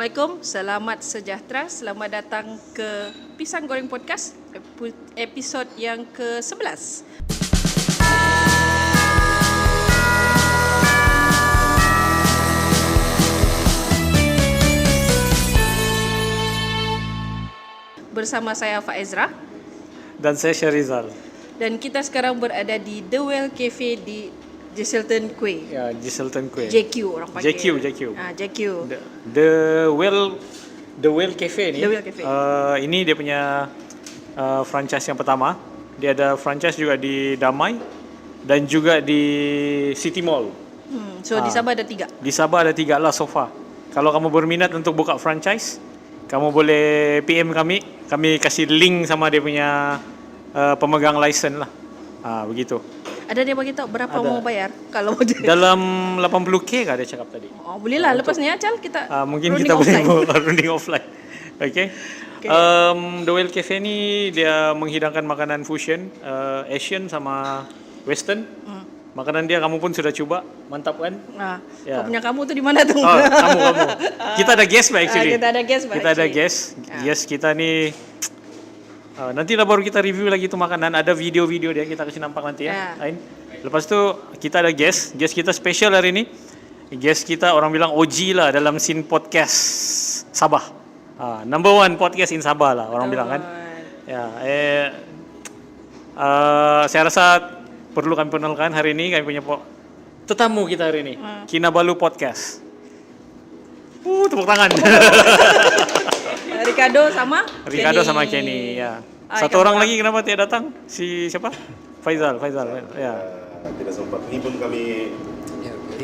Assalamualaikum, selamat sejahtera, selamat datang ke Pisang Goreng Podcast, episod yang ke-11. Bersama saya Faizra dan saya Syarizal. Dan kita sekarang berada di The Well Cafe di Jesselton Quay. Ya, Jesselton Quay. JQ orang panggil. JQ. JQ. The Well Cafe ni. The Well Cafe. Ini dia punya franchise yang pertama. Dia ada franchise juga di Damai dan juga di City Mall. So di Sabah ada 3. Di Sabah ada 3 lah so far. Kalau kamu berminat untuk buka franchise, kamu boleh PM kami. Kami kasih link sama dia punya pemegang license lah. Begitu. Ada dia bagi tahu berapa mau bayar kalau mau jadi. Dalam 80k kah dia cakap tadi? Oh, boleh lah lepas ni Acal kita mungkin kita boleh running offline. Okay. The Well Cafe ni dia menghidangkan makanan fusion, Asian sama Western. Makanan dia kamu pun sudah cuba, mantap kan? Kau punya kamu tu di mana tu? Kamu. Kita ada guest lah actually. Kita ada guest. Yes, kita ni nanti lah baru kita review lagi tu makanan. Ada video-video dia kita kasih nampak nanti ya. Lepas tu kita ada guest kita special hari ni. Guest kita orang bilang OG lah dalam scene podcast Sabah. Number 1 podcast in Sabah lah orang bilang kan. Ya, saya rasa perlu kami perkenalkan hari ini kami punya tetamu kita hari ini. Kinabalu Podcast. Tepuk tangan. Ricardo sama Kenny ya. Satu orang lagi kenapa tidak datang? Si siapa? Faizal ya. Tidak sempat. Ini pun kami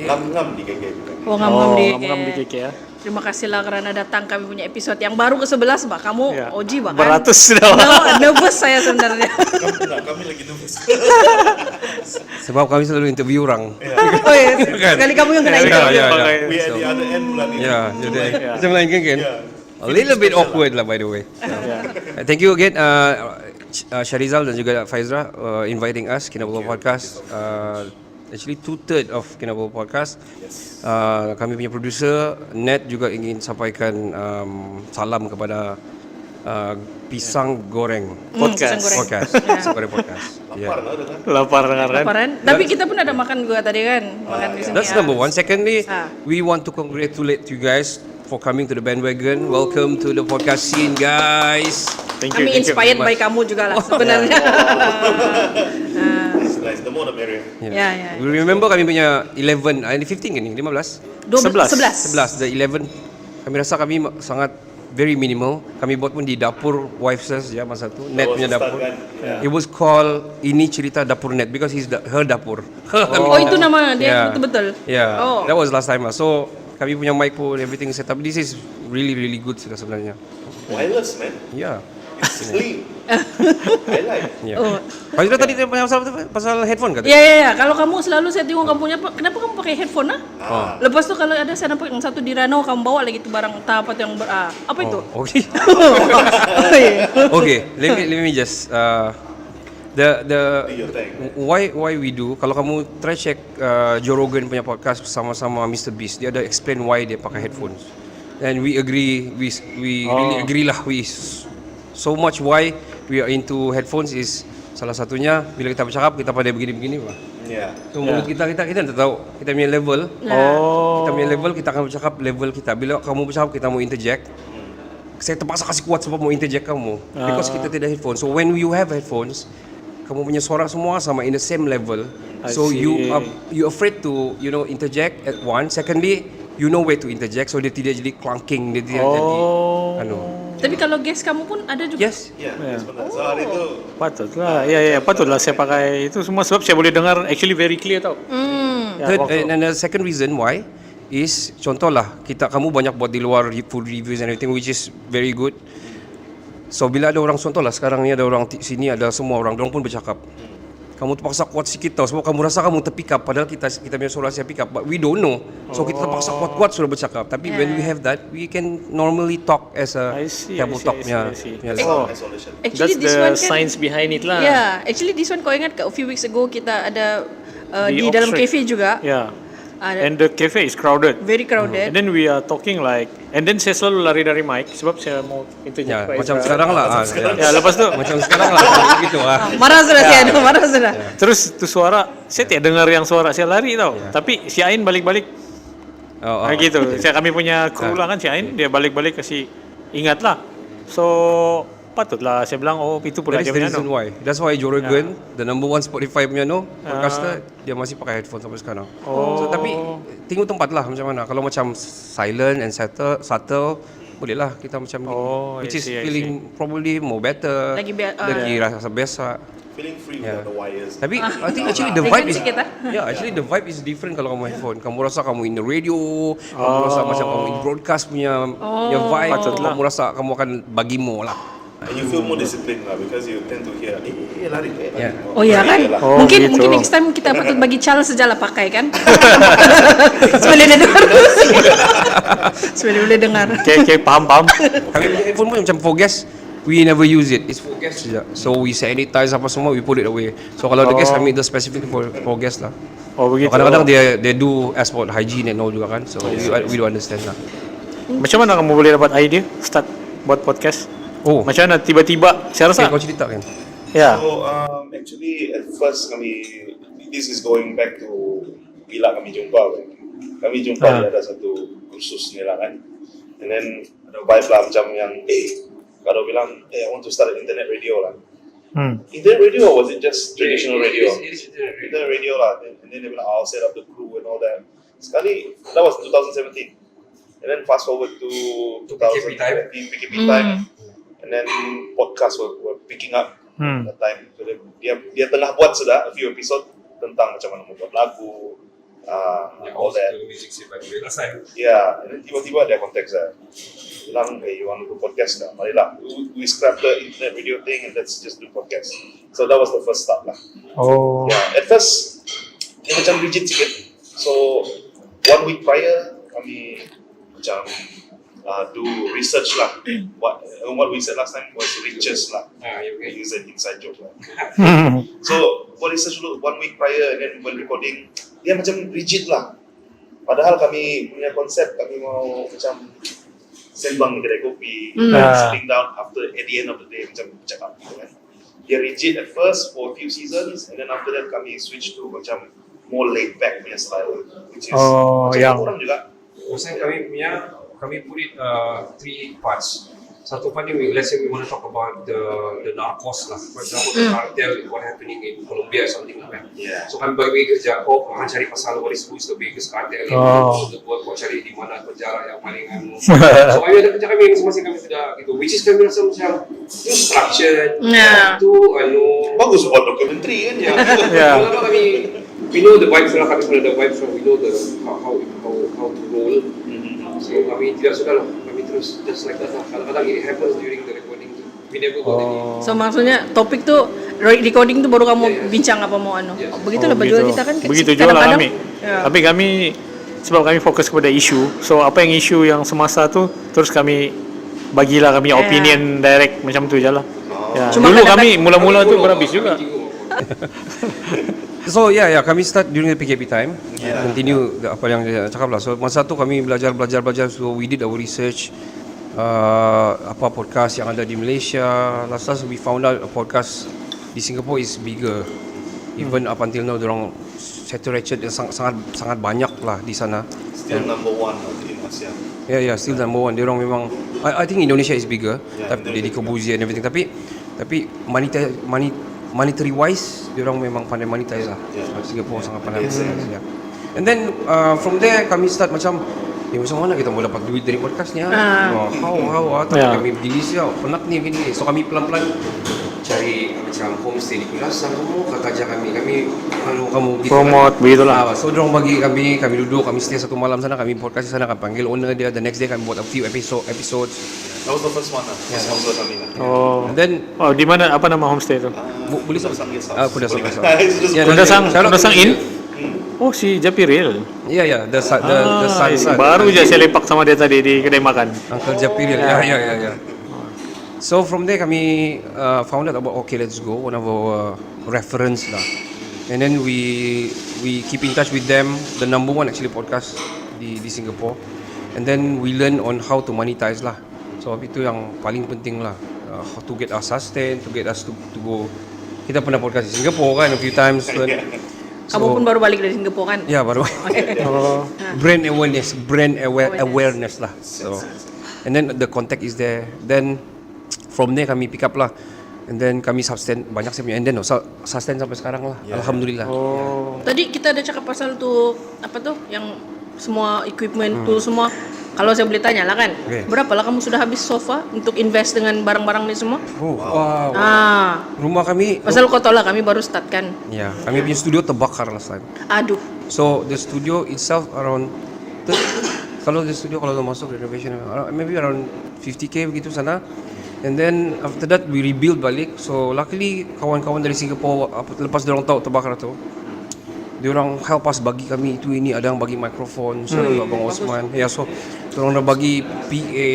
ngam di KK. Ngam di KK ya. Terima kasihlah kerana datang kami punya episod yang baru ke-11 bah. Kamu OG bah kan? Beratus sudah. Nervous saya sebenarnya. Kami lagi nervous. Sebab kami selalu interview orang. Sekali kamu yang kena interview. We at the other end pula ni. Jadi macam lain kan? A little bit awkward lah by the way. Thank you again Syarizal dan juga Faizra inviting us Kinabalu Podcast. Actually 2/3 of Kinabalu Podcast. Kami punya producer Ned juga ingin sampaikan salam kepada Pisang Goreng Podcast. Pisang Goreng Podcast. Lapar dengar kan? Tapi kita pun ada makan juga tadi kan. Makan di sini. That's number 1. Secondly, we want to congratulate you guys for coming to the bandwagon. Welcome to the podcast scene, guys. Thank you. Kami inspired by kamu juga lah sebenarnya. The more the merrier. Yeah. We remember kami punya 11, 15 kan ni? 15? 11. The 11. Kami rasa kami sangat very minimal. Kami buat pun di dapur wife saja masa tu. Net punya dapur. It was called Ini Cerita Dapur Net because her dapur. Itu nama dia betul-betul. That was last time lah. So kami punya mic pun everything set up. This is really good sudah sebenarnya. Wireless man. Yeah. It's clean. I like. Faizra tadi pasal headphone kata? Ya. Kalau kamu selalu saya tengok kamu punya, kenapa kamu pakai headphone Lepas tu kalau ada saya nampak yang satu di Ranau kamu bawa lagi tu barang entah apa tu yang apa itu? Okay. Let me just why we do. Kalau kamu try check Joe Rogan punya podcast sama-sama Mr. Beast, dia ada explain why dia pakai headphones. And we agree, we really agree lah. We so much why we are into headphones is salah satunya bila kita bercakap kita pandai begini-begini lah. So mulut kita tak tahu kita punya level. Kita punya level kita akan bercakap level kita. Bila kamu bercakap kita mau interject. Saya terpaksa kasih kuat sebab mau interject kamu. Because kita tidak headphones. So when you have headphones, kamu punya suara semua sama in the same level. So you afraid to interject at one. Secondly, you know where to interject. So dia tidak jadi clunking, dia tidak jadi Tapi kalau guest kamu pun ada juga. Yes. So hari itu Patutlah. Ya, patutlah saya pakai itu semua sebab saya boleh dengar actually very clear tau. And the second reason why is contohlah kamu banyak buat di luar food reviews and everything which is very good. So bila ada orang contohlah sekarang ni ada orang sini ada semua orang pun bercakap. Kamu terpaksa kuat sikit tau sebab kamu rasa kamu terpick up padahal kita punya suara saya pick up but we don't know. So kita terpaksa kuat-kuat sudah bercakap. Tapi when we have that, we can normally talk as a table talk punya level. Actually, that's the science behind it lah. Yeah, actually this one kau ingat ke a few weeks ago kita ada di dalam cafe juga. and the cafe is crowded. Very crowded. And then we are talking like, and then saya selalu lari dari mic sebab saya mau itu Ya, supaya macam saya- sekarang lah. Ya, lepas tu Macam sekarang lah. Gitu ah. Marah sudah si Ado, marah sudah. terus tu suara saya tidak dengar yang suara saya lari tau. Tapi si Ain balik-balik Oh, nah, gitu. Kami punya kru lah kan si Ain, dia balik-balik kasih ingat lah. So patutlah saya bilang itu pula That is dia the punya reason no. why. That's why Joe Rogan, the number one Spotify punya podcaster, dia masih pakai headphone sampai sekarang. So tapi tengok tempat lah macam mana. Kalau macam silent and subtle, boleh lah kita macam ni. Which I is see, I feeling probably more better. Lagi rasa biasa. Feeling free without the wires. Tapi I think actually the Ringan vibe is sikit lah. actually the vibe is different kalau kamu headphone. Kamu rasa kamu in the radio, kamu rasa macam kamu in broadcast punya vibe. Kamu rasa kamu akan bagi more lah. And you feel more disciplined lah because you tend to hear, lari. Yeah. Oh ya kan? Oh, Mungkin gitu. mungkin next time kita patut bagi Charles saja lah pakai kan? Supaya dia dengar. Supaya dia boleh dengar. Okay, paham. Kami punya headphone pun macam for guests, we never use it. It's for guests saja. So we sanitize apa semua, we put it away. So kalau the guest kami the specific for guests lah. Oh begitu. Kadang-kadang they do as for hygiene and all juga kan. So we do understand lah. Macam mana kamu boleh dapat idea start buat podcast? Oh, Macam mana tiba-tiba saya rasa kau cerita kan? ya. So actually at first this is going back to bila kami jumpa kan. Kami jumpa dia ada satu kursus ni lah kan. And then ada vibe lah macam yang kalau bilang I want to start an internet radio lah. Internet radio or was it just traditional radio? Internet radio lah. And then they bilang I'll set up the crew and all that. Sekali that was 2017. And then fast forward to 2020 PKP time. And then podcast were picking up that time. So dia tengah buat sudah a few episode tentang macam mana membuat lagu, all that. Yeah, and then tiba-tiba dia contact saya. Bilang, you want to do podcast dah? Marilah, we scrap the internet radio thing and let's just do podcast. So that was the first start lah. Oh. Yeah, at first dia macam rigid sikit. So 1 week prior kami macam do research lah. What we said last time was research lah. We use an inside joke lah. So buat research dulu 1 week prior and then when recording dia macam rigid lah. Padahal kami punya konsep kami mau macam sembang di kedai kopi, sitting down after at the end of the day macam cakap gitu kan. Dia rigid at first for a few seasons and then after that kami switch to macam more laid back punya style, which is macam orang juga. Maksudnya kami put it 3 parts. Satu part ni, let's say we want to talk about the narcos lah. For example, the cartel, what happening in Colombia or something like that. Yeah. So kami bagi kerja, akan cari pasal what is the biggest cartel. Buat cari di mana penjara yang paling So kami ada kerja kami masing-masing kami sudah gitu. Which is kami rasa macam itu structured, itu Bagus buat documentary kan. Yeah. Kalau kami we know the vibes lah, kami sudah ada vibes, we know the how to roll. So kami tidak sudah lah, kami terus just like that lah. Kadang-kadang it happens during the recording. We never got any. So maksudnya topik tu recording tu baru kamu bincang apa mau begitulah baju kita kan. Begitu juga lah kami. Tapi kami sebab kami fokus kepada isu. So apa yang isu yang semasa tu terus kami bagilah kami opinion direct macam tu je lah. Ya. Dulu kami mula-mula tu berhabis juga. So kami start during the PKP time. Continue apa yang dia cakap lah. So masa tu kami belajar. So we did our research. Apa podcast yang ada di Malaysia. Last we found out a podcast di Singapore is bigger. Even up until now, dorang saturated sangat banyak lah di sana. Still number 1 in Asia. Yeah, still number 1. Dorang memang, I think Indonesia is bigger. Tapi Deddy Corbuzier and everything. Tapi monetary wise, dorang memang pandai monetize lah. Singapore sangat pandai monetize. And then from there kami start macam macam mana kita mau dapat duit dari podcast ni? How? Tapi kami begini sih, penat ni begini. So kami pelan-pelan cari macam homestay di Kulasan semua. Kata aja kami kalau kamu gitu Promote begitulah. So dorang bagi kami duduk, kami stay satu malam sana, kami podcast di sana, kami panggil owner dia. The next day kami buat a few episodes. That was the first one lah. Sponsor kami lah. And then di mana apa nama homestay tu? boleh Kundasang Guest House. Kundasang. Kundasang Inn. Oh si Japiril. Yeah, the son. Baru je saya lepak sama dia tadi di kedai makan. Uncle Japiril. Yeah. So from there kami found out about okay, let's go. One of our reference lah. and then we keep in touch with them. The number one actually podcast di Singapore, and then we learn on how to monetize lah. So itu yang paling penting lah. How to get us sustain, to get us to go. Kita pernah podcast di Singapore kan a few times kan. Kamu pun baru balik dari Singapura kan? Ya baru. Brand awareness lah. So, and then the contact is there. Then from there kami pick up lah. And then kami sustain banyak saya punya. And then sustain sampai sekarang lah. Alhamdulillah. Tadi kita ada cakap pasal tuh apa tuh yang semua equipment tool semua. Kalau saya boleh tanya lah kan, berapa lah kamu sudah habis sofa untuk invest dengan barang-barang ini semua? Oh, wow. Rumah kami. Pasal kau tahu lah kami baru start kan. Ya, kami punya studio terbakar last time. Aduh. So the studio itself around kalau masuk renovation maybe around 50k begitu sana. And then after that we rebuild balik. So luckily kawan-kawan dari Singapore lepas diorang tahu terbakar tu, diorang help us bagi kami itu ini, ada yang bagi mikrofon, so Abang Osman. Ya, so diorang dah bagi PA,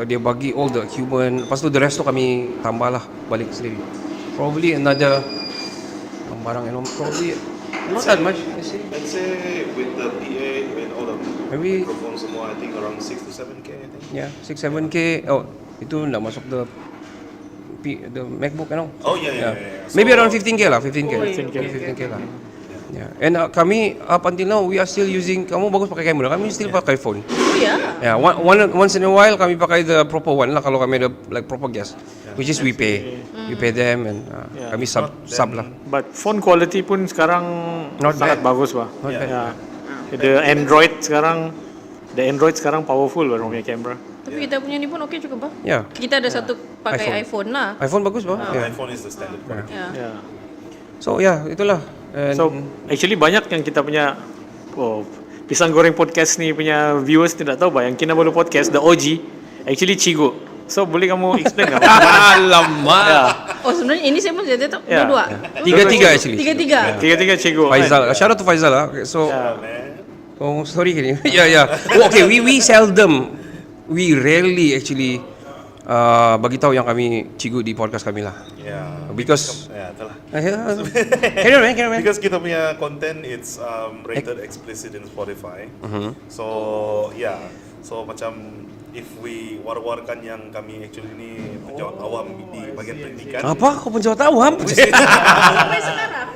dia bagi all the equipment. Lepas tu the rest tu kami tambah lah balik sendiri. Probably another barang probably not that much. Let's say with the PA, with all the Maybe microphone semua, I think around 6 to 7k, I think. yeah, 6-7k. Oh, itu nak masuk the MacBook, you know. Oh yeah. Maybe So, around 15k lah, 15k lah. Yeah. And kami up until now we are still using. Kamu bagus pakai kamera, kami still pakai phone. Oh ya. Yeah, once in a while kami pakai the proper one lah kalau kami ada like proper guest, which is we pay them and kami sub lah. But phone quality pun sekarang Not sangat bad. bagus bah. Not bad. The Android sekarang powerful bah punya kamera. Tapi kita punya ni pun okey juga bah. Yeah. Kita ada satu pakai iPhone lah. iPhone bagus bah. Yeah. iPhone is the standard product. Ya. Yeah. So yeah, itulah. And So actually banyak yang kita punya Pisang Goreng Podcast ni punya viewers tidak tahu bah yang Kinabalu Podcast the OG actually Cigo. So boleh kamu explain nggak? lama. Oh sebenarnya ini saya pun saya tahu Ya. dua. Tiga actually. Tiga. Cigo. Faizal, shout out to Faizal lah. Okay, so Man. oh sorry kini. Yeah. Oh, okay, we rarely actually bagi tahu yang kami cigu di podcast kami lah. Yeah. Because Itulah. carry on, man. Because kita punya content it's rated explicit in Spotify. So so macam if we war-warkan yang kami actually ni penjawat awam di bagian pendidikan. Apa? Kau penjawat awam? Sampai sekarang.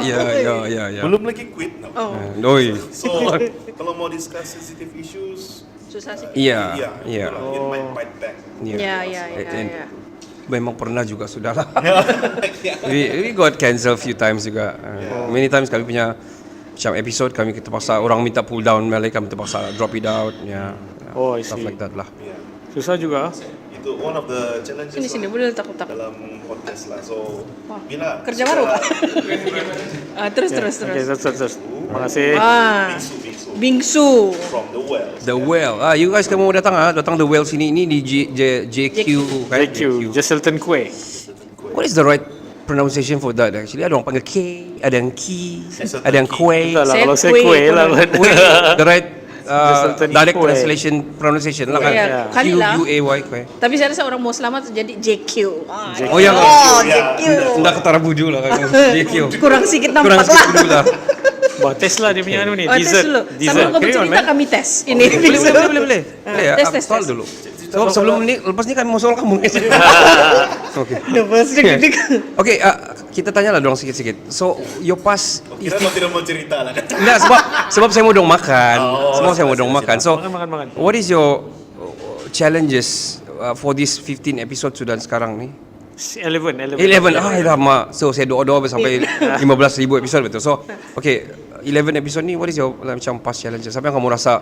Ya. Belum lagi quit. No. Doi. So kalau mau discuss sensitive issues, Susah sih. Iya. itulah, it might bite back. Ya. Memang pernah juga sudah lah. we got cancel few times juga. Many times kami punya macam episode kami terpaksa orang minta pull down balik, kami terpaksa drop it out. Oh, I Stuff see. like that lah. Susah juga. Itu one of the challenges Sini boleh takut-takut. dalam podcast lah. So Wah, bila kerja baru Pak. Terus. Okay, terus. Makasih. Bingsu. from the well. The Well. You guys kamu datang The Well sini ini di JQ kan? Thank you. Jesselton Kue. What is the right pronunciation for that actually? Ada orang panggil K, ada yang Ki, ada yang Kue. Entahlah, kalau saya Kue Kue lah. Kue, the right Jesselton direct Kue. pronunciation lah kan? Ya, kali lah. Q-U-A-Y Kue. Tapi saya rasa orang mau selamat jadi JQ. Oh ya, JQ. Ndak ketara buju lah kan? JQ. Kurang sedikit Kurang nampak sikit lah. dulu lah. Bah, tes lah dia punya anu ni. Oh, tes dulu. Sambil kau Carry on, bercerita man. kami tes. Ini bingsu. Boleh. Ya, Tes. soal dulu. Sebelum ni, lepas ni kami mau soal kamu. Oke. Oke, kita tanya lah dong sikit-sikit. So, your past Kira kau tidak mau cerita lah kan? Enggak, sebab saya mau dong makan. Saya mau dong makan. So, Makan. what is your challenges for this 15 episode sudah sekarang ni? 11. 11. Lama. So, saya doa-doa sampai 15,000 episode betul. So, okay, 11 episode ni, what is your macam past challenges? Apa yang kamu rasa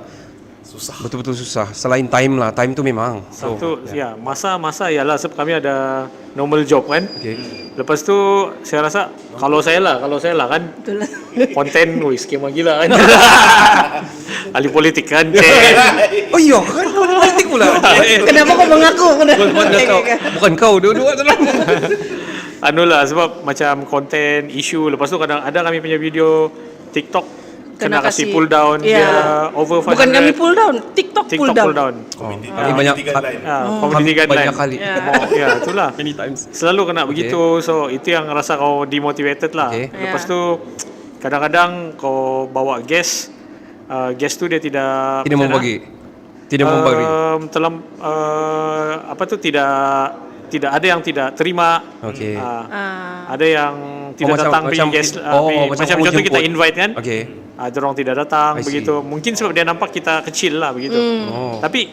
Susah. betul-betul susah? Selain time lah, time tu memang. Satu, masa ialah sebab kami ada normal job kan. Okay. Lepas tu saya rasa kalau saya lah kan Betul lah. konten skema gila kan. Ahli politik kan. Oh iya, kan politik pula. Kenapa kau mengaku? Bukan kau, dua-dua tu lah. Anu lah sebab macam konten isu, lepas tu kadang ada kami punya video TikTok kena kasih pull down, Iya. dia over 500. Bukan kami pull down, TikTok pull TikTok down. pull down. Kami banyak Community guideline. banyak kali. Ya, itulah. Many times. Selalu kena begitu. So, itu yang rasa kau demotivated lah. Okay. Lepas tu, kadang-kadang kau bawa guest, guest tu dia tidak Tidak membagi. Tidak membagi. Tidak ada yang tidak terima. Okay. Ada yang tidak macam- datang pergi macam- guest. macam macam kamu contoh kita jemput. invite kan. Okay. Orang tidak datang I see. begitu. Mungkin sebab dia nampak kita kecil lah begitu. Oh. Tapi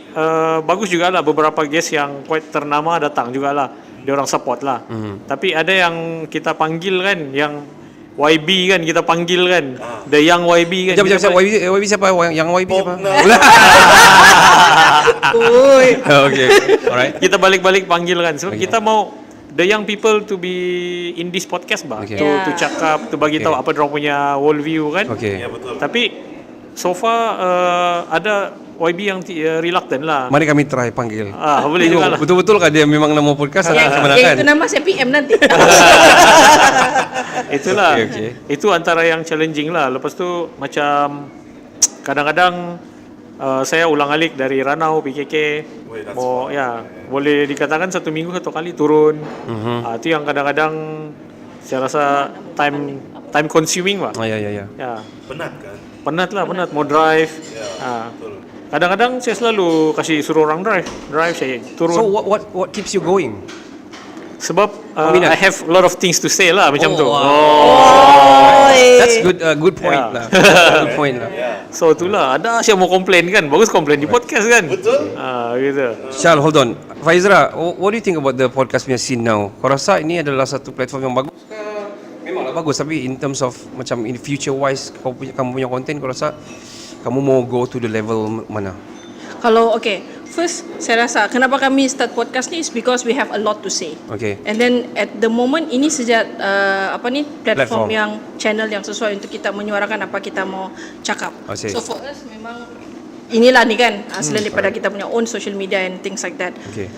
bagus juga lah beberapa guest yang quite ternama datang juga lah. Dia orang support lah. Tapi ada yang kita panggil kan, yang YB kan kita panggil kan. The Young YB kan. Sekejap, Kita YB siapa? Yang YB siapa? Oi. Okay. Alright. kita balik-balik panggil kan. Sebab kita mau the young people to be in this podcast bah. Okay. To cakap, to bagi tahu apa dorang punya world view kan. Okay. Ya betul. Tapi so far ada YB yang reluctant lah. Mari kami try panggil. Boleh juga lah. Betul-betul kan dia memang nama podcast atau macam mana kan? Itu nama saya PM nanti. Itulah. Okay. Itu antara yang challenging lah. Lepas tu macam kadang-kadang saya ulang-alik dari Ranau PKK. Boleh dikatakan 1 minggu 1 kali turun. Itu yang kadang-kadang saya rasa time consuming lah. Ya. Ya. Penat kan? Penat mau drive. Betul. Kadang-kadang saya selalu kasih suruh orang drive saya turun. So what keeps you going? Sebab Peminat. I have a lot of things to say lah macam tu. That's good point Yeah. lah. Good point lah. So itulah ada siapa mau komplain kan. Bagus komplain di podcast kan. Betul. Gitu. Shal, hold on. Faizra, what do you think about the podcast punya scene now? Kau rasa ini adalah satu platform yang bagus ke? Memanglah bagus, tapi in terms of macam in future wise kamu punya content, kau rasa kamu mau go to the level mana? Kalau first saya rasa kenapa kami start podcast ni is because we have a lot to say. Okay. And then at the moment ini sejak platform Platform. yang channel yang sesuai untuk kita menyuarakan apa kita mau cakap. I see. So for us memang inilah ni kan selain daripada kita punya own social media and things like that. Okay.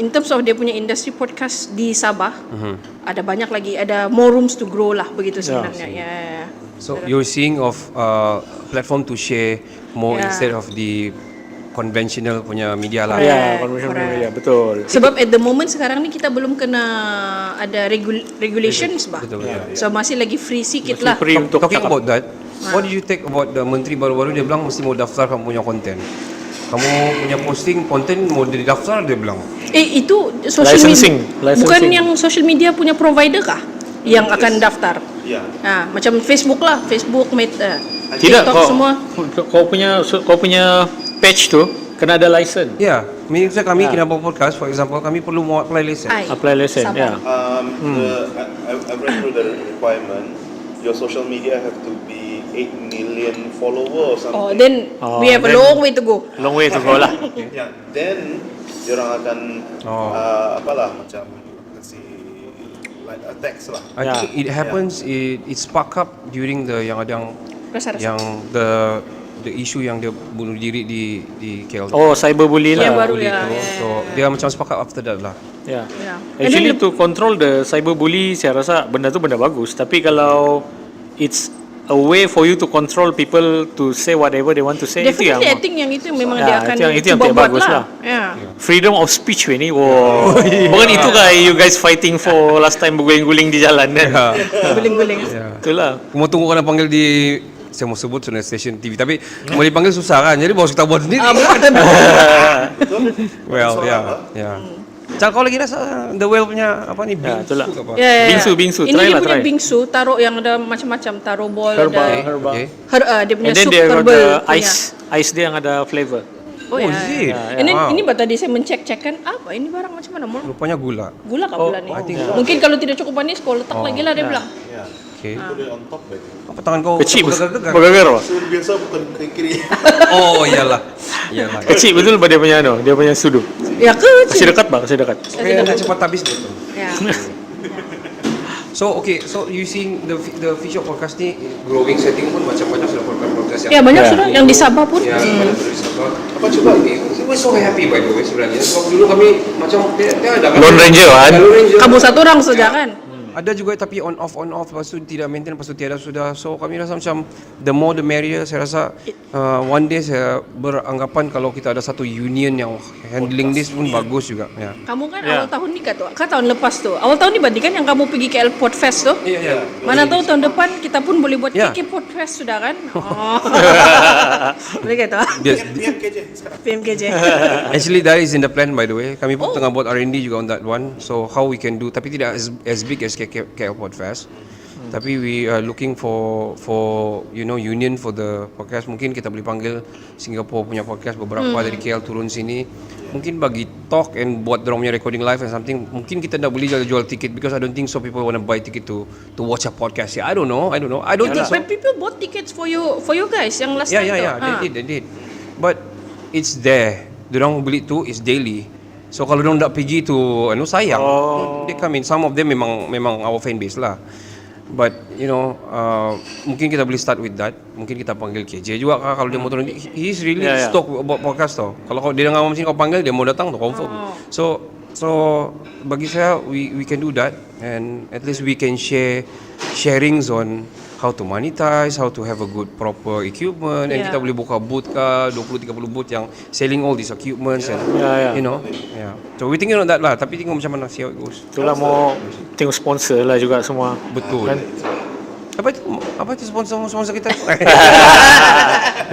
In terms of dia punya industry podcast di Sabah, ada banyak lagi, ada more rooms to grow lah begitu sebenarnya. Yeah. So you're seeing of platform to share more Yeah. instead of the conventional punya media lah. Correct. Ya, conventional media betul. Sebab at the moment sekarang ni kita belum kena ada regulations bah. Betul. So masih lagi free sikit lah. Free untuk Talking cakap. about that, what did you take about the menteri baru-baru dia bilang mesti mau daftar kamu punya konten. Kamu punya posting konten mau didaftar dia bilang. Itu social Licensing. media. Bukan yang social media punya provider kah yang akan daftar? Ya. Macam Facebook lah, Facebook, Meta, Tidak, TikTok semua. kau punya page tu kena ada license. Ya, misalnya kami kena buat podcast, for example, kami perlu mau apply license. Apply license, Sabah. ya. I've read through the requirement. Your social media have to be 8 million followers or something. Then we have a long way to go. Long way to go lah. Ya, then diorang akan apalah macam kasih like a text lah. I think it happens, it spark up during the yang ada Rasa-rasa. yang the issue yang dia bunuh diri di KL. Cyberbully lah. Yang baru Bully ya. tu. So dia macam spark up after that lah. Ya. Yeah. Actually to control the cyberbully saya rasa benda tu benda bagus. Tapi kalau it's a way for you to control people to say whatever they want to say, itu yang Definitely I think yang itu memang Ya, dia akan itu yang cuba buat bagus lah. Ya. freedom of speech ni. Wow. Bukan itu kah you guys fighting for last time berguling-guling di jalan kan? Guling-guling. Itulah. Mau tunggu kena panggil di saya mau sebut sudah stesen TV tapi mau dipanggil susah kan jadi baru kita buat sendiri. Well, ya. Cal kau lagi rasa The Well punya apa nih? Ya, itulah. Bingsu ke apa? Bingsu, Ini try dia lah, punya try. bingsu, taruh yang ada macam-macam, taruh bol, Herbal. ada Okay. dia punya And then soup dia ada herbal punya. ice dia yang ada flavor. Oh, ya. is it? And then Wow. ini tadi saya mencek-cekkan apa ini barang macam mana? Rupanya gula. Gula kah pula ni? I think Mungkin kalau tidak cukup manis, kau letak lagi lah dia bilang. Ya. Okay. Put it on top lagi. Apa tangan kau? Kecil, gegar-gegar? bergegar. So biasa bukan ke kiri. Oh iyalah. Iyalah. Kecil betul dia punya dia punya sudu. Ya Kasih kecil. dekat bang, kasih dekat. Okay, dah cepat habis betul. Ya. So okay, so you seeing the future podcast ni growing setting pun macam-macam sudah podcast Ya banyak Ya. sudah yang di Sabah pun. Ya, banyak sudah disabak. Apa coba? We're so happy by the way sebenarnya. Sebab dulu kami macam dia ada kan. Lone Ranger kan? Lone Ranger. Kamu satu orang saja kan? ada juga tapi on off, lepas tu tidak maintain, lepas tu tiada sudah. So kami rasa macam the more the merrier. Saya rasa one day saya beranggapan kalau kita ada satu union yang handling this pun bagus juga. Ya. Kamu kan awal tahun ni kan tahun lepas tuh. Awal tahun ni berarti kan yang kamu pergi KL Podfest tuh. Iya. Mana tahu tahun depan kita pun boleh buat Ya. KK Podfest sudah kan? Oh. Boleh gitu. PMKJ. Actually that is in the plan by the way. Kami pun tengah buat R&D juga on that one. So how we can do, tapi tidak as big as KL Podfest. Tapi we are looking for union for the podcast. Mungkin kita boleh panggil Singapore punya podcast beberapa dari KL turun sini. Mungkin bagi talk and buat dorang punya recording live and something. Mungkin kita tak boleh jual tiket because I don't think so people want to buy ticket to watch a podcast. Yeah, I don't know. I don't think so. But people bought tickets for you guys yang last time Yeah. They did. But it's there. Dorang beli tu is daily. So kalau dorang tak pergi tu sayang. They come in. Some of them memang our fan base lah. But mungkin kita boleh start with that. Mungkin kita panggil KJ juga kalau dia mau turun. He's really stoked about podcast tau. Kalau dia dengar macam ni kau panggil dia mau datang tu confirm. So bagi saya we can do that, and at least we can sharings on how to monetize, how to have a good proper equipment, and kita boleh buka booth ke 20-30 booth yang selling all these equipments and so we thinking on that lah, tapi tengok macam mana, see how it goes. Itulah mau tengok sponsor lah juga semua. Betul. Kan? Apa itu sponsor kita?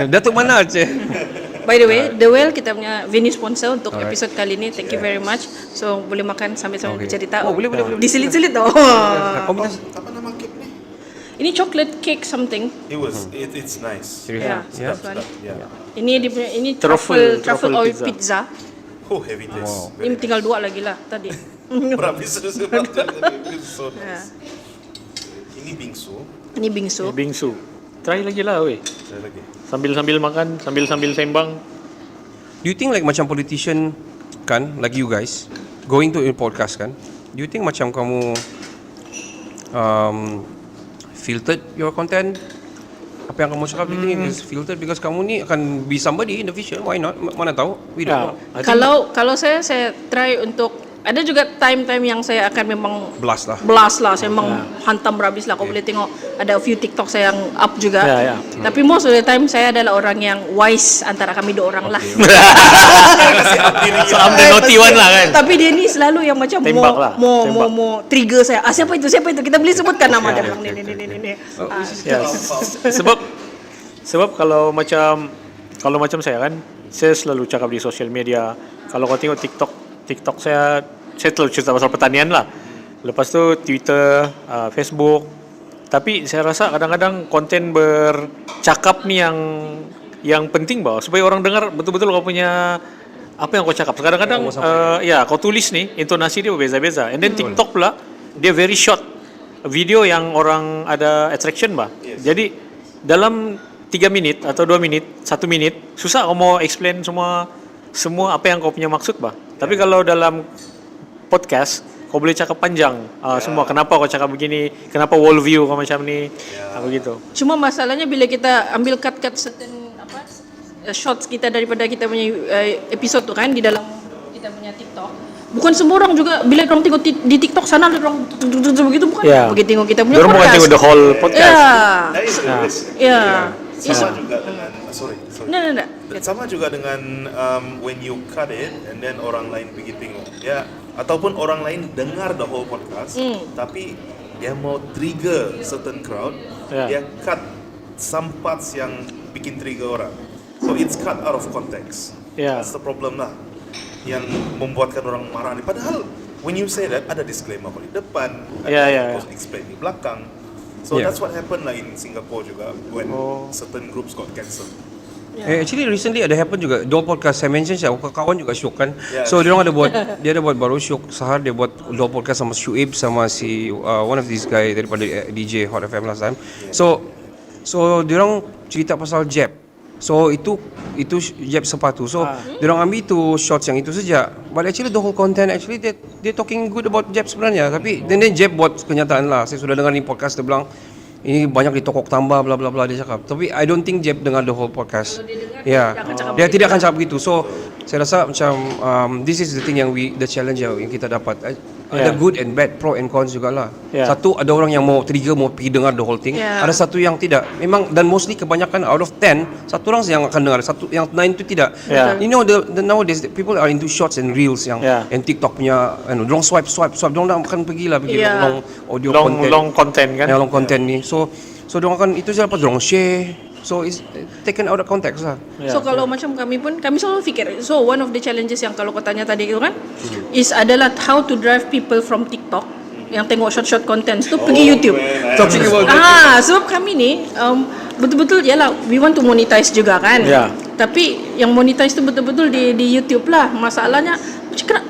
Datuk mana je? By the way, The Well kita punya venue sponsor untuk episod kali ini. Thank you very much. So boleh makan sambil-sambil bercerita. Boleh. Disilit-silit tuh. Apa nama cake ni? Ini chocolate cake something. It's nice. Yeah. Yeah. This one. Yeah. Ini dia punya Truffle oil pizza. pizza. Oh, heavy taste. Ini tinggal 2 lagi lah tadi. Berhabis sudah makan. So nice. Ini bingsu. Ini bingsu. Bingsu. Try lagi lah weh. Saya lagi. Sambil makan, sambil sembang. Do you think like macam politician kan, like you guys going to a podcast kan? Do you think macam kamu filtered your content? Apa yang kamu cakap ini is filtered because kamu ni akan be somebody in the future. Why not? Mana tahu? We don't know. Kalau saya try untuk ada juga time-time yang saya akan memang Blast lah. saya memang hantam berhabis lah. Kau boleh tengok ada a few TikTok saya yang up juga. Tapi most of the time saya adalah orang yang wise antara kami dua orang lah. Ambil naughty one lah kan. Tapi dia ni selalu yang macam Tembak lah. mau trigger saya. Siapa itu? Kita boleh sebutkan nama dia bilang ni. Sebab kalau macam saya kan, saya selalu cakap di social media. Kalau kau tengok TikTok saya selalu cerita pasal pertanian lah. Lepas tu Twitter, Facebook. Tapi saya rasa kadang-kadang konten bercakap ni yang penting bahwa supaya orang dengar betul-betul kau punya apa yang kau cakap. Kadang-kadang kau tulis ni intonasi dia berbeza-beza. And then TikTok pula dia very short video yang orang ada attraction bah. Jadi dalam 3 minit atau 2 minit, 1 minit susah kau mau explain semua apa yang kau punya maksud bah. Tapi kalau dalam podcast kau boleh cakap panjang semua kenapa kau cakap begini, kenapa world view kau macam ni, begitu. Cuma masalahnya bila kita ambil cut certain shots kita daripada kita punya episode tu kan di dalam kita punya TikTok. Bukan semua orang juga bila orang tengok di TikTok sana ada orang begitu bukan. Begitu tengok kita punya podcast. Bukan tengok the whole podcast. Sama juga dengan Nah. Sama juga dengan when you cut it and then orang lain pergi tengok. Ya, ataupun orang lain dengar the whole podcast tapi dia mau trigger certain crowd, dia cut some parts yang bikin trigger orang. So it's cut out of context. That's the problem lah. Yang membuatkan orang marah ni. Padahal when you say that ada disclaimer di depan, ada explain di belakang. So that's what happened lah in Singapore juga when certain groups got cancelled. Actually recently ada happen juga Dol podcast saya mention saya kawan juga Syuk kan. So dia orang ada buat baru Syuk Sahar dia buat Dol podcast sama Syuib sama si one of these guy daripada DJ Hot FM last time. So dia orang cerita pasal jab. So itu jab sepatu. So dia orang ambil itu shots yang itu saja. But actually the whole content actually they talking good about jab sebenarnya. Tapi then jab buat kenyataan lah. Saya sudah dengar ni podcast dia bilang ini banyak ditokok tambah bla bla bla dia cakap. Tapi I don't think Jeb dengar the whole podcast. Dia tidak akan cakap begitu. So saya rasa macam this is the thing yang the challenge yang kita dapat. Ada good and bad, pro and cons jugalah. Yeah. Satu, ada orang yang mau trigger, mau pergi dengar the whole thing. Yeah. Ada satu yang tidak. Memang, dan mostly kebanyakan out of 10, satu orang yang akan dengar, satu yang 9 itu tidak. Yeah. You know, the nowadays people are into shorts and reels yang TikTok punya, dorang swipe, dorang akan pergi long audio content. Long content kan? Long content ni. So dorang akan, itu je lepas dorang share. So it's taken out of context lah. So kalau macam kami selalu fikir, so one of the challenges yang kalau kau tanya tadi itu kan, is adalah how to drive people from TikTok yang tengok short content tu pergi YouTube. Talking about Sebab kami ni betul-betul yalah we want to monetize juga kan. Tapi yang monetize tu betul-betul di YouTube lah. Masalahnya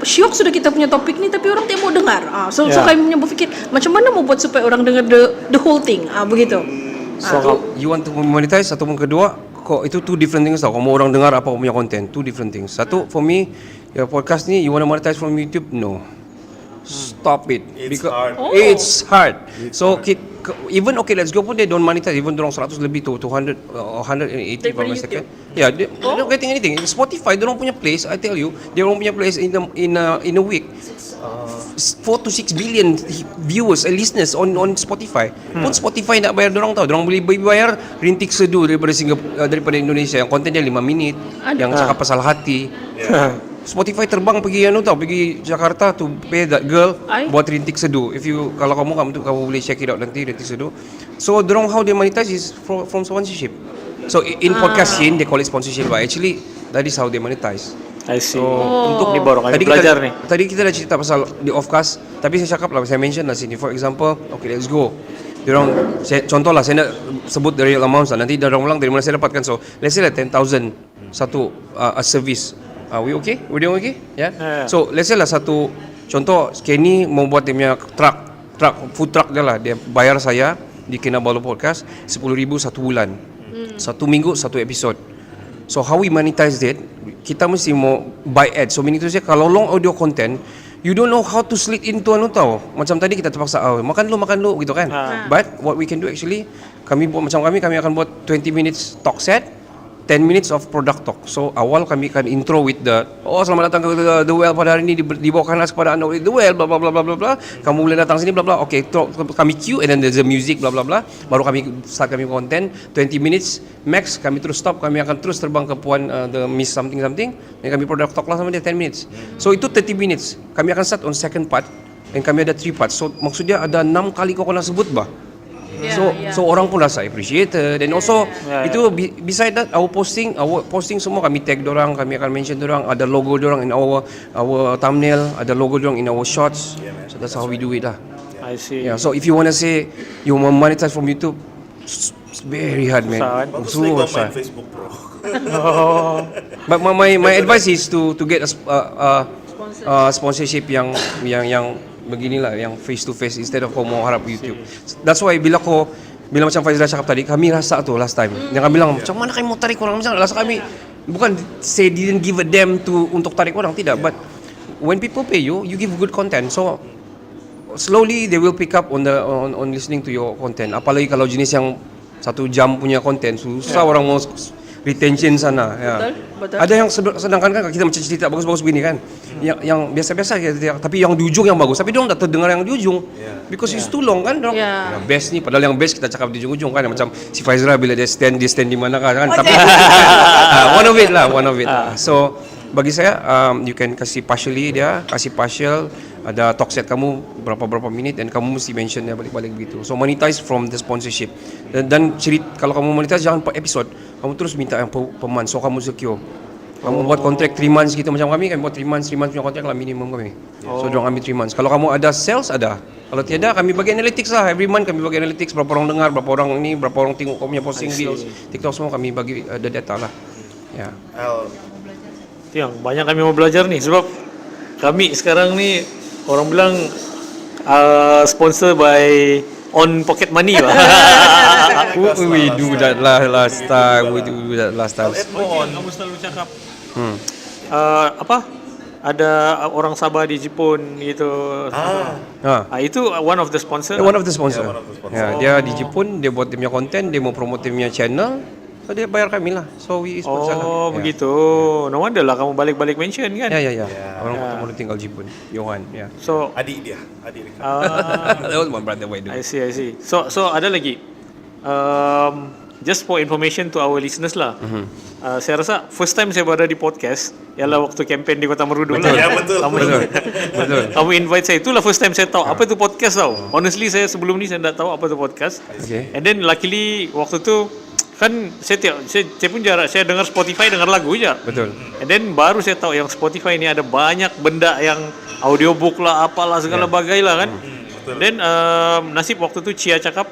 syok sudah kita punya topik ni tapi orang tidak mau dengar. So kami punya berfikir macam mana mau buat supaya orang dengar the whole thing. Begitu. So you want to monetize ataupun kedua, kok itu two different things tau. Kalau mau orang dengar apa punya content, two different things. Satu, for me, your podcast ni you want to monetize from YouTube? No. Stop it. It's hard. It's hard. So even okay, let's go pun they don't monetize. Even dorang 100 lebih tu 200 or 180 per second. Yeah, they're not getting anything. Spotify, dorang punya plays, I tell you, dorang punya plays in a week. 4 to 6 billion viewers and listeners on Spotify. Pun Spotify nak bayar dorang tahu. Dorang boleh bayar rintik seduh daripada Indonesia yang konten dia 5 minit, yang cakap pasal hati. Spotify terbang pergi pergi Jakarta to pay that girl buat rintik seduh. Kalau kamu boleh check it out nanti rintik seduh. So dorang how they monetize is from sponsorship. So in podcast scene they call it sponsorship, but actually that is how they monetize. I see. So Untuk ni baru kami belajar ni. Tadi kita dah cerita pasal di offcast, tapi saya cakap lah, saya mention lah sini. For example, okay, let's go. Contoh lah, saya nak sebut the real amounts lah. Nanti dorang ulang dari mana saya dapatkan. So let's say lah 10,000 satu a service. Are we okay? We're doing okay? Yeah. So let's say lah satu contoh, Kenny mau buat dia punya food truck dia lah. Dia bayar saya di Kinabalu Podcast 10,000 satu bulan. Satu minggu satu episod. So how we monetize it, kita mesti mau buy ad. So meaning to say, kalau long audio content, you don't know how to slid into tau. Macam tadi kita terpaksa makan dulu gitu kan. But what we can do actually, kami akan buat 20 minutes talk set, 10 minutes of product talk. So awal kami akan intro with selamat datang ke The Well pada hari ini, dibawakanlah kepada anda oleh The Well bla bla bla bla bla. Kamu boleh datang sini bla bla. Okay, kami cue and then there's the music bla bla bla. Baru kami start kami content 20 minutes max, kami terus stop, kami akan terus terbang ke puan the Miss something dan kami product talk lah sama dia 10 minutes. So itu 30 minutes. Kami akan start on second part dan kami ada 3 parts. So maksudnya ada 6 kali kau kena sebut bah. So orang pun rasa appreciated. And also itu beside that our posting semua kami tag dorang, kami akan mention dorang, ada logo dorang in our thumbnail, ada logo dorang in our shorts. So that's how we do it lah. I see. Yeah, so if you want to say you want monetize from YouTube, it's very hard, man. Bagus lagi kau main Facebook, bro. But my advice is to get a sponsorship yang beginilah, yang face to face instead of kau mau harap YouTube. That's why bila macam Faizal cakap tadi, kami rasa tu last time. Yang kami bilang macam mana kami mau tarik orang, macam rasa kami bukan say didn't give a damn untuk tarik orang, tidak, but when people pay you give good content. So slowly they will pick up on listening to your content. Apalagi kalau jenis yang 1 jam punya content, susah orang mau retention sana. Betul. Ada yang sedangkan kan kita macam cerita bagus-bagus begini kan. Yang biasa-biasa tapi yang di ujung yang bagus. Tapi dia tak terdengar yang di ujung. Because it's too long kan. Yang best ni, padahal yang best kita cakap di ujung kan. Macam si Faizra bila dia stand di mana kan. Tapi one of it. So bagi saya you can kasih partially dia, kasih partial, ada talk set kamu berapa minit dan kamu mesti mention dia balik-balik begitu. So monetize from the sponsorship. Dan kalau kamu monetize jangan per episode. Kamu terus minta yang per month. So kamu secure. Kamu buat kontrak 3 months gitu macam kami buat 3 months punya kontrak lah minimum kami. So dorang ambil 3 months. Kalau kamu ada sales ada. Kalau tiada kami bagi analytics lah. Every month kami bagi analytics, berapa orang dengar, berapa orang tengok kau punya posting reels, TikTok semua kami bagi the data lah. Ya. Itu yang banyak kami mau belajar nih, sebab kami sekarang ni orang bilang sponsor by on pocket money lah. We do that last time. Kamu selalu cakap ada orang Sabah di Jepun gitu. Itu one of the sponsor. One of the sponsor. Ya, dia di Jepun, dia buat dia punya content, dia mau promote dia punya channel. So dia bayar kami lah. So we sponsor lah. Oh, begitu. No wonder lah kamu balik-balik mention kan. Ya. Orang Kota tinggal Jepun. Johan, ya. So, Adik dia. That was my brother, by the way. I see. So ada lagi. Just for information to our listeners lah. Saya rasa first time saya berada di podcast ialah waktu campaign di Kota Merudu lah. Ya, betul. Betul. Kamu invite saya, itulah first time saya tahu apa itu podcast tau. Honestly saya sebelum ni saya tak tahu apa itu podcast. Okay. And then luckily waktu tu kan saya pun saya dengar Spotify, dengar lagu je. Betul. And then baru saya tahu yang Spotify ni ada banyak benda yang audiobook lah, apalah segala bagai lah kan. Then nasib waktu tu Chia cakap,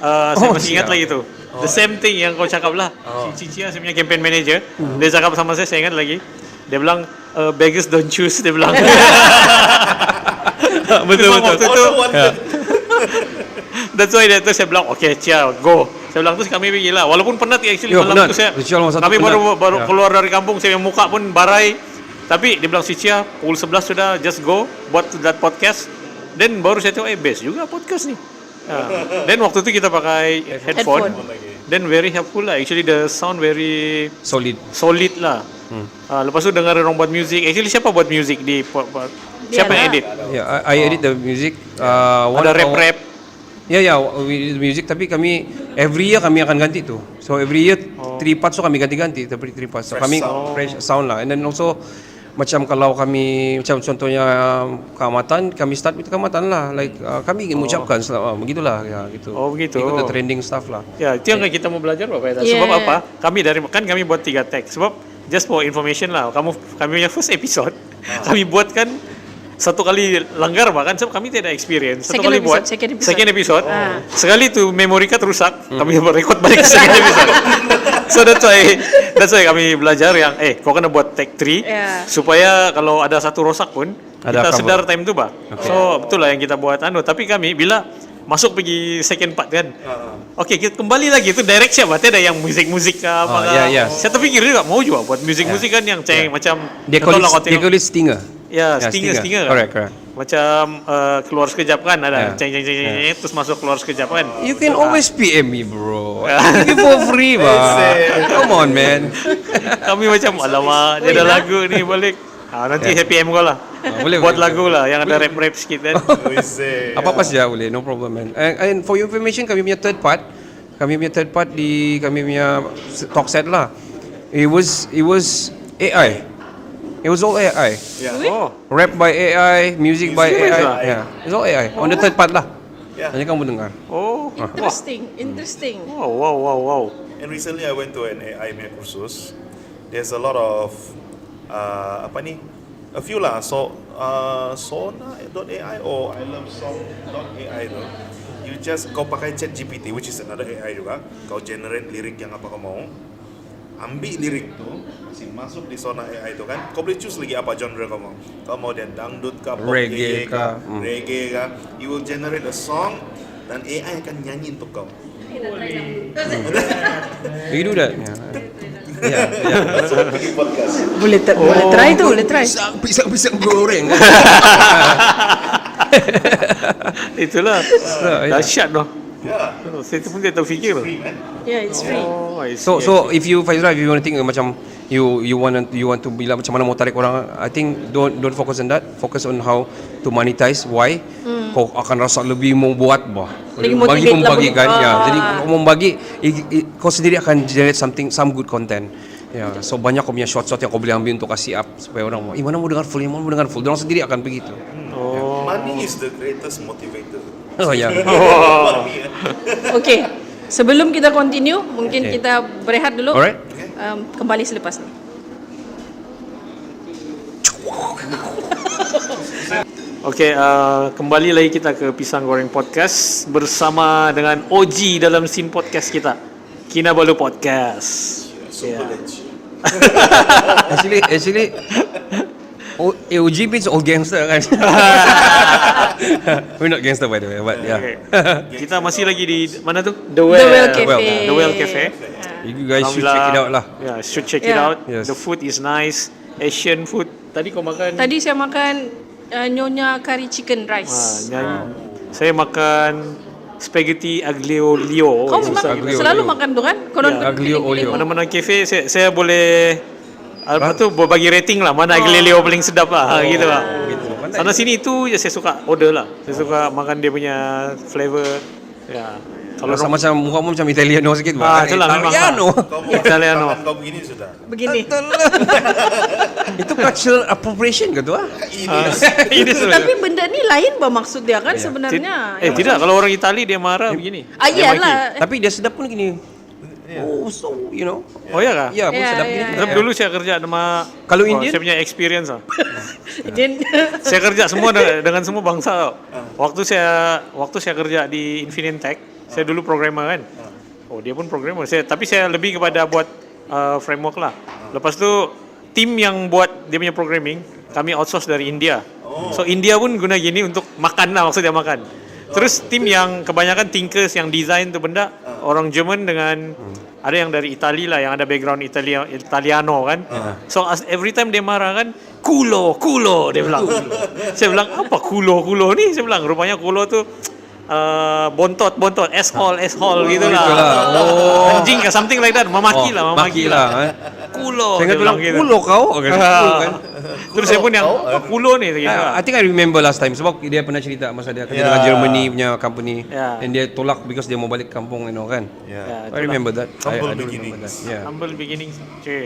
saya masih ingat lagi tu. The same thing yang kau cakap lah. Si Chia saya punya campaign manager, dia cakap sama saya ingat lagi. Dia bilang beggars don't choose, dia bilang. betul. Waktu tu. That's why dia tu saya bilang, okay Chia, go. Saya bilang terus kami pergi lah. Walaupun penat actually malam tu saya. Kami baru keluar dari kampung, saya punya muka pun barai. Tapi dia bilang si Chia, pukul 11 sudah, just go buat that podcast. Then baru saya tahu, best juga podcast ni. Then waktu tu kita pakai headphone. Then very helpful lah. Actually the sound very solid lah. Lepas tu dengar orang buat music. Actually siapa buat music di siapa yang edit? Yeah, I edit the music. Ada rap. Ya, we edit the music. Tapi kami every year kami akan ganti tu. So every year 3 parts so kami ganti-ganti. 3 parts. So kami fresh sound lah. And then also macam kalau kami macam contohnya keamatan, kami start with keamatan lah. Like kami ingin mengucapkan begitulah ya gitu. Oh begitu. Ikut the trending stuff lah. Ya, itu yang kita mau belajar Bapak. Sebab apa? Kami buat 3 tag. Sebab just for information lah, kami punya first episode kami buat kan satu kali langgar bahkan sebab kami tidak experience. Satu kali buat second episode. Sekali tu memory card rusak, kami record balik ke second episode. So that's why kami belajar yang kau kena buat take 3 supaya kalau ada satu rosak pun ada kita cover. sedar time tu bah. So betul lah yang kita buat tapi kami bila masuk pergi second part kan. Okey, kita kembali lagi tu direct siapa? Ada yang musik ke apa. Saya terfikir juga mau juga buat musik kan yang macam dia call it stinger. Ya, stinger. Correct. Macam keluar sekejap kan ada ceng terus masuk keluar sekejap kan. You can always PM me, bro. Give you for free, Come on, man. Kami macam alamak, dia ada lagu ni balik. Nanti PM kau lah. Boleh buat lagu lah yang ada rap sikit kan. Apa saja boleh, no problem, man. And for your information, kami punya third part di kami punya talk set lah. It was AI. It was all AI. Rap by AI, music by AI. Yeah, it's all AI. On the third part lah. Hanya kamu dengar. Interesting. Wow. And recently I went to an AI kursus. There's a lot of a few lah. Sona.ai or I love song.ai tu. You just kau pakai ChatGPT, which is another AI juga. Kau generate lirik yang apa kau mau. Ambil lirik tu, masuk di Sona AI tu kan. Kau boleh choose lagi apa genre kau mau. Kau mau dia dangdut kah, pop reggae kah. You will generate a song dan AI akan nyanyi untuk kau. You do that. Boleh try. Pisang goreng. Itulah. Dahsyat noh. Saya pun tak terfikir. It's free. So if you Faizrah, if you want to think macam you want to bila macam mana mau tarik orang, I think don't focus on that. Focus on how to monetize. Why? Kau akan rasa lebih mau buat bagi membagikan. Jadi kau mau bagi, kau sendiri akan generate some good content. So banyak kau punya shot yang kau boleh ambil untuk kasih up supaya orang mau. Mana mau dengar full, mana mau dengar full. Orang sendiri akan begitu. Money is the greatest motivator. Okay, sebelum kita continue, mungkin kita berehat dulu. Alright. Kembali selepas ni. Okay, kembali lagi kita ke Pisang Goreng Podcast bersama dengan OG dalam scene podcast kita, Kinabalu Podcast. Actually, OG means old gangster kan. We're not gangster by the way, but Kita masih lagi di mana tu? The Well Cafe. The Well Cafe. You guys should check it out lah. Yeah, should check it out. Yes. The food is nice, Asian food. Tadi kau makan? Tadi saya makan nyonya curry chicken rice. Saya makan spaghetti aglio olio. Kau Susah. memang Aglio selalu olio. makan tuh kan? Konon Ya, aglio olio. Mana-mana cafe saya boleh apa tuh bagi rating lah mana aglio olio paling sedap lah gitu lah. Sana sini itu ya saya suka order lah. Saya suka makan dia punya flavor. Ya. Kalau Rasa macam mukamu macam Italiano sikit bah. itulah memang. Italiano. Italiano. Kau begini sudah. begini. Itu cultural appropriation ke tu ah? Ini Tapi benda ni lain bah maksud dia kan sebenarnya. tidak kalau orang Itali dia marah begini. Ah iyalah. Tapi dia sedap pun gini. Oh, so you know. Oh ya kah? Ya, pun Ya, sedap ya, gini. ya. Sebab dulu saya kerja sama Kalau Indian? saya punya experience lah. Dia- Saya kerja semua dengan semua bangsa tau. Waktu saya kerja di Infinitech, saya dulu programmer kan. Oh dia pun programmer. Tapi saya lebih kepada buat framework lah. Lepas tu tim yang buat dia punya programming kami outsource dari India. So India pun guna gini untuk makan lah maksudnya makan. Terus tim yang kebanyakan thinkers yang design tu benda orang Jerman dengan ada yang dari Itali lah yang ada background Italiano kan. So every time dia marah kan kulo dia bilang. Saya bilang apa kulo ni? Saya bilang rupanya kulo tu bontot asshole gitu lah. Anjing ke something like that memaki lah. Kulo Saya dia bilang gitu. kulo kau. Kan? Terus saya pun yang apa kulo ni gitu. I think I remember last time sebab dia pernah cerita masa dia kerja dengan Germany punya company and dia tolak because dia mau balik kampung kan. Ya, I remember that. I Humble do beginnings. remember that. Yeah. Humble beginnings.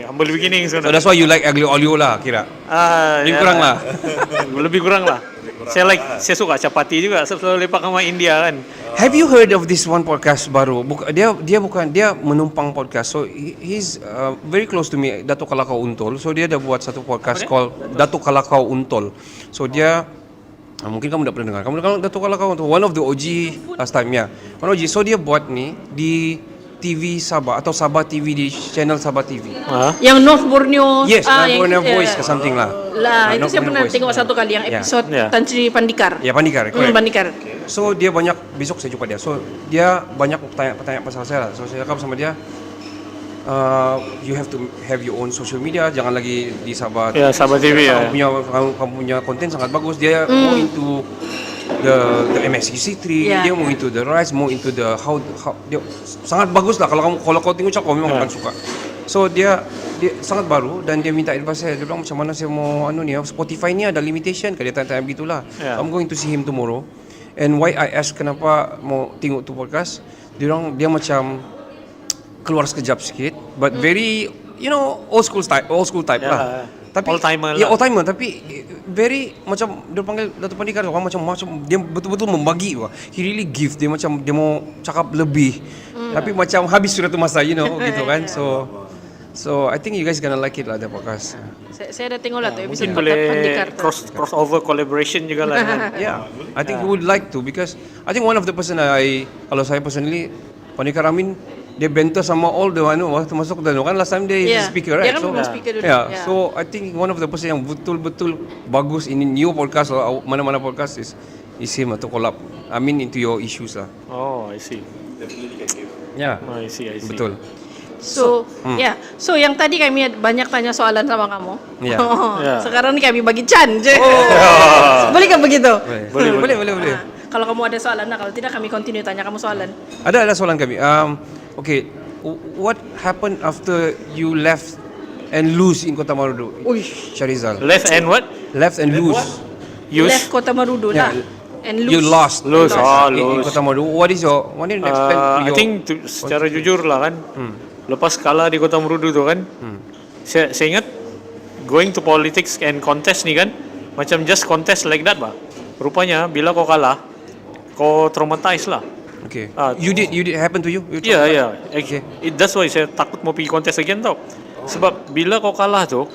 Humble beginnings. So that's why you like aglio olio lah kira. Lebih kurang lah. Lebih kurang lah. Saya suka chapati juga. Saya selalu lepak sama India kan. Have you heard of this one podcast baru? Dia menumpang podcast. So he's very close to me, Datuk Kalakau Untol. So dia dah buat satu podcast called Datuk Kalakau Untol. So dia mungkin kamu dah pernah dengar. Kamu dengar Datuk Kalakau Untol, one of the OG last time ya. One OG. So dia buat ni di TV Sabah atau Sabah TV di channel Sabah TV. Yang North Borneo. Yes, yang Borneo itu, Voice ke something lah. Lah, itu North saya Borneo pernah Voice. tengok satu kali yang episode Ya. Tan Sri Pandikar. Ya Pandikar, correct. Pandikar. So dia banyak besok saya jumpa dia. So dia banyak tanya pasal saya lah. So saya cakap sama dia, you have to have your own social media. Jangan lagi di Sabah. Ya, Sabah TV ya. Kamu punya konten sangat bagus. Dia mau into the MSC3, Yeah. dia mau into the rise, mau into the how dia sangat bagus lah. Kalau kau tengok cakap, kau memang akan suka. So dia sangat baru dan dia minta advice saya. Dia bilang macam mana saya mau Spotify ni ada limitation. Dia tanya begitulah. Yeah. I'm going to see him tomorrow. And why I ask kenapa mau tengok tu podcast, dia macam keluar sekejap sikit, but very old school type lah. Tapi Old-timer ya lah. old-timer tapi very macam dia panggil Datuk Pandikar orang macam dia betul-betul membagi wah. He really give, dia macam dia mau cakap lebih. Tapi macam habis sudah tu masa gitu kan. So I think you guys gonna like it lah the podcast. Saya dah tengok lah tu episode Mungkin boleh Pandikar tu. crossover collaboration juga lah. Kan? Yeah, I think he would like to because I think one of the person kalau saya personally Pandikar Amin dia banter sama all the termasuk dan kan last time dia is Yeah. speaker right. Dia kan memang speaker dulu. Yeah. Yeah. So I think one of the person yang betul-betul bagus in new podcast or mana-mana podcast is him to collab. I mean into your issues lah. Oh, I see. Yeah. Oh, I see. Betul. So, so yang tadi kami banyak tanya soalan sama kamu. Ya. Ya. Sekarang ni kami bagi Chan je. Boleh kan begitu? Boleh. Kalau kamu ada soalan, kalau tidak kami continue tanya kamu soalan. Ada soalan kami. Okay, what happened after you left and lose in Kota Marudu? Uish. Syarizal. Left and what? Left and lose. Left Kota Marudu lah. Yeah. And lose. You lost. Lose. In Lose. Kota Marudu. What is your? What did you explain to I your? think secara jujur lah kan. Lepas kalah di Kota Marudu tu kan. Saya ingat going to politics and contest ni kan. Macam just contest like that bah. Rupanya bila kau kalah, kau traumatized lah. Okay. Ah, You did happen to you? Ya. That's why saya takut mau pergi contest again tau. Sebab bila kau kalah tu,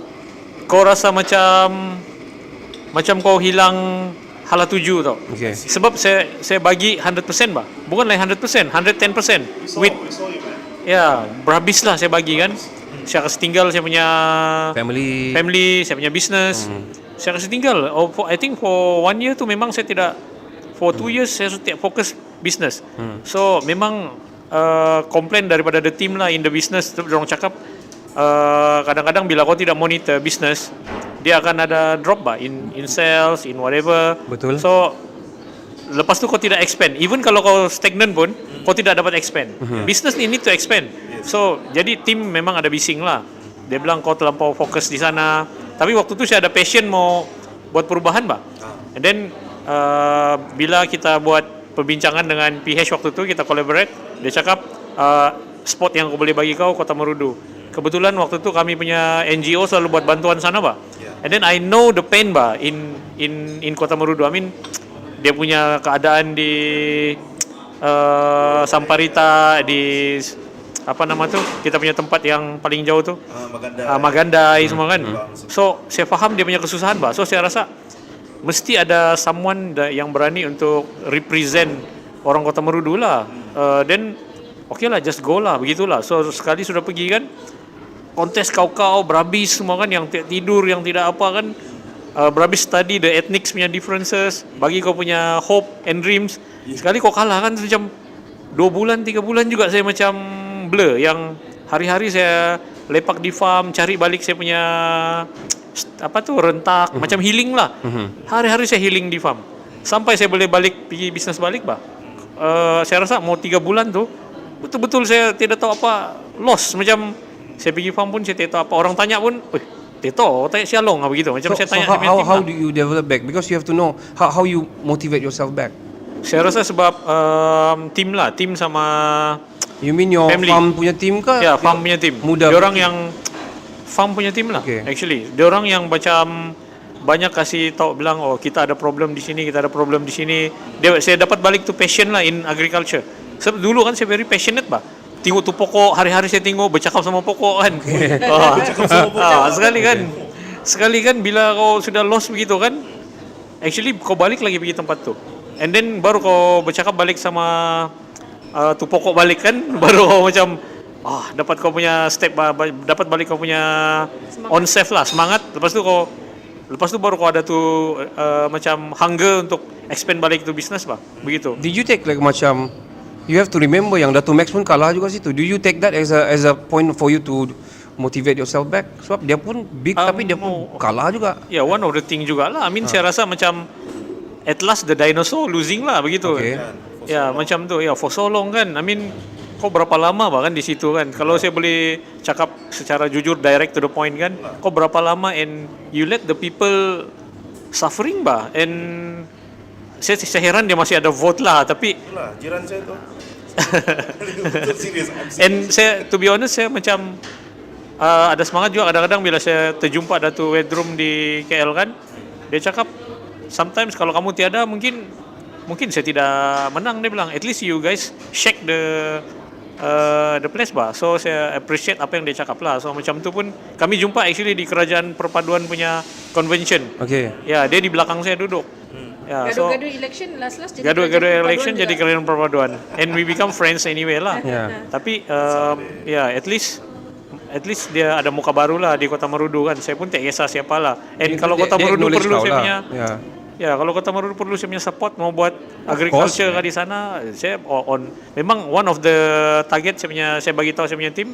kau rasa macam kau hilang hala tuju tau. Okay. Sebab saya bagi 100% bah. Bukan lain 100%, 110%. With ya, berhabis lah saya bagi kan. Saya kasih tinggal saya punya family, saya punya business. Saya kasih tinggal. I think for 1 year tu memang saya tidak. For 2 years saya tidak fokus business. So memang komplain daripada the team lah in the business. Orang cakap kadang-kadang bila kau tidak monitor business, dia akan ada drop bah in sales, in whatever. Betul. So lepas tu kau tidak expand. Even kalau kau stagnant pun, kau tidak dapat expand. Business ni need to expand. So, jadi tim memang ada bising lah. Dia bilang kau terlampau fokus di sana. Tapi waktu tu saya ada passion mau buat perubahan, bah. And then bila kita buat perbincangan dengan PH waktu tu, kita collaborate, dia cakap spot yang aku boleh bagi kau Kota Marudu. Kebetulan waktu tu kami punya NGO selalu buat bantuan sana, bah. And then I know the pain, bah, in Kota Marudu. I mean, dia punya keadaan di Samparita, di apa nama tu, kita punya tempat yang paling jauh tu, Magandai semua kan. So saya faham dia punya kesusahan, bah. So saya rasa mesti ada someone yang berani untuk represent orang Kota Marudu lah. Then okay lah, just go lah, begitulah. So sekali sudah pergi kan, kontes kau berhabis semua kan, yang tidur, yang tidak apa kan, berhabis study the ethnics punya differences, bagi kau punya hope and dreams. Sekali kau kalah kan, macam 2 bulan 3 bulan juga saya macam blur, yang hari-hari saya lepak di farm, cari balik saya punya apa tu, rentak, macam healing lah. Hari-hari saya healing di farm sampai saya boleh balik pergi bisnes balik, bah. Saya rasa mau 3 bulan tu betul-betul saya tidak tahu apa, lost. Macam saya pergi farm pun saya tidak tahu apa, orang tanya pun, Teto, tanya sialong lah begitu. Macam saya tanya how do you develop back? Because you have to know how you motivate yourself back. Saya rasa sebab tim lah, tim sama You mean your family. farm punya team ke? Ya, farm punya tim. Muda. Diorang yang farm punya tim lah. Okay. Actually, diorang yang macam banyak kasih tahu, bilang kita ada problem di sini, kita ada problem di sini. Saya dapat balik tu passion lah in agriculture. Sebab dulu kan saya very passionate, bah. Tengok tu pokok, hari-hari saya tengok, bercakap sama pokok kan. Sekali kan bila kau sudah lost begitu kan, actually kau balik lagi pergi tempat tu. And then baru kau bercakap balik sama tu pokok balik kan, baru kau macam dapat kau punya step, dapat balik kau punya on self lah, semangat. Lepas tu baru kau ada tu macam hunger untuk expand balik tu business, bah. Begitu. Did you take like macam, you have to remember yang Dato' Max pun kalah juga situ. Do you take that as a point for you to motivate yourself back? Sebab dia pun big tapi dia pun kalah juga. Yeah, one of the thing jugalah. I mean, saya rasa macam at last the dinosaur losing lah, begitu. Okay. Ya, macam tu. Ya, for so long kan. I mean, kau berapa lama bahkan di situ kan? Kalau saya boleh cakap secara jujur, direct to the point kan, kau berapa lama and you let the people suffering, bah. And saya heran dia masih ada vote lah, tapi Itulah jiran saya tu. Serius. and saya, to be honest, saya macam ada semangat juga kadang-kadang bila saya terjumpa Dato' Wedrum di KL kan. Dia cakap, sometimes kalau kamu tiada, mungkin saya tidak menang, dia bilang. At least you guys shake the place, bah. So saya appreciate apa yang dia cakap lah. So macam tu pun kami jumpa actually di Kerajaan Perpaduan punya convention. Okay. Ya, dia di belakang saya duduk. Ya, so Gaduh-gaduh election last jadi gaduh kerajaan election perpaduan jadi juga. Kerajaan Perpaduan. And we become friends anyway lah. Yeah. Tapi at least dia ada muka baru lah di Kota Marudu kan. Saya pun tak kisah siapa lah. And kalau Kota Marudu perlu saya punya, kalau Kota Marudu perlu saya punya support mau buat agriculture di sana, saya memang one of the target saya bagi tahu saya punya tim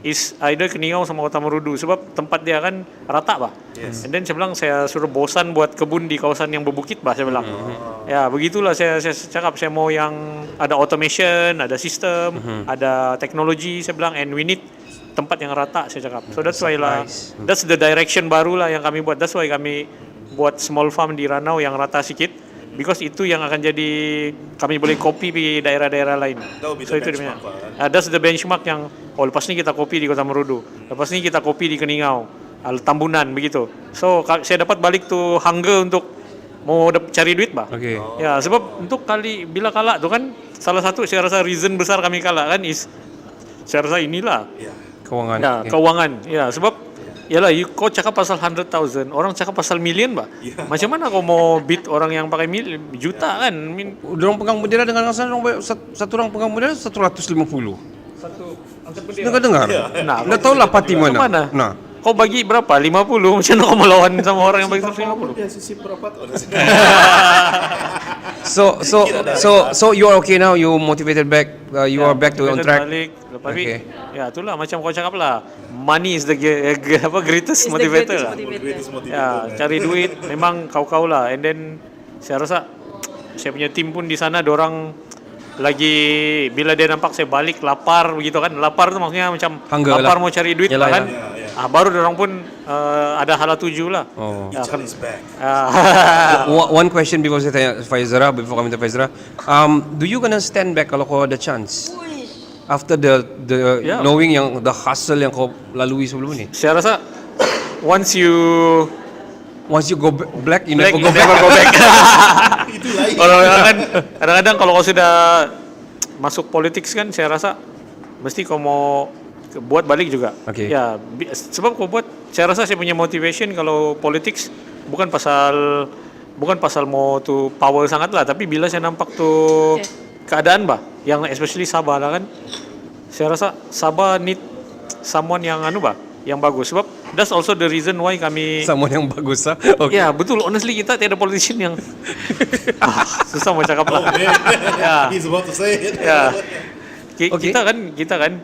is either Keningau sama Kota Marudu, sebab tempat dia kan rata, bah. And then saya bilang saya suruh bosan buat kebun di kawasan yang berbukit, bah, saya bilang. Ya, begitulah saya cakap, saya mau yang ada automation, ada sistem, ada teknologi, saya bilang, and we need tempat yang rata, saya cakap. So that's why lah, that's the direction baru lah yang kami buat. That's why kami buat small farm di Ranau yang rata sikit, because itu yang akan jadi kami boleh copy di daerah-daerah lain. So itu dia. That's the benchmark yang lepas ni kita copy di Kota Marudu, lepas ni kita copy di Keningau, Tambunan, begitu. So saya dapat balik tu hunger untuk mau cari duit, bah. Okay. Ya, sebab untuk bila kalah tu kan, salah satu saya rasa reason besar kami kalah kan is saya rasa inilah Kewangan. ya, keuangan. Ya, sebab yalah, kau cakap pasal 100,000, orang cakap pasal million, bah. Macam mana kau mau beat orang yang pakai juta kan? Dorang pegang bendera dengan alasan satu orang pegang bendera 150. Satu angkat bendera. Dengar? Nah, Dah tahu lah parti macam mana. mana? Nah. Kau bagi berapa? 50? Macam mana kau melawan sama orang yang bagi 150? Dia sisip berapa tu? So you are okay now. You motivated back. You are back to on track. Balik. Okay. Ya, itulah macam kau cakap lah. Money is the greatest Is the motivator greatest lah. motivator. Ya, cari duit memang kau lah. And then saya rasa saya punya tim pun di sana, dorang lagi bila dia nampak saya balik lapar begitu kan, lapar tu maksudnya macam Hunger lapar lah. mau cari duit Yalah, lah kan. Baru dorang pun ada hala tuju lah. Oh. Kan, One question before saya tanya Faizra, before kami tanya Faizra, do you gonna stand back kalau kau ada chance? After the Yeah. knowing yang the hustle yang kau lalui sebelum ni, saya rasa once you once you go black, you black, never go back. never go back. Itu lain. Kadang-kadang kalau kau sudah masuk politik kan, saya rasa mesti kau mau buat balik juga. Okay. Ya, sebab kau buat, saya rasa saya punya motivation kalau politik bukan pasal mau tu power sangat lah, tapi bila saya nampak tu keadaan bah, yang especially Sabah lah kan, saya rasa Sabah need someone yang yang bagus. Sebab that's also the reason why kami Someone yang bagus lah. Okay. ya betul, honestly kita tiada politician yang susah mau cakap lah. Ya. He's about to say it. Ya. Okay. Kita kan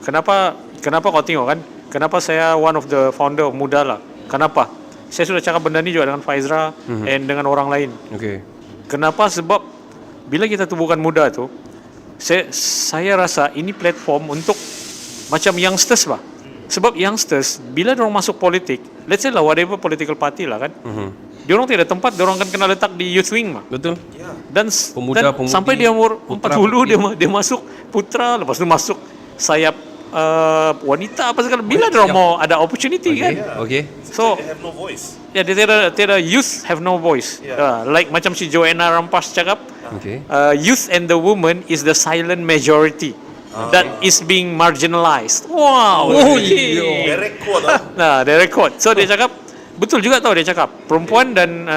kenapa kau tengok kan? Kenapa saya one of the founder of Muda lah? Kenapa? Saya sudah cakap benda ni juga dengan Faizra and dengan orang lain. Okay. Kenapa? Sebab bila kita tubuhkan Muda tu, saya rasa ini platform untuk macam youngsters bah. Sebab youngsters bila dorang masuk politik, let's say lah whatever political party lah kan, diorang tidak tempat, diorang kan kena letak di youth wing mah. Betul. Dan Pemuda, dan pemudi, sampai dia umur putra, 40 dia masuk putra, lepas tu masuk sayap wanita apa segala. Bila dia mau ada opportunity kan. Okay. So They have no voice. ya tiada youth have no voice. Like macam si Joanna Rampas cakap, Okay. youth and the woman is the silent majority that is being marginalized. Wow. They record Nah, dia record. So dia cakap betul juga tau, dia cakap perempuan dan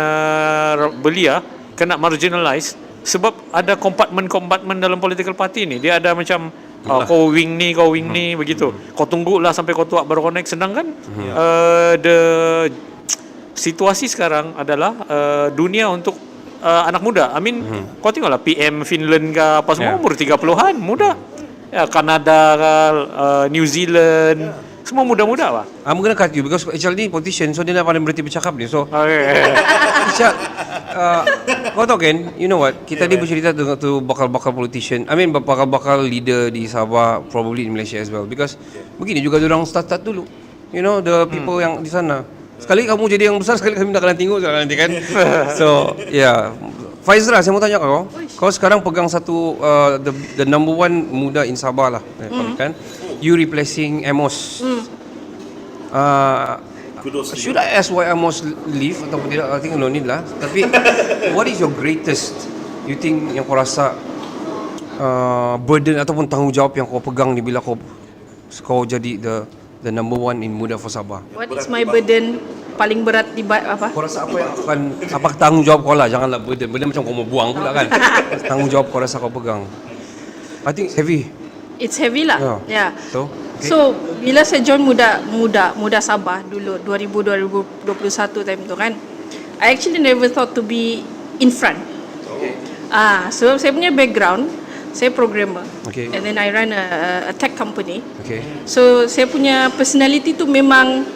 belia kena marginalize sebab ada kompartmen dalam political party ni. Dia ada macam kau wing ni begitu. Kau tunggulah sampai kau tua baru connect. Sedangkan the situasi sekarang adalah dunia untuk anak muda. I mean, kau tengoklah PM Finland ke apa semua umur 30-an, muda. Ya, Kanada ke, New Zealand, semua muda-muda lah. I'm gonna cut you because HL ni politician, so dia nak pandai berhenti bercakap ni. So Okay. Ishak, kau tahu kan, you know what, kita ni bercerita tentang tu bakal-bakal politician, I mean bakal-bakal leader di Sabah, probably in Malaysia as well, because begini juga diorang start dulu, you know, the people yang di sana. Sekali kamu jadi yang besar, sekali kami nak kena tengok nanti kan. So yeah, Faizra, saya mau tanya kau sekarang pegang satu the number one muda in Sabah lah, kan? You replacing Amos. Kudos to Should I ask why Amos leave ataupun tidak? I think no need lah. Tapi what is your greatest, you think yang kau rasa burden ataupun tanggungjawab yang kau pegang ni bila kau jadi the number one in Muda for Sabah? What is my burden paling berat di apa? Kau rasa apa yang akan, apa tanggungjawab kau lah, janganlah burden macam kau mau buang pula kan. Tanggungjawab kau rasa kau pegang, I think it's heavy. It's heavy lah. Yeah. So, okay. So bila saya join muda Sabah dulu 2021 time tu kan, I actually never thought to be in front. So saya punya background, saya programmer. Okay. And then I run a tech company. Okay. So saya punya personality tu memang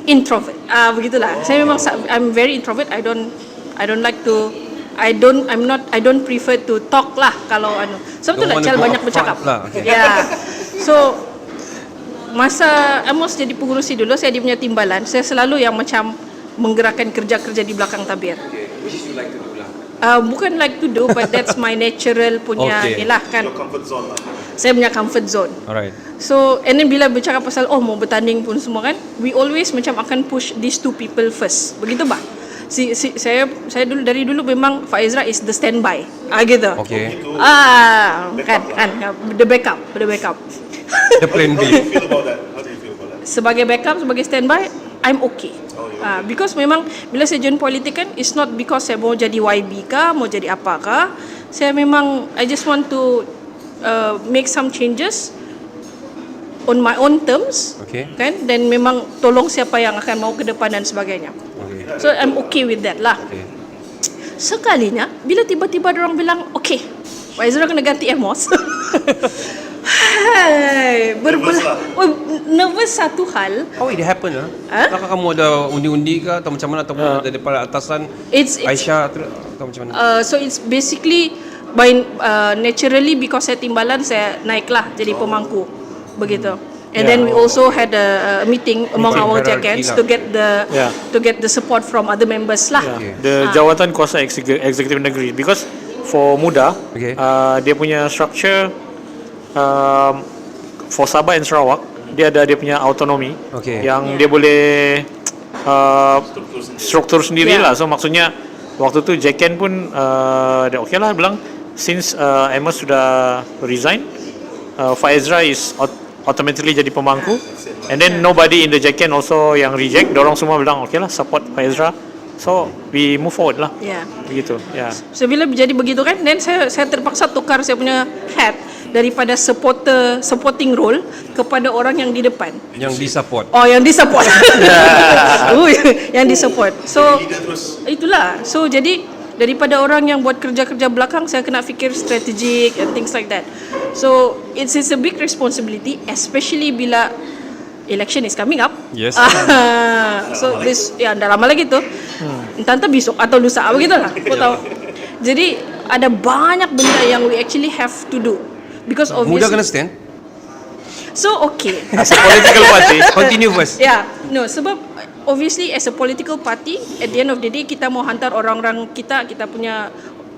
introvert. Begitulah. Saya memang I'm very introvert. I don't like to I don't prefer to talk lah kalau sebab tu Don't lah wanna Chal go banyak up bercakap. front lah, okay. Yeah. So masa Amos jadi pengurusi dulu, saya dia punya timbalan, saya selalu yang macam menggerakkan kerja-kerja di belakang tabir. Which is you like to do lah. Bukan like to do, but that's my natural punya Okay. ni lah kan. your comfort zone lah. Saya punya comfort zone. Alright. So, and then bila bercakap pasal mau bertanding pun semua kan, we always macam akan push these two people first. Begitu bah? Saya dari dulu memang Faizra is the standby. Gitu. Okay. Kan the backup. The plan B. How do you feel about that? Sebagai backup, sebagai standby, I'm okay. Because memang bila saya join politik kan, it's not because saya mau jadi YB kah, mau jadi apa kah. Saya memang I just want to make some changes on my own terms. Okay. Kan, dan memang tolong siapa yang akan mau ke depan dan sebagainya. Okay. So I'm okay with that lah. Okay. Sekalinya bila tiba-tiba orang bilang okay, Faizra kena ganti Amos. Hai, berbelah. Oh, nervous satu hal. How it happen Apakah kamu ada undi-undi ke atau macam mana ataupun ada daripada atasan It's Aisyah atau macam mana? so it's basically by naturally because saya timbalan saya naiklah jadi pemangku begitu. And then we also had a meeting among our hierarchy jackets lah. to get the support from other members lah. Yeah. The jawatan kuasa eksekutif negeri, because for muda, Okay. Dia punya structure for Sabah and Sarawak, dia ada dia punya autonomi Okay. yang dia boleh struktur sendiri Yeah. lah. So maksudnya waktu tu Jekken pun dia okay lah bilang since Amos sudah resign, Faizra is automatically jadi pemangku, and then nobody in the Jekken also yang reject, dorang semua bilang okay lah support Faizra, so we move forward lah. Yeah. Begitu, ya. So bila jadi begitu kan, then saya terpaksa tukar saya punya hat daripada supporting role kepada orang yang di depan. Yang disupport. Oh, yang disupport. Yang disupport. So itulah. So jadi daripada orang yang buat kerja-kerja belakang, saya kena fikir strategic and things like that. So it's a big responsibility, especially bila election is coming up. Yes. So this dah lama lagi tu. Entah besok atau lusa begitulah. Kau tahu. Jadi ada banyak benda yang we actually have to do because Muda kena obviously. stand. So okay. As a political party, Continue first. Yeah, no, sebab obviously as a political party, at the end of the day kita mau hantar orang-orang kita punya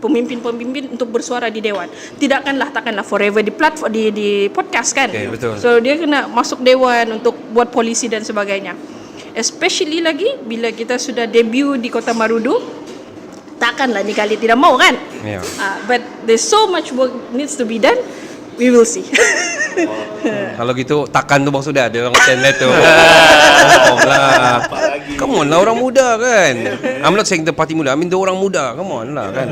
pemimpin-pemimpin untuk bersuara di dewan. Takkanlah forever di platform di podcast kan. Okay, betul. So dia kena masuk dewan untuk buat polisi dan sebagainya. Especially lagi bila kita sudah debut di Kota Marudu, takkanlah ni kali tidak mau kan. Yeah. But there's so much work needs to be done. We will see. Kalau gitu takkan tu bang sudah ada orang stand lah tu. Come lah. Come on lah, orang muda kan. I'm not saying the party muda, I mean the orang muda. Come on lah kan.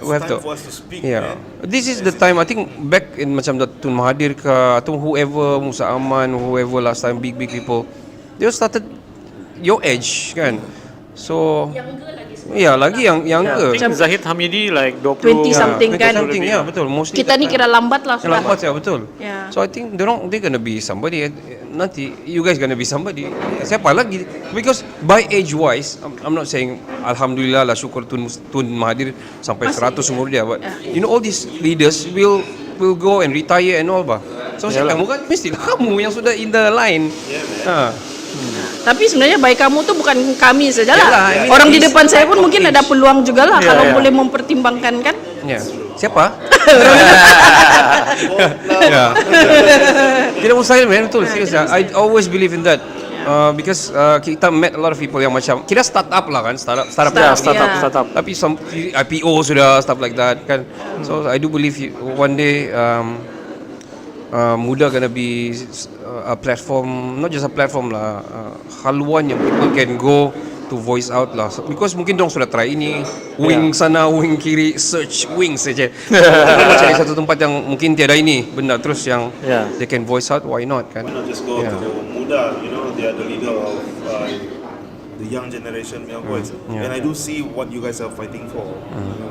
We have to. For us to speak. Yeah. This is the time I think back in macam Tun Mahathir ke atau whoever, Musa Aman, whoever last time big people, they all started your age kan. So ya lagi yang I ke think Zahid Hamidi like 20 20 something kan. something ya betul mostly Kita ni kira lambat lah sudah. lambat ya betul. Yeah. So I think they gonna be somebody. Nanti you guys gonna be somebody. Siapa lagi? Because by age wise, I'm not saying alhamdulillah lah syukur Tun Mahathir sampai 100 umur dia. But you know all these leaders will go and retire and all bah. So kamu kan mestilah kamu yang sudah in the line. Tapi sebenarnya baik kamu tuh bukan kami sajalah. Yalah, I mean, Orang di depan saya pun mungkin ada peluang juga lah kalau yeah. boleh mempertimbangkan kan. Ya. Siapa? Ya. Tidak mustahil man, betul serius. I always believe in that. Because kita met a lot of people yang macam kita startup lah kan, startup Yeah, startup. tapi some IPO sudah stuff like that kan. So I do believe one day muda gonna be a platform, not just a platform lah, haluan yang people can go to voice out lah. Because mungkin dong sudah try ini, wing sana, wing kiri, search wings saja. Mereka cari satu tempat yang mungkin tiada ini benda terus yang they can voice out, why not kan? Why not just go to Muda? You know, they are the leader of the young generation, young boys. And I do see what you guys are fighting for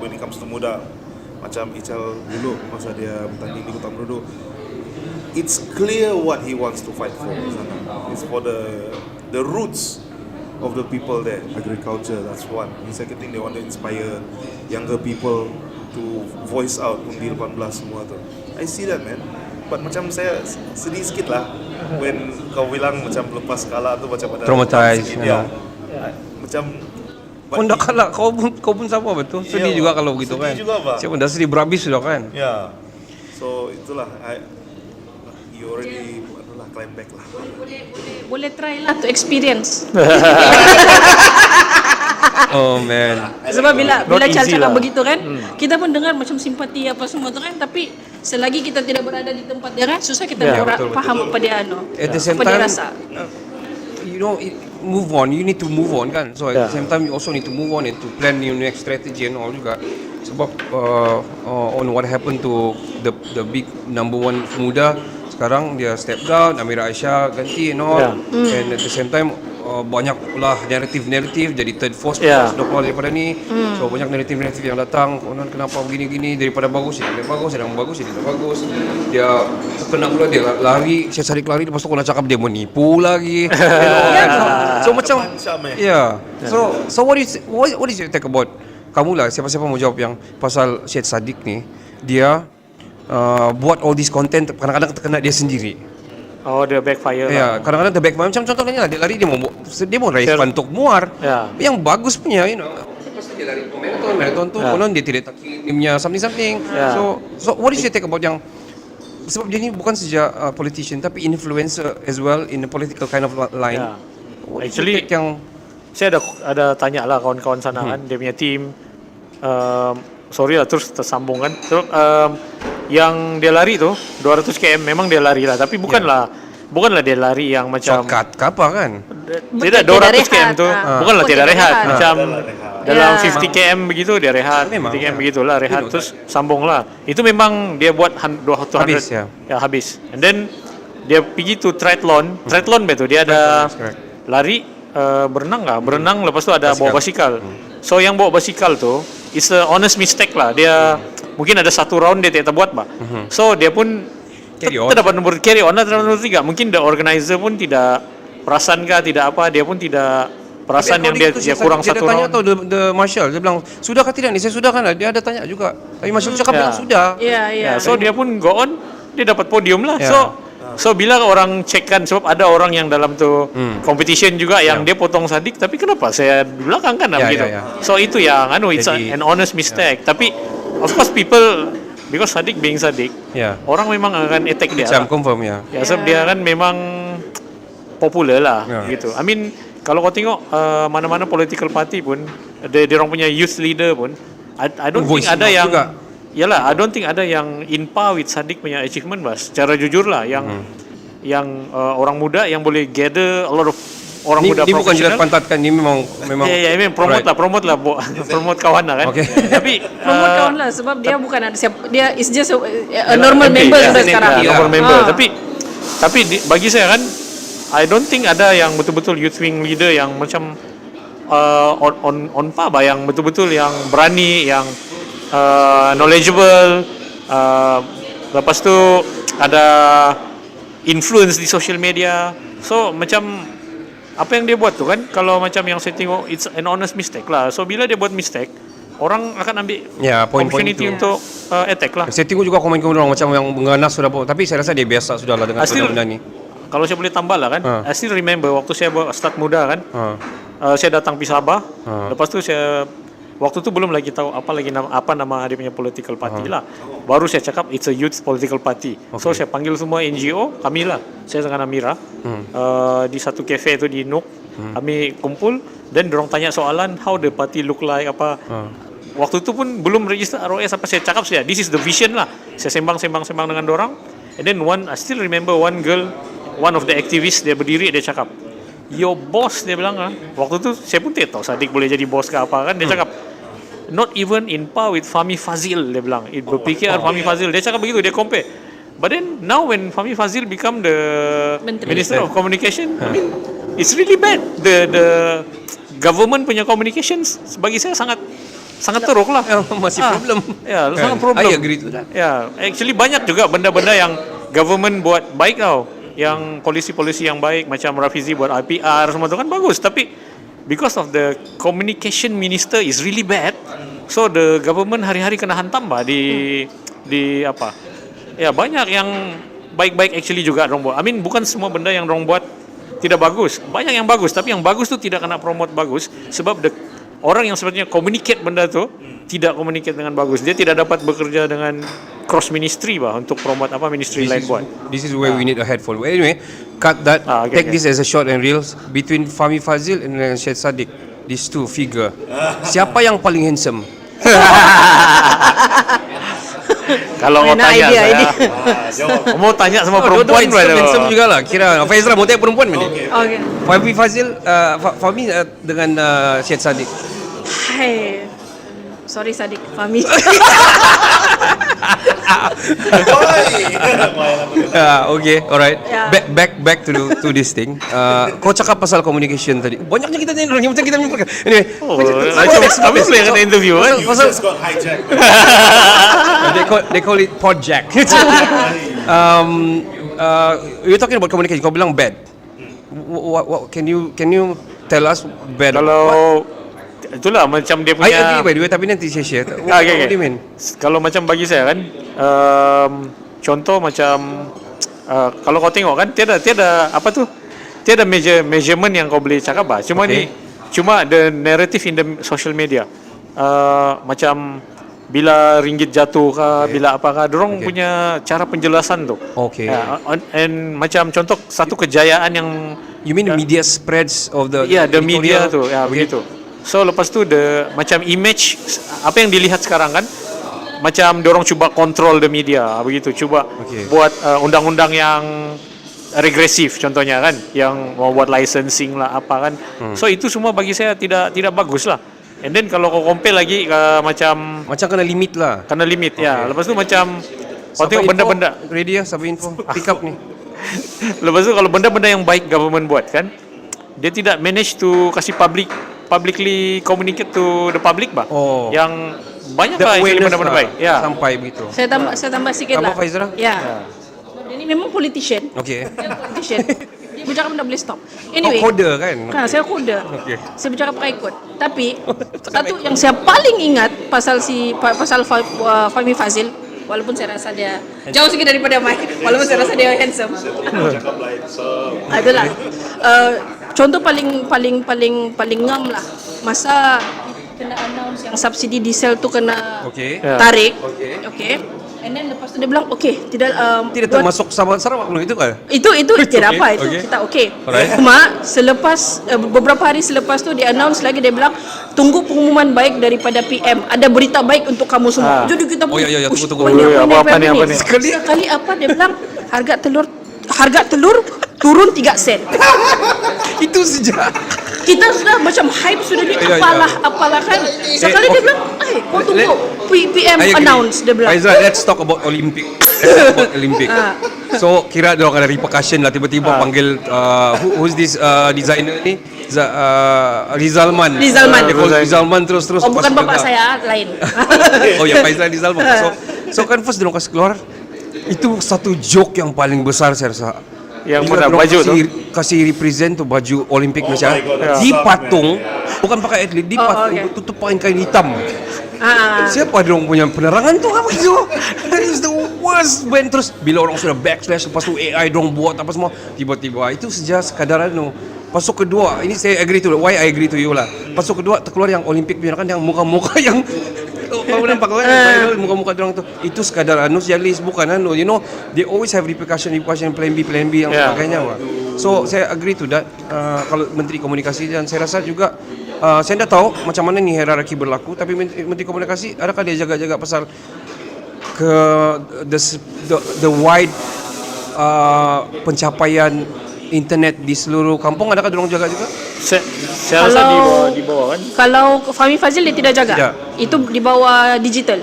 when it comes to Muda. Macam Ical dulu masa dia bertanding di Kota Marudu. It's clear what he wants to fight for. It's for the roots of the people there. Agriculture, that's one. The second thing, they want to inspire younger people to voice out undi 18 semua tu. I see that man. But macam saya sedih sikit lah when kau bilang macam lepas kalah tu macam ada Traumatized, sikit, you know. Macam Kau dah kalah, kau pun sama betul. Sedih juga kalau begitu kan. sedih juga, Pak. Siapa dah sedih berhabis sudah kan. ya. So itulah you already climb back lah. Boleh try lah to experience. Oh man. Sebab bila Not easy cakap lah. begitu kan, kita pun dengar macam simpati apa semua tu kan, tapi selagi kita tidak berada di tempat dia kan, susah kita betul, faham apa dia At the same apa dia time, rasa. you know, move on. You need to move on kan. So at the same time, you also need to move on and to plan your next strategy and all juga. Sebab on what happened to the big number one muda, sekarang dia step down, Amira Aisyah ganti and all. And at the same time, banyak lah naratif jadi third force Ya. sudah keluar daripada ni. So banyak naratif yang datang, konon kenapa begini-gini, daripada bagus jadi tidak bagus, sedang bagus jadi tidak bagus. Dia terkena pula, dia lari, Syed Saddiq lari, lepas tu kau nak cakap dia menipu lagi. So macam So what is your take about, kamu lah, siapa-siapa mau jawab yang pasal Syed Saddiq ni, dia buat all this content, kadang-kadang terkena dia sendiri. Oh, dia backfire lah. Ya, kadang-kadang terbackfire. Macam contohnya dia lari, dia mau raise fund untuk muar. Ya. Yang bagus punya, lepas tu dia lari marathon tu, konon dia tidak tak dia punya something. Ya. So what is your take about yang, sebab dia ni bukan saja politician tapi influencer as well in a political kind of line. Ya. What is your Actually, take yang saya ada tanya lah kawan-kawan sana kan, dia punya team. Sorry lah terus tersambung kan. So, yang dia lari tu 200 km memang dia lari lah, tapi bukanlah dia lari yang macam shortcut ke apa kan? tidak, Tidak 200 km rehat. tu Ah. bukanlah Pun tidak tidak rehat, rehat. macam Ya. dalam Ya. 50 km begitu dia rehat, Memang, 50 km ya. begitulah rehat, You know terus sambung lah. Itu memang dia buat 200 Habis, ya. habis. And then dia pergi to triathlon betul, dia ada Correct. lari, berenang lepas tu ada bawa basikal. So yang bawa basikal tu is a honest mistake lah, dia mungkin ada satu round dia tak buat bah. So dia pun Carry on. terdapat nomor carry on lah, terdapat nomor 3. Mungkin the organizer pun tidak perasan kah, tidak apa, dia pun tidak perasan yang dia kurang dia satu ada tanya round. tau the marshal, dia bilang sudahkah tidak ni, saya sudah kan, dia ada tanya juga, tapi marshal cakap Ya. bilang sudah. Ya, so dia pun go on, dia dapat podium lah. Ya. So bila orang cek kan, sebab ada orang yang dalam tu competition juga yang dia potong Saddiq, tapi kenapa saya di belakang kan Ya, begitu. ya, ya. So itu yang it's Jadi, an honest mistake. Tapi of course people, because Saddiq being Saddiq, Ya. orang memang akan attack dia Macam lah. confirm ya. Ya, sebab dia kan memang popular lah Ya. gitu. I mean kalau kau tengok mana-mana political party pun, dia orang punya youth leader pun, I don't think Voice ada note yang juga. Yalah, I don't think ada yang in par with Saddiq punya achievement bas. Secara jujur lah, yang orang muda yang boleh gather a lot of orang Ni muda bukan jilat profesional. pantat kan, ni memang Ya, memang promote lah, promote kawan lah kan. Okay. Tapi Promote kawan lah, sebab dia bukan ada siapa, dia is just a normal MP, member ya, sudah sekarang. ya, normal member. Ah. Tapi bagi saya kan, I don't think ada yang betul-betul youth wing leader yang macam on par bah, yang betul-betul yang berani, yang knowledgeable, lepas tu ada influence di social media. So macam apa yang dia buat tu kan, kalau macam yang saya tengok, it's an honest mistake lah. So bila dia buat mistake, orang akan ambil Ya, poin-poin opportunity itu. untuk attack lah. Saya tengok juga komen-komen orang macam yang menganas sudah, tapi saya rasa dia biasa sudah lah dengan Still- benda ni. Kalau saya boleh tambah lah kan, I still remember waktu saya start muda kan, saya datang pergi Sabah, lepas tu waktu tu belum lagi tahu apa nama dia punya political party lah. Baru saya cakap it's a youth political party. So saya panggil semua NGO, kami lah, saya dengan Amira, di satu cafe tu di Nuk, kami kumpul, dan dorong tanya soalan how the party look like apa. Waktu tu pun belum register ROS apa, saya cakap saja this is the vision lah. Saya sembang dengan dorang, and then I still remember one girl, one of the activists, dia berdiri, dia cakap, your boss, dia bilang lah. Waktu tu saya pun tak tahu Saddiq boleh jadi bos ke apa kan. Dia cakap not even in par with Fahmi Fazil, dia bilang. Berfikir Fahmi Fazil, dia cakap begitu, dia compare. But then now when Fahmi Fazil become the Minister of Communication, I mean it's really bad. The government punya communications bagi saya sangat teruk lah. Masih problem. Ya, Kan? sangat problem. I agree to that. Ya, actually banyak juga benda-benda yang government buat baik tau. Yang polisi-polisi yang baik, macam Rafizi buat IPR semua tu kan bagus, tapi because of the communication minister is really bad, so the government hari-hari kena hantam bah di apa. Ya, banyak yang baik-baik actually juga orang buat. I mean bukan semua benda yang orang buat tidak bagus. Banyak yang bagus, tapi yang bagus tu tidak kena promote bagus sebab orang yang sebenarnya communicate benda tu tidak communicate dengan bagus. Dia tidak dapat bekerja dengan cross ministry bah untuk promote apa ministry lain buat. This is where we need a headphone. Anyway, cut that. Take this as a short and reels between Fahmi Fazil and Syed Saddiq. These two figure. Siapa yang paling handsome? Kalau mau Mana tanya idea. saya, mau tanya sama perempuan handsome juga lah. Kira Faizal mau tanya perempuan mana? Okay. Fahmi Fazil, Fahmi dengan Syed Saddiq. Hai. Sorry Saddiq, Fahmi. Okay, alright. Yeah. Back to this thing. Kau cakap pasal communication tadi. Banyaknya kita tanya orang macam kita punya podcast. Anyway, Habis lah yang kena interview kan. You just got hijacked. they call it podjack. You're talking about communication. Kau bilang bad. What can you tell us bad? Kalau itulah macam dia I punya. agree by the way, tapi nanti saya share. Okay. What do you mean? Kalau macam bagi saya kan, contoh macam kalau kau tengok kan tiada apa tu, tiada measurement yang kau boleh cakap bah. Cuma Okay. cuma the narrative in the social media. Macam bila ringgit jatuh ke, bila apakah, dorong punya cara penjelasan tu. Okay. And macam contoh satu kejayaan yang You mean the media spreads of the the media editorial? tu, ya begitu. So lepas tu macam image apa yang dilihat sekarang kan, macam dorong cuba control the media, begitu. Cuba buat undang-undang yang regresif contohnya kan, yang mau buat licensing lah apa kan. So itu semua bagi saya tidak bagus lah. And then kalau kau compare lagi macam Kena limit lah. limit ya. Lepas tu macam kau Sabar tengok info, benda-benda. ready ya, sabar info. Pick up nih. Lepas tu kalau benda-benda yang baik government buat kan, dia tidak manage to kasih publicly communicate to the public bah. Oh. Yang banyak The lah actually awareness benda-benda lah, baik. Ya. sampai begitu. Saya tambah sikit Tambah lah. Faizra? Ya. Dia ni memang politician. Okay. Dia politician. Dia bercakap benda boleh stop. Anyway. Kode kan? Saya kode. Okay. Saya bercakap pakai kod. Tapi satu yang saya paling ingat pasal Fahmi Fazil, walaupun saya rasa dia jauh sikit daripada Mike, walaupun saya rasa dia handsome. Cakap like so. Adalah contoh paling ngam lah masa kena announce yang subsidi diesel tu kena Okay. tarik. Okay. Okay. And then lepas tu dia bilang okay, tidak Tidak buat- termasuk Sarawak belum itu kan? itu tidak Okay, apa, itu okay. kita okay. Alright. Cuma selepas beberapa hari selepas tu dia announce lagi, dia bilang tunggu pengumuman baik daripada PM, ada berita baik untuk kamu semua. Jadi kita Oh, ya, "Ush, tunggu. apa Apa ni? Sekali apa dia bilang harga telur turun 3 sen. Itu sejak. Kita sudah macam hype sudah ni, Ya, ya. apalah kan. Sekali dia bilang, kau tunggu PM I agree. announce, dia bilang. Faizal, let's talk about Olympic. Let's talk about Olympic. So kira dia orang ada repercussion lah, tiba-tiba panggil who's this designer ni? Rizalman. Rizalman. Dia call Rizalman terus. Oh, bukan pas bapak juga. saya, lain. Oh ya, Faizal Rizalman. So kan first dia orang kasih keluar. Itu satu joke yang paling besar saya rasa. Yang Bila pada dorang baju tu. kasih represent tu baju Olimpik Oh Malaysia. my God, that's Dipatung, bukan pakai atlet, dipatung, okay. tutup pakai kain hitam. Ah. Siapa dia orang punya penerangan tu apa itu? That is the worst band. Terus bila orang sudah backslash, lepas tu AI dorong buat apa semua, tiba-tiba itu saja sekadar Pasuk kedua, ini saya agree to why I agree to you lah. Pasuk kedua terkeluar yang Olimpik punya kan, yang muka-muka yang kau nampak kan muka-muka orang tu itu sekadar jealous, bukan you know, they always have repercussion plan B yang sebagainya. So saya agree to that. Kalau Menteri Komunikasi, dan saya rasa juga saya tidak tahu macam mana ni hierarki berlaku, tapi Menteri Komunikasi adakah dia jaga-jaga pasal ke the wide pencapaian internet di seluruh kampung, adakah dorong jaga juga? Saya rasa di bawah kan. Kalau Fahmi Fazil dia tidak jaga. Tidak. Itu di bawah digital.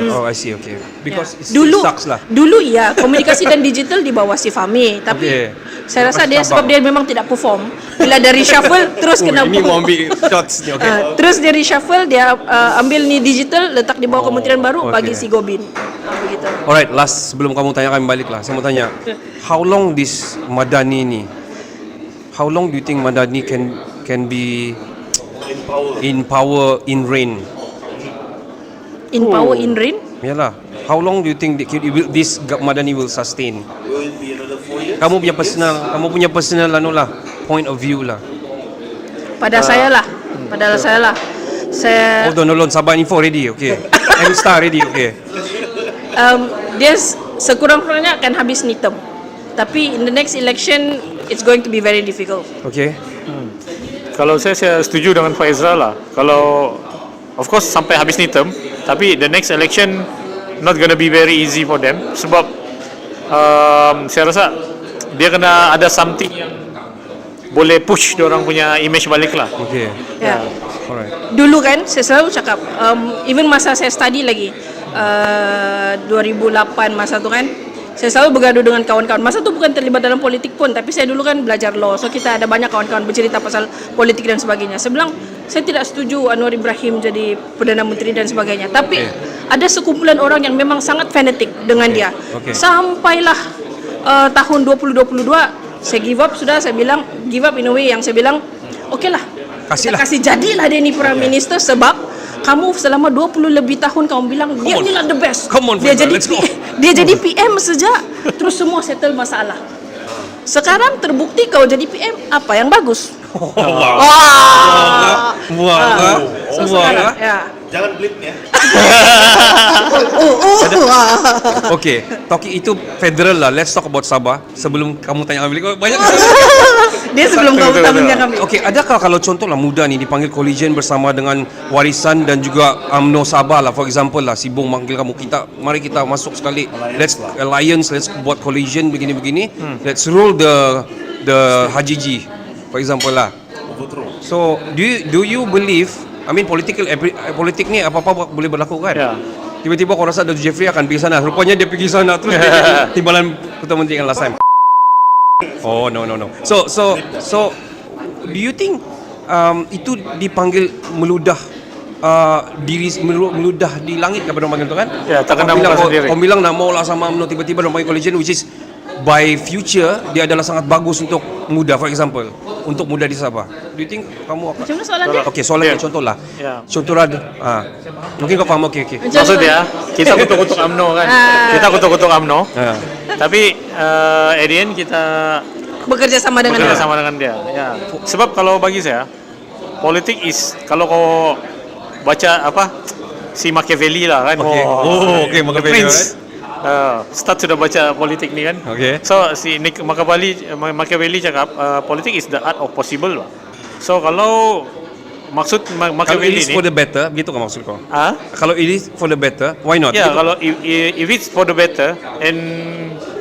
Oh I see, okay. Because it Dulu sucks lah. Dulu ya, komunikasi dan digital di bawah si Fahmi, tapi Okay. saya rasa dia Cabang. sebab dia memang tidak perform. Bila dia reshuffle terus kena Ini mau ambil shots ni, okay. terus dia reshuffle, dia ambil ni digital, letak di bawah kementerian baru, okay. bagi si Gobin. Begitu. Alright, last sebelum kamu tanya kami balik lah. Saya mau tanya, how long this Madani ni? How long do you think Madani can be in power in reign? In power in rain. Yalah. How long do you think this Madani will sustain? Will it be another 4 years? Kamu punya personal point of view lah. Pada saya lah. Saya Hold on, sabar info ready, okay. M-Star ready, okay. dia sekurang-kurangnya akan habis ni term. Tapi in the next election it's going to be very difficult. Okay. Kalau saya setuju dengan Faizra lah. Kalau of course sampai habis ni term, tapi the next election not gonna be very easy for them sebab saya rasa dia kena ada something yang boleh push diorang punya image balik lah. Okay. Ya. Alright. Dulu kan saya selalu cakap, even masa saya study lagi, 2008 masa tu kan, saya selalu bergaduh dengan kawan-kawan. Masa tu bukan terlibat dalam politik pun, tapi saya dulu kan belajar law. So kita ada banyak kawan-kawan bercerita pasal politik dan sebagainya. Saya bilang, saya tidak setuju Anwar Ibrahim jadi Perdana Menteri dan sebagainya. Tapi ada sekumpulan orang yang memang sangat fanatik dengan dia. Sampailah tahun 2022, saya give up sudah. Saya bilang, give up in a way yang saya bilang, okay lah, Kasihlah. kita kasih jadilah dia ni Prime Minister sebab kamu selama 20 lebih tahun kamu bilang dia on. inilah the best. Come on, dia Faizal, jadi let's go. dia jadi PM sejak terus semua settle masalah. Sekarang terbukti kau jadi PM, apa yang bagus? Wah. So sekarang, ya. Jangan blip ya. Okay, talking itu federal lah. Let's talk about Sabah. Sebelum kamu tanya kami, banyak. Dia sebelum kau utamanya kami. Okay, adakah kalau contoh lah muda ni dipanggil collision bersama dengan Warisan dan juga UMNO Sabah lah, for example lah, Sibong manggil kamu, mari kita masuk sekali, let's alliance, let's buat collision begini-begini, let's rule the Hajiji, for example lah. So do you believe, I mean politik ni apa-apa boleh berlaku kan? Ya. Tiba-tiba kau rasa Dato' Jeffrey akan pergi sana, rupanya dia pergi sana terus dia jadi timbalan Ketua Menteri yang last time. Oh no. So do you think itu dipanggil meludah meludah di langit kepada orang panggil tu kan? Ya, takkan nak buka sendiri. Kau bilang nak mau lah sama UMNO, tiba-tiba orang panggil collision, which is by future dia adalah sangat bagus untuk muda, for example, untuk muda di Sabah. Do you think kamu akan? Macam mana soalan dia? Okay, soalan dia contoh lah. Ya. Contoh lah. Mungkin kau faham. Okay. Macam Maksud mana? dia, kita kutuk-kutuk UMNO kan. Kita kutuk-kutuk UMNO. Tapi at the end kita Bekerja sama dengan bekerja dia. sama dengan dia. Ya. Sebab kalau bagi saya, politik is, kalau kau baca apa si Machiavelli lah kan. Okay. Okay, Machiavelli, Prince. Start sudah baca politik ni kan. Okay. So si Machiavelli cakap politik is the art of possible lah. So kalau maksud Kalau it Machiavelli is ni, for the better, begitu kan maksud kau? Kalau it is for the better, why not? ya Gitu. kalau if it's for the better, and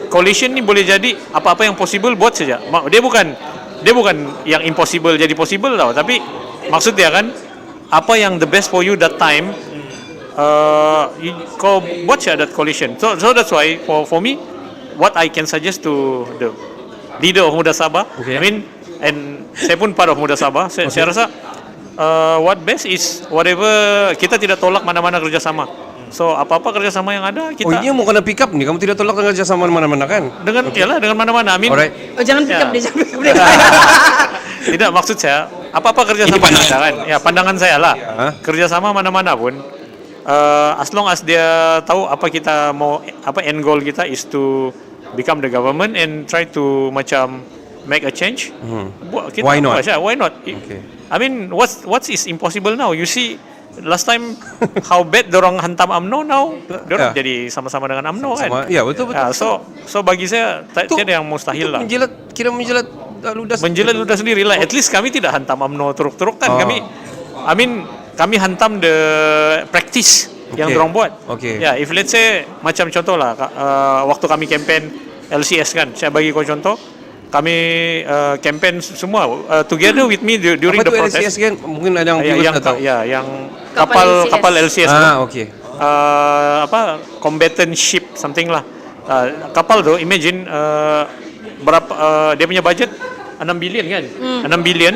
coalition ni boleh jadi apa-apa yang possible buat saja. Dia bukan yang impossible jadi possible tau, tapi maksud dia kan apa yang the best for you that time, kau buat saja that coalition. So that's why for me, what I can suggest to the leader of Muda Sabah, Okay. I mean, and saya pun part of Muda Sabah, saya rasa what best is whatever, kita tidak tolak mana-mana kerjasama. So apa-apa kerjasama yang ada kita ini mau kena pick up nih, kamu tidak tolak dengan kerjasama mana-mana kan? dengan dengan mana-mana. I mean, Alright. Oh, jangan pick up Ya. dia, jangan pick up dia. tidak, maksud saya apa-apa kerjasama yang ada kan. Ya, pandangan saya lah. Kerjasama mana-mana pun, as long as dia tahu apa kita mau, apa end goal kita is to become the government and try to macam make a change. Kita Why not? buat saja. Why not? Okay. I mean, what is impossible now? You see, last time how bad dorang hantam UMNO, now dorang Ya. jadi sama-sama dengan UMNO kan. Ya, betul. So bagi saya tiada yang mustahil lah. Menjilat ludas. Menjelat ludah sendiri lah. At least kami tidak hantam UMNO teruk-teruk kan. Kami hantam the practice yang dorang buat. Okay. Ya, if let's say macam contoh lah, waktu kami campaign LCS kan, saya bagi kau contoh, kami campaign semua together with me during Apa the tu process. LCS kan? Mungkin ada yang viewers yang tak tahu. yang Kapal kapal LCS. Okay. Combatant ship something lah. Kapal tu imagine berapa dia punya budget 6 billion kan. 6 billion,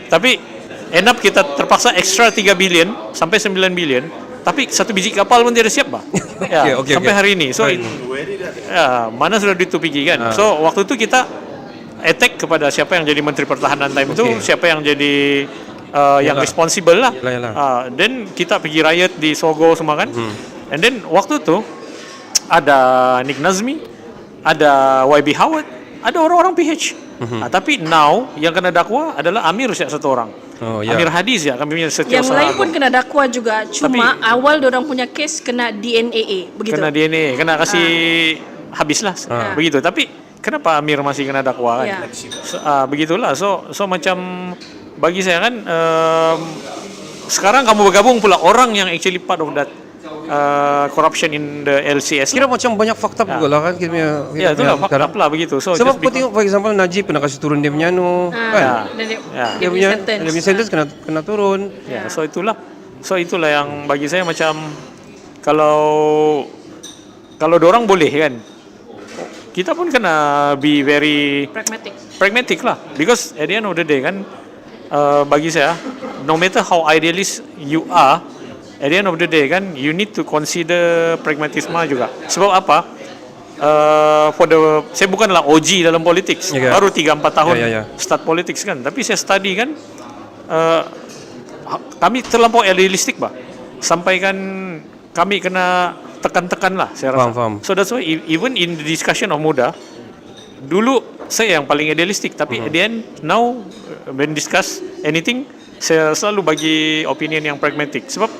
tapi end up kita terpaksa extra 3 billion sampai 9 billion, tapi satu biji kapal pun tidak siap bah. Ya, Okay. sampai hari ini. So ya, mana sudah duit tu pergi kan. So waktu itu kita attack kepada siapa yang jadi Menteri Pertahanan time itu, siapa yang jadi yang responsible lah. Yalah. Then kita pergi riot di Sogo semua kan. And then waktu tu ada Nick Nazmi, ada YB Howard, ada orang-orang PH. Tapi now yang kena dakwa adalah Amir satu orang. Amir Hadiz ya, kami punya Yang lain pun kena dakwa juga, cuma awal dorang punya kes kena DNA, begitu. Kena DNA, kena kasih habislah begitu. Tapi kenapa Amir masih kena dakwa kan? Ya. Begitulah. So macam bagi saya kan, sekarang kamu bergabung pula orang yang actually part of that corruption in the LCS. Kira macam banyak fakta juga lah kan. Ya, itulah fakta lah begitu. So sebab just kau tengok, for example, Najib kena kasih turun dia punya kan. Dia punya sentence kena turun. Ya, so itulah yang bagi saya macam kalau dorang boleh kan, kita pun kena be very pragmatic lah, because at the end of the day kan, bagi saya, no matter how idealist you are, at the end of the day kan, you need to consider pragmatisme juga. Sebab apa? Saya bukanlah OG dalam politik, baru 3-4 tahun start politics kan, tapi saya study kan, kami terlampau idealistik bah, sampai kan kami kena tekan-tekan lah saya rasa. Faham. So that's why even in the discussion of muda, dulu saya yang paling idealistik, tapi at the end now when discuss anything, saya selalu bagi opinion yang pragmatic. Sebab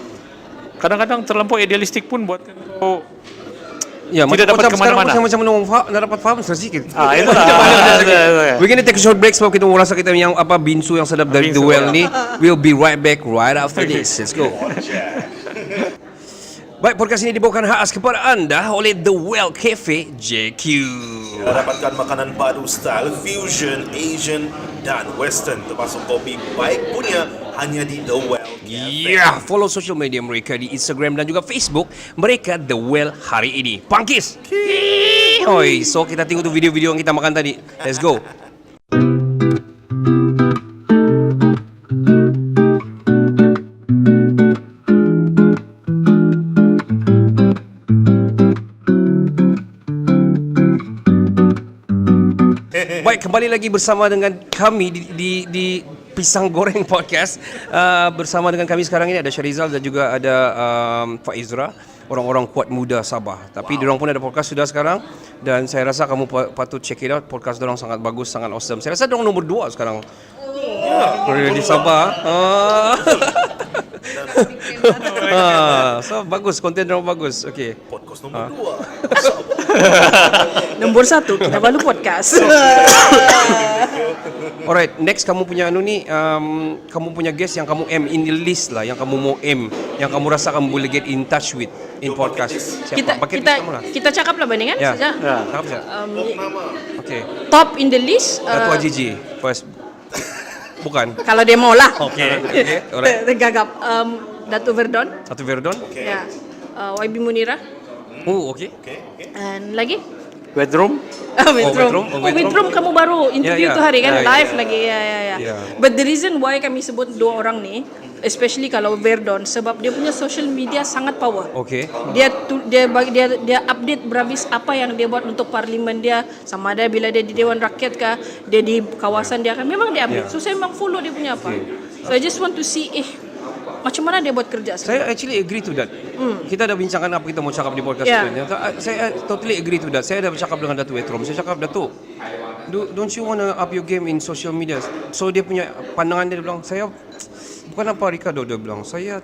kadang-kadang terlampau idealistik pun buat kau tidak dapat kemana-mana. Macam nak dapat faham sedikit. Itulah. We're gonna take a short break sebab kita mau rasa kita yang binsu yang sedap dari The Well ni. We'll be right back right after this. Let's go. Baik, podcast ini dibawakan khas kepada anda oleh The Well Cafe JQ. Dapatkan makanan baru style fusion, Asian dan Western, termasuk kopi baik punya hanya di The Well Cafe. Follow social media mereka di Instagram dan juga Facebook mereka The Well hari ini. Pangkis. Oi, so kita tengok tu video-video yang kita makan tadi. Let's go. Baik, kembali lagi bersama dengan kami di Pisang Goreng Podcast. Bersama dengan kami sekarang ini ada Syarizal dan juga ada Faizra, orang-orang kuat muda Sabah. Tapi diorang pun ada podcast sudah sekarang dan saya rasa kamu patut check it out. Podcast diorang sangat bagus, sangat awesome. Saya rasa diorang nombor 2 sekarang. Di Sabah. So bagus, konten diorang bagus. Okay. Podcast nomor 2. Nombor 1 Kinabalu Podcast. Alright, next kamu punya kamu punya guest yang kamu aim in the list lah, yang kamu mau aim, yang kamu rasa kamu boleh get in touch with in podcast. Siapa? Kita cakap lah bandingan saja. Cakap saja. Okay. Top in the list. Datuk Ajiji first. Bukan. Kalau dia mau lah. Okay. Alright. Tergagap. Datuk Verdon. Datuk Verdon. Ya. YB Munira. Oh, okay. And lagi? Bedroom. Withroom kamu baru interview tu hari kan, live lagi. Yeah. But the reason why kami sebut 2 orang ni, especially kalau Verdon, sebab dia punya social media sangat power. Okay. Dia update berhabis apa yang dia buat untuk parlimen dia, sama ada bila dia di Dewan Rakyat kah, dia di kawasan dia kan, memang dia update. So saya memang follow dia punya apa. So I just want to see macam mana dia buat kerja. Saya actually agree to that. Kita dah bincangkan apa kita mau cakap di podcast ini. Saya totally agree to that. Saya dah bercakap dengan Datuk Wetrom. Saya cakap, Datuk, don't you want to up your game in social media? So dia punya pandangan dia bilang, saya bukan apa Ricardo, dia bilang, saya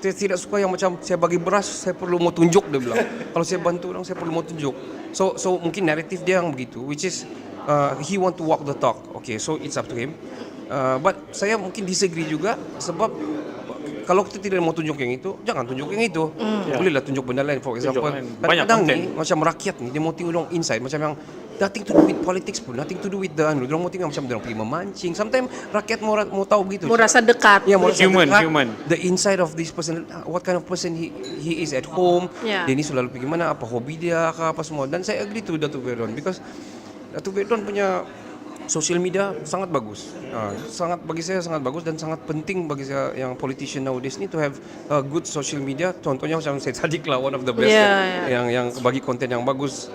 tidak suka yang macam saya bagi beras, saya perlu mau tunjuk, dia bilang. Kalau saya bantu orang, saya perlu mau tunjuk. So mungkin naratif dia yang begitu, which is he want to walk the talk. Okay, so it's up to him. But saya mungkin disagree juga sebab kalau kita tidak mau tunjuk yang itu, jangan tunjuk yang itu. Bolehlah tunjuk benda lain. For example, kadang-kadang ni macam rakyat ni dia mau tengok inside macam yang nothing to do with politics pun, nothing to do with the dia mau tengok macam dia pergi memancing. Sometimes rakyat mau tahu begitu. Mau rasa dekat. Ya, mau rasa human. The inside of this person, what kind of person he is at home. Dia ni selalu pergi mana, apa hobi dia, apa semua. Dan saya agree to Datuk Verdon because Datuk Verdon punya social media sangat bagus. Bagi saya sangat bagus dan sangat penting bagi saya yang politician nowadays ni to have good social media. Contohnya macam saya tadi lah, one of the best yang bagi konten yang bagus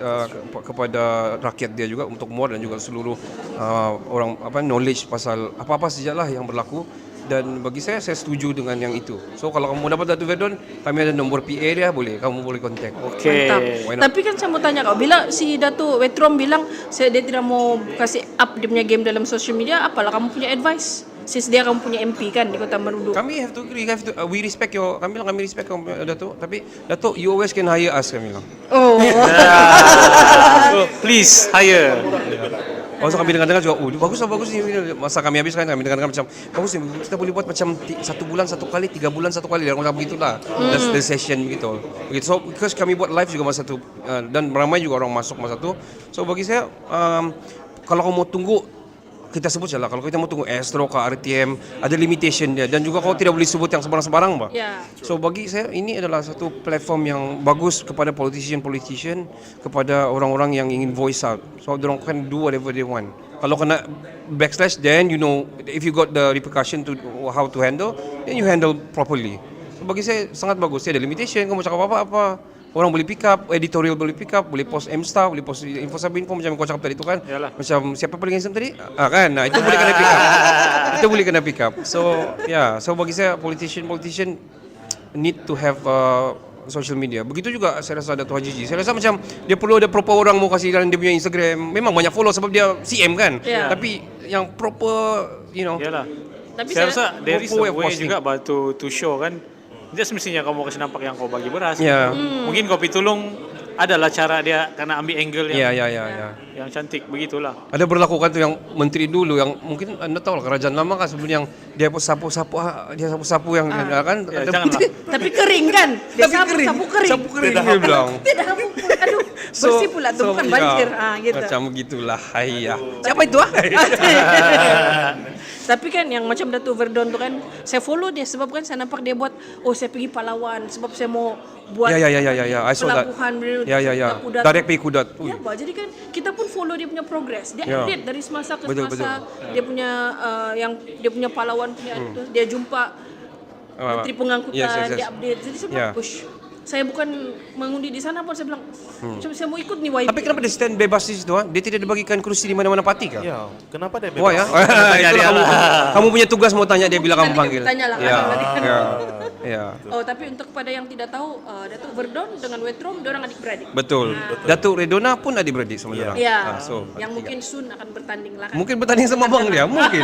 kepada rakyat dia juga untuk muat dan juga seluruh orang knowledge pasal apa-apa sajalah yang berlaku. Dan bagi saya setuju dengan yang itu. So kalau kamu dapat Datuk Verdon, kami ada nombor PA dia, kamu boleh kontak. Okay. Mantap. Tapi kan saya mau tanya kau, bila si Datuk Wetrom bilang dia tidak mau kasih up dia punya game dalam social media, apalah kamu punya advice? Since dia kamu punya MP kan di Kota Marudu. Kami have to agree, we respect kami respect Datuk. Tapi Datuk, you always can hire us, kami bilang. So, please hire. Masa kami dengar-dengar juga, bagus ni. Masa kami habis kan, kami dengar-dengar macam, bagus ni, kita boleh buat macam 1 bulan 1 kali, 3 bulan 1 kali. Dan macam begitulah, the session begitu. So, because kami buat live juga masa tu, dan ramai juga orang masuk masa tu. So, bagi saya, kalau kamu mau tunggu kita sebut je lah, kalau kita mau tunggu Astro ke RTM, ada limitation dia. Dan juga kau tidak boleh sebut yang sebarang-sebarang, bah. Ya. So bagi saya ini adalah satu platform yang bagus kepada politician, kepada orang-orang yang ingin voice out. So dorang can do whatever they want. Kalau kena backslash, then you know if you got the repercussion to how to handle, then you handle properly. So bagi saya sangat bagus. Dia ada limitation, kau mau cakap apa-apa. Orang boleh pick up, editorial boleh pick up, boleh post M-Star, boleh post info Sabinfo macam kau cakap tadi tu kan. Yalah. Macam siapa paling handsome tadi? Kan, nah itu boleh kena pick up. Itu boleh kena pick up. So, so bagi saya politician need to have social media. Begitu juga saya rasa Dato' Haji G. Saya rasa macam dia perlu ada proper orang mau kasih dalam dia punya Instagram. Memang banyak follow sebab dia CM kan. Ya. Tapi yang proper, you know. Yalah. Tapi Saya saya rasa there is a Proper way of way posting. juga to show kan. Dia semestinya kamu kasih nampak yang kau bagi beras. Ya. Mungkin kopi tulung adalah cara dia karena ambil angle yang Ya. yang cantik begitulah. Ada berlaku kan tu yang menteri dulu yang mungkin anda tahu lah kerajaan lama kan sebelum yang dia sapu-sapu yang kan Ya, ada janganlah. menteri. tapi kering kan? Dia Tapi kering. sapu kering. Sapu kering dia bilang. Tidak habuk. Aduh, bersih pula tu bukan banjir. Gitu. Macam begitulah. Hayya. Siapa itu ah? Tapi kan yang macam Dato' Verdon tu kan, saya follow dia sebab kan saya nampak dia buat, saya pergi Palawan sebab saya mau buat Ya. I saw that. pelabuhan Ya. kuda. Direct pay kudat. Ya, Pak. Jadi kan kita pun follow dia punya progress. Dia Ya. update dari semasa ke Betul, semasa. Dia punya yang dia punya Palawan punya itu, dia jumpa menteri pengangkutan, Yes. dia update. Jadi saya bilang, push. Saya bukan mengundi di sana pun saya bilang, macam saya mau ikut nih YB. Tapi kenapa dia stand bebas di situ? Dia tidak dibagikan kursi di mana-mana parti kah? Ya, kenapa dia bebas? Wah ya. Itulah kamu punya tugas mau tanya dia bila kamu Nanti panggil. tanyalah, Ya. nanti kan. Ya. Oh, tapi untuk kepada yang tidak tahu, Dato' Verdon dengan Wetrom, dia orang adik-beradik. Betul. Datuk Redona pun adik-beradik sebenarnya. Ya, So, yang mungkin soon akan bertanding lah kan. mungkin bertanding sama bang dia, mungkin.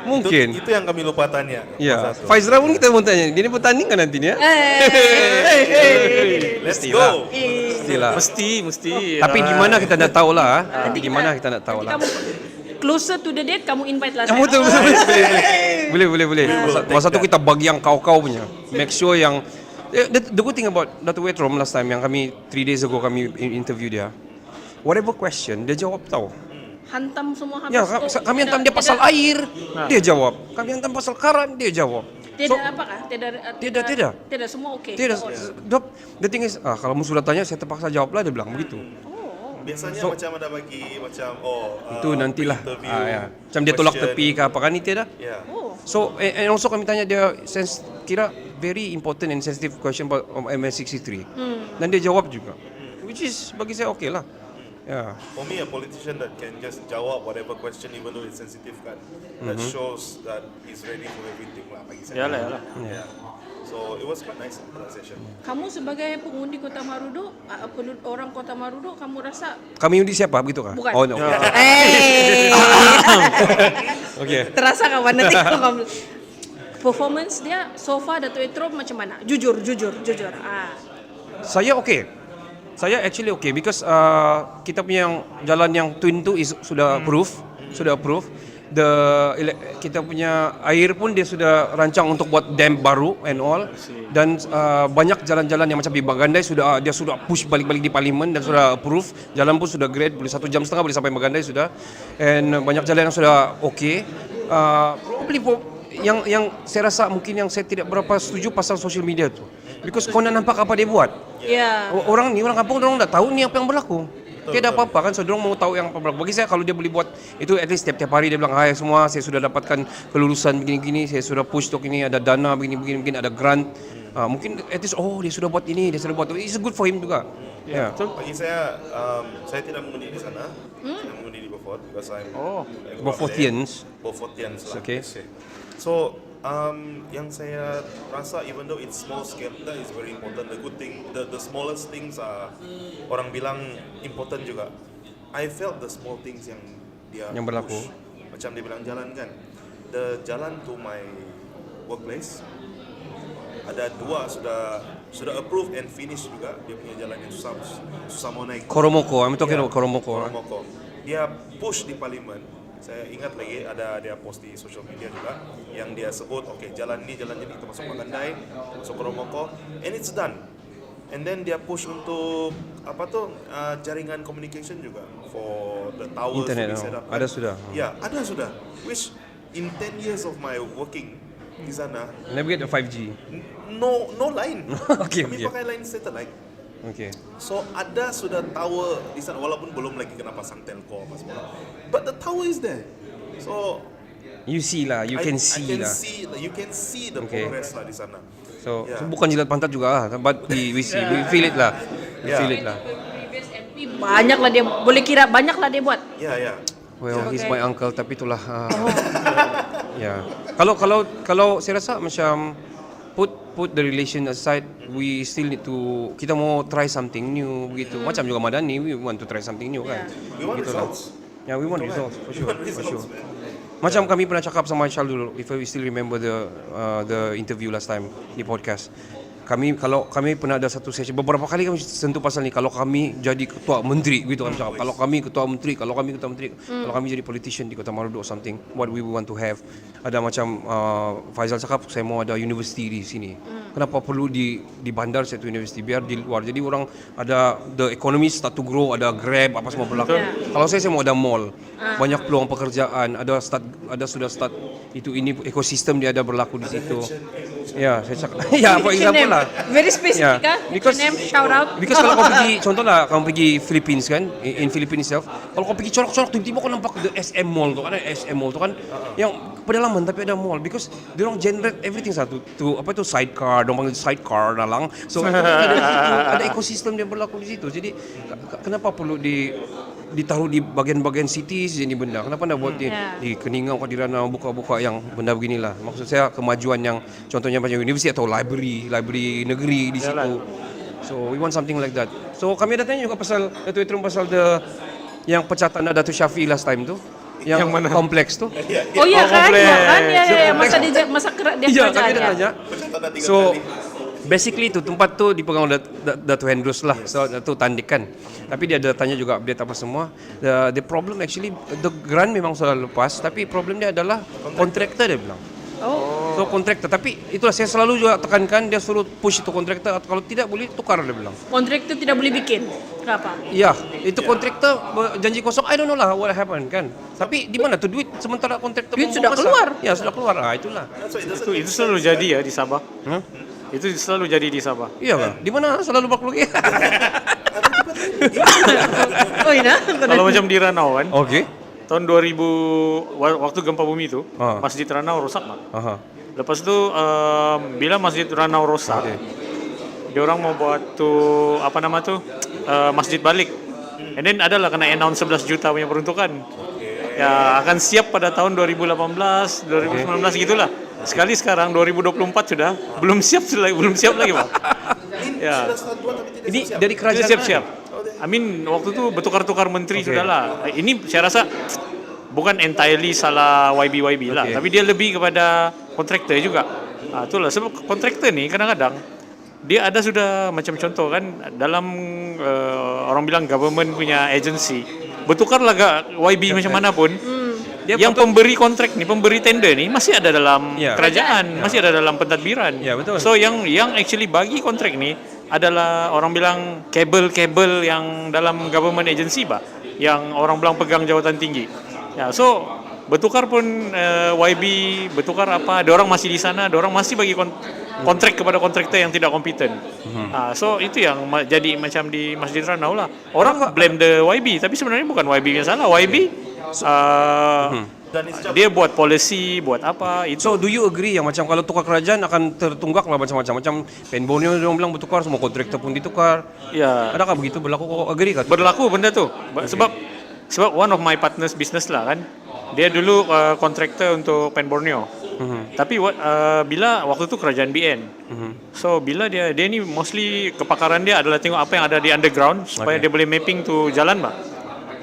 Mungkin. Itu yang kami lupa tanya. Ya. Faizra pun kita mau tanya, dia ni bertanding kan nanti ni ya? Let's Mestilah. go. Mestilah. Mesti. Tapi di mana kita nak tahu lah. Tapi di mana kita nak tahu Nanti lah. kamu closer to the date, kamu invite lah Yang saya. betul. Boleh. Masa tu kita bagi yang kau punya. Make sure yang the good thing about Dato' Wetrom last time yang kami 3 days ago kami interview dia. Whatever question dia jawab tahu. Hantam semua habis. Ya, tu. kami hantam dia pasal air, dia jawab. Kami hantam pasal karan, dia jawab. Tidak apakah? Tidak semua okey. Tidak. The thing is, kalau kamu sudah tanya, saya terpaksa jawab lah, dia bilang begitu. Biasanya macam ada bagi macam Itu nantilah. interview, Macam dia tolak question. tepi ke apa kan, itu dah. Ya. So, and also kami tanya dia, kira very important and sensitive question about MS63. Dan dia jawab juga. Which is, bagi saya okay lah. Ya. For me, a politician that can just jawab whatever question even though it's sensitive kan, that shows that he's ready for everything lah bagi saya. Yalah. Yeah. So it was quite nice that session. Kamu sebagai pengundi Kota Marudu, orang Kota Marudu, kamu rasa Kami undi siapa begitu kah? Bukan. Oh no. Okay. terasa kawan nanti kalau kamu performance dia so far Dato' Wetrom macam mana? Jujur. Saya okay. Saya actually okay because kita punya yang jalan yang twin tu sudah approve. Kita punya air pun dia sudah rancang untuk buat dam baru and all. Dan banyak jalan-jalan yang macam di Bagandai dia sudah push balik-balik di parlimen dan sudah approve. Jalan pun sudah great, boleh 1.5 jam boleh sampai Bagandai sudah. And banyak jalan yang sudah okay. Probably yang saya rasa mungkin yang saya tidak berapa setuju pasal social media tu. Because kau nak nampak apa dia buat. Ya. Orang kampung orang dah tahu ni apa yang berlaku. Tiada apa-apa kan, so dorang mau tahu yang apa berlaku. Bagi saya kalau dia boleh buat itu at least tiap hari dia bilang, "Hai semua, saya sudah dapatkan kelulusan begini-begini, saya sudah push untuk ini, ada dana begini-begini, mungkin ada grant." Mungkin at least dia sudah buat ini, dia sudah buat itu. It's good for him juga. Ya. Bagi saya tidak mengundi di sana. Saya mengundi di Beaufort because I'm Beaufortians. Beaufortians lah. Okay. let's say. So yang saya rasa even though it's small scale, that is very important. The good thing, the smallest things are orang bilang important juga. I felt the small things yang dia Yang berlaku. push. Macam dia bilang jalan kan, the jalan to my workplace ada 2 sudah approve and finish juga. Dia punya jalan yang susah mau naik. Koromoko, I'm talking Yeah, about Koromoko. Koromoko. Dia push di parlimen. Saya ingat lagi ada dia post di social media juga yang dia sebut jalan ini kita masuk Bagandai, masuk Koromoko, and it's done. And then dia push untuk jaringan communication juga for the towers Internet, to be set up. ada sudah. Yeah, ada sudah. Which in 10 years of my working di sana, Never get the 5G. no line. Okay, Kami okay. pakai line satellite. Okay. So ada sudah tower di sana walaupun belum lagi kena pasang telco apa semua. But the tower is there. So You see lah, you can see lah. You can see the Okay. progress lah di sana. So, Yeah. so bukan jilat pantat juga lah, but we see, we feel it lah. We Yeah. feel it lah. Previous MP banyak lah dia, boleh kira banyak lah dia buat. Yeah. Well, he's my uncle tapi itulah. Oh. Ya. Kalau saya rasa macam put the relation aside, we still need to, kita mau try something new begitu. Macam juga Madani, we want to try something new kan. We want Gitulah. results. Yeah, we want results for We sure, want for results, sure. man. Macam kami pernah cakap sama Aisyah dulu, if we still remember the interview last time di podcast. Kalau kami pernah ada satu sesi, beberapa kali kami sentuh pasal ni, kalau kami jadi ketua menteri gitu kan cakap, kalau kami ketua menteri, kalau kami jadi politician di Kota Marudu or something, what we want to have. Ada macam Faizal cakap, saya mau ada university di sini. Kenapa perlu di bandar satu university, biar di luar. Jadi orang ada the economy start to grow, ada Grab apa semua berlaku. Kalau saya mau ada mall, banyak peluang pekerjaan, ada sudah start itu ini ekosistem dia ada berlaku di situ. Ya, saya cakap. Ya, for example lah. Very specific Yeah. Because name shout out. Because kalau kau pergi, contohlah kau pergi Philippines kan, in Philippines itself, kalau kau pergi colok-colok tiba-tiba kau nampak the SM Mall tu kan, SM Mall tu kan, yang pedalaman tapi ada mall, because dia orang generate everything satu tu apa tu sidecar, dia orang panggil sidecar dalang. So ada ekosistem yang berlaku di situ. Jadi kenapa perlu ditaruh di bagian-bagian cities ini benda? Kenapa nak buat di Keningau, Kadirana, buka-buka yang benda beginilah. Maksud saya kemajuan yang contohnya macam universiti atau library negeri di situ. So we want something like that. So kami ada tanya juga pasal Dato' Etrum pasal yang pecatan Dato' Syafiq last time tu. Yang mana? Kompleks tu. Oh iya kan, kompleks. ya kan, ya masa dia Iya, kerja kami ada tanya. Ada 3 So kali. basically tu tempat tu dipegang Dato' Hendrus lah. So Dato' Tandik kan. Tapi dia ada tanya juga update apa semua. The problem actually, the grant memang sudah lepas, tapi problem dia adalah kontraktor dia bilang. So kontraktor, tapi itulah saya selalu juga tekankan, dia suruh push itu kontraktor, kalau tidak boleh tukar dia bilang. Kontraktor tidak boleh bikin. Kenapa? Ya, itu kontraktor janji kosong, I don't know lah what happened kan. Tapi di mana tu duit sementara kontraktor Duit membuat sudah pasar? keluar. Ya, sudah keluar. Itulah. That's why it doesn't Itu selalu jadi ya di Sabah. Huh? Itu selalu jadi di Sabah. Iya kan? Di mana selalu berkeluarga? Oh iya. Kalau macam di Ranau kan, Okey. tahun 2000 waktu gempa bumi itu, Ah. Masjid Ranau rosak lah. Aha. Lepas tu bila Masjid Ranau rosak, dia orang mau buat tu apa nama tu masjid balik. And then adalah kena announce 11 juta punya peruntukan. Ya akan siap pada tahun 2018, 2019 gitulah. Sekali sekarang 2024 sudah belum siap lagi Pak. Ya. Ini dari Sudah kerajaan siap-siap. I mean waktu tu bertukar-tukar menteri sudahlah. Ini saya rasa bukan entirely salah YB lah, tapi dia lebih kepada kontraktor juga. Itulah sebab kontraktor ni kadang-kadang dia ada sudah macam contoh kan dalam orang bilang government punya agency bertukarlah YB macam mana pun. Yang pemberi kontrak ni, pemberi tender ni masih ada dalam kerajaan, masih ada dalam pentadbiran. Ya, betul. So yang actually bagi kontrak ni adalah orang bilang kabel-kabel yang dalam government agency yang orang bilang pegang jawatan tinggi. Ya, so bertukar pun YB bertukar apa, ada orang masih di sana, ada orang masih bagi kontrak kepada kontraktor yang tidak kompeten. So itu yang jadi macam di Masjid Ranau lah. Orang blame the YB, tapi sebenarnya bukan YB yang salah. YB dia buat policy, buat apa itu. So do you agree yang macam kalau tukar kerajaan akan tertunggak lah macam-macam. Macam Pen Borneo dia bilang bertukar, semua kontraktor pun ditukar. Ya. Adakah begitu berlaku? Kau agree kan? Berlaku benda tu. Sebab one of my partners business lah kan. Dia dulu kontraktor untuk Pen Borneo. Tapi bila waktu tu kerajaan BN. So bila dia ni mostly kepakaran dia adalah tengok apa yang ada di underground supaya dia boleh mapping tu jalan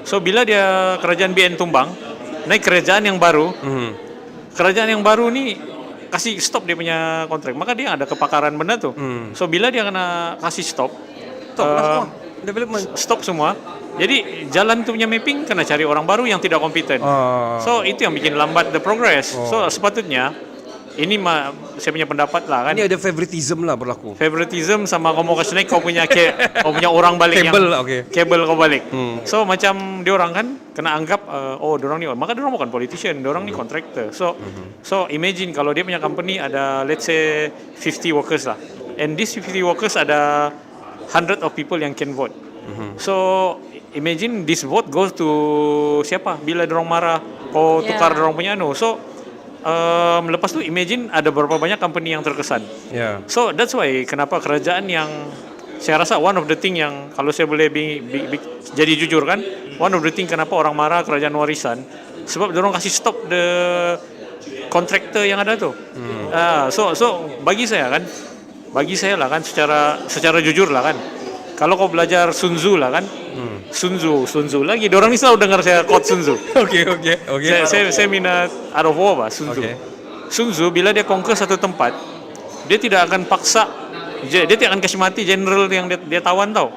So bila dia kerajaan BN tumbang, naik kerajaan yang baru. Kerajaan yang baru ni kasih stop dia punya kontrak. Maka dia ada kepakaran benda tu. So bila dia kena kasih stop Development. stop semua. Jadi jalan tu punya mapping kena cari orang baru yang tidak kompeten. So itu yang bikin lambat the progress. So sepatutnya ini saya punya pendapat lah kan. Ini ada favoritism lah berlaku. Favoritism sama kau mau kasih naik kau punya kau punya orang balik Kabel, yang okay. kabel kau balik. So macam diorang kan kena anggap diorang ni maka diorang bukan politician, diorang ni contractor. So imagine kalau dia punya company ada let's say 50 workers lah. And these 50 workers ada 100 of people yang can vote. So imagine this vote goes to siapa? Bila diorang marah kau tukar diorang punya So lepas tu imagine ada berapa banyak company yang terkesan. So that's why kenapa kerajaan yang saya rasa one of the thing yang kalau saya boleh jadi jujur kan, one of the thing kenapa orang marah kerajaan warisan sebab diorang kasih stop the kontraktor yang ada tu. So bagi saya lah kan secara jujur lah kan. Kalau kau belajar Sun Tzu lah kan, Sun Tzu lagi. Diorang ni selalu dengar saya quote Sun Tzu. Okay. Saya minat Art of War Sun Tzu. Sun Tzu bila dia conquer satu tempat, dia tidak akan paksa, dia tidak akan kasih mati general yang dia tawan tau.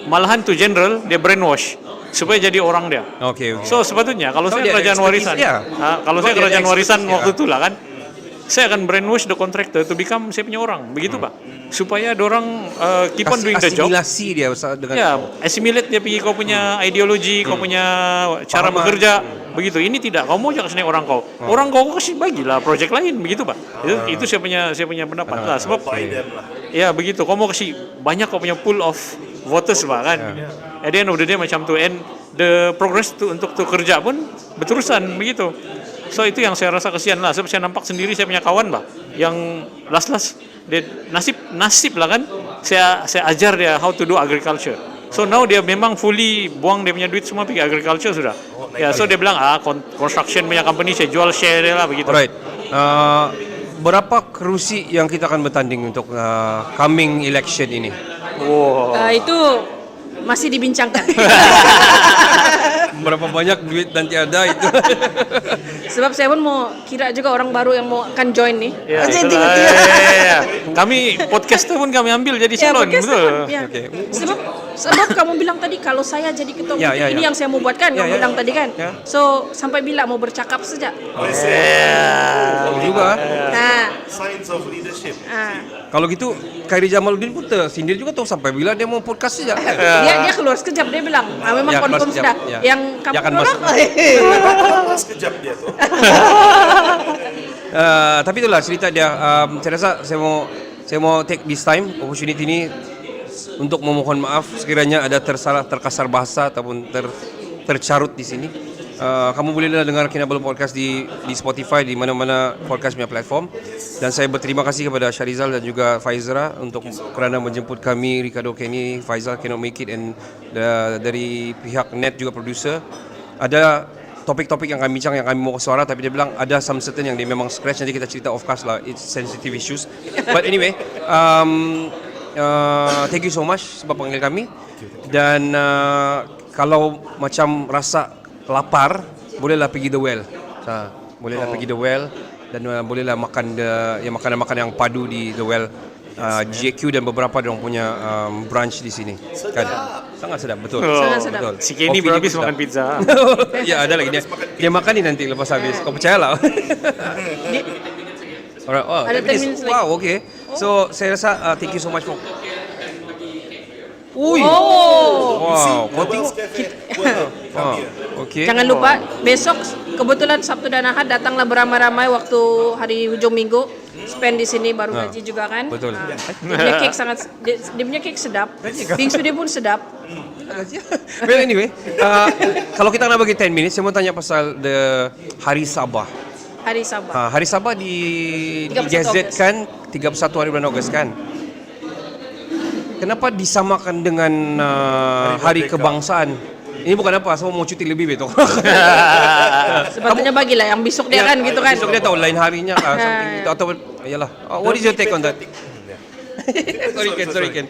Malahan tu general dia brainwash supaya jadi orang dia. So sepatutnya kalau saya kerajaan warisan, kalau saya kerajaan warisan waktu itu lah kan, saya akan brainwash the contractor to become saya punya orang, begitu Pak, supaya dorang keep on doing the job. Asimilasi dia dengan assimilate dia pergi kau punya ideologi, kau punya cara bekerja, begitu. Ini tidak, kau mau jangan sini orang kau kasih bagilah project lain, begitu Pak. Itu saya punya pendapat lah, sebab ya begitu. Kau mau kasih banyak kau punya pool of voters Pak kan. At the end of the day macam tu, and the progress untuk kerja pun berterusan begitu. So itu yang saya rasa kesian lah. Sebab saya nampak sendiri saya punya kawan lah yang last dia nasib lah kan. Saya ajar dia how to do agriculture. So now dia memang fully buang dia punya duit semua pergi agriculture sudah. So dia bilang construction punya company saya jual share dia lah begitu. Alright. Berapa kerusi yang kita akan bertanding untuk coming election ini? Itu masih dibincangkan. Berapa banyak duit nanti ada itu? Sebab saya pun mau kira juga orang baru yang mau akan join nih. Kami podcaster pun kami ambil jadi calon, betul. Sebab kamu bilang tadi kalau saya jadi ketua ini yang saya mau buat kan, kamu bilang tadi kan. So sampai bila mau bercakap saja. Juga. Signs of leadership. Kalau gitu Khairi Jamaluddin pun tersindir juga tuh sampai bila dia mau podcast saja. Dia keluar sekejap dia bilang, memang confirm sudah. Yang kamu orang. Sekejap dia tuh. Tapi itulah cerita dia. Saya rasa saya mau take this time opportunity ini untuk memohon maaf sekiranya ada terkasar bahasa ataupun tercarut di sini. Kamu bolehlah dengar Kinabalu Podcast di Spotify, di mana-mana podcast punya platform. Dan saya berterima kasih kepada Syarizal dan juga Faizra untuk kerana menjemput kami, Ricardo Kenny, Faizal cannot make it, and dari pihak net juga producer. Ada topik-topik yang kami bincang yang kami mau suara, tapi dia bilang ada some certain yang dia memang scratch, nanti kita cerita off cast lah, it's sensitive issues. But anyway, thank you so much sebab panggil kami. Dan kalau macam rasa lapar, bolehlah pergi The Well. Bolehlah pergi The Well dan bolehlah makan makanan-makanan yang padu di The Well. GQ dan beberapa dia punya branch di sini. Kan? Sangat sedap, betul. Sangat sedap. Betul. Si Kenny habis makan pizza. Ya, ada lagi dia makan ni nanti lepas habis. Kau percayalah. Alright. Ada 10 minutes lagi. Wow, okay. So, saya rasa thank you so much for. Wow, kau tengok. Okay. Jangan lupa besok kebetulan Sabtu dan Ahad datanglah beramai-ramai waktu hari hujung minggu, spend di sini baru gaji juga kan. Betul. Dia punya cake sedap. Bingsu dia pun sedap. Well, anyway, kalau kita nak bagi 10 minutes, saya mau tanya pasal the Hari Sabah. Hari Sabah. Hari Sabah di Gazette kan 31 hari bulan Ogos kan. Kenapa disamakan dengan Hari Kebangsaan? Ini bukan apa, saya mau cuti lebih betul. Sepatutnya bagilah yang besok dia kan gitu kan. Besok dia tahu lain harinya kah, something gitu atau iyalah. What is your take on that? Sorry Ken.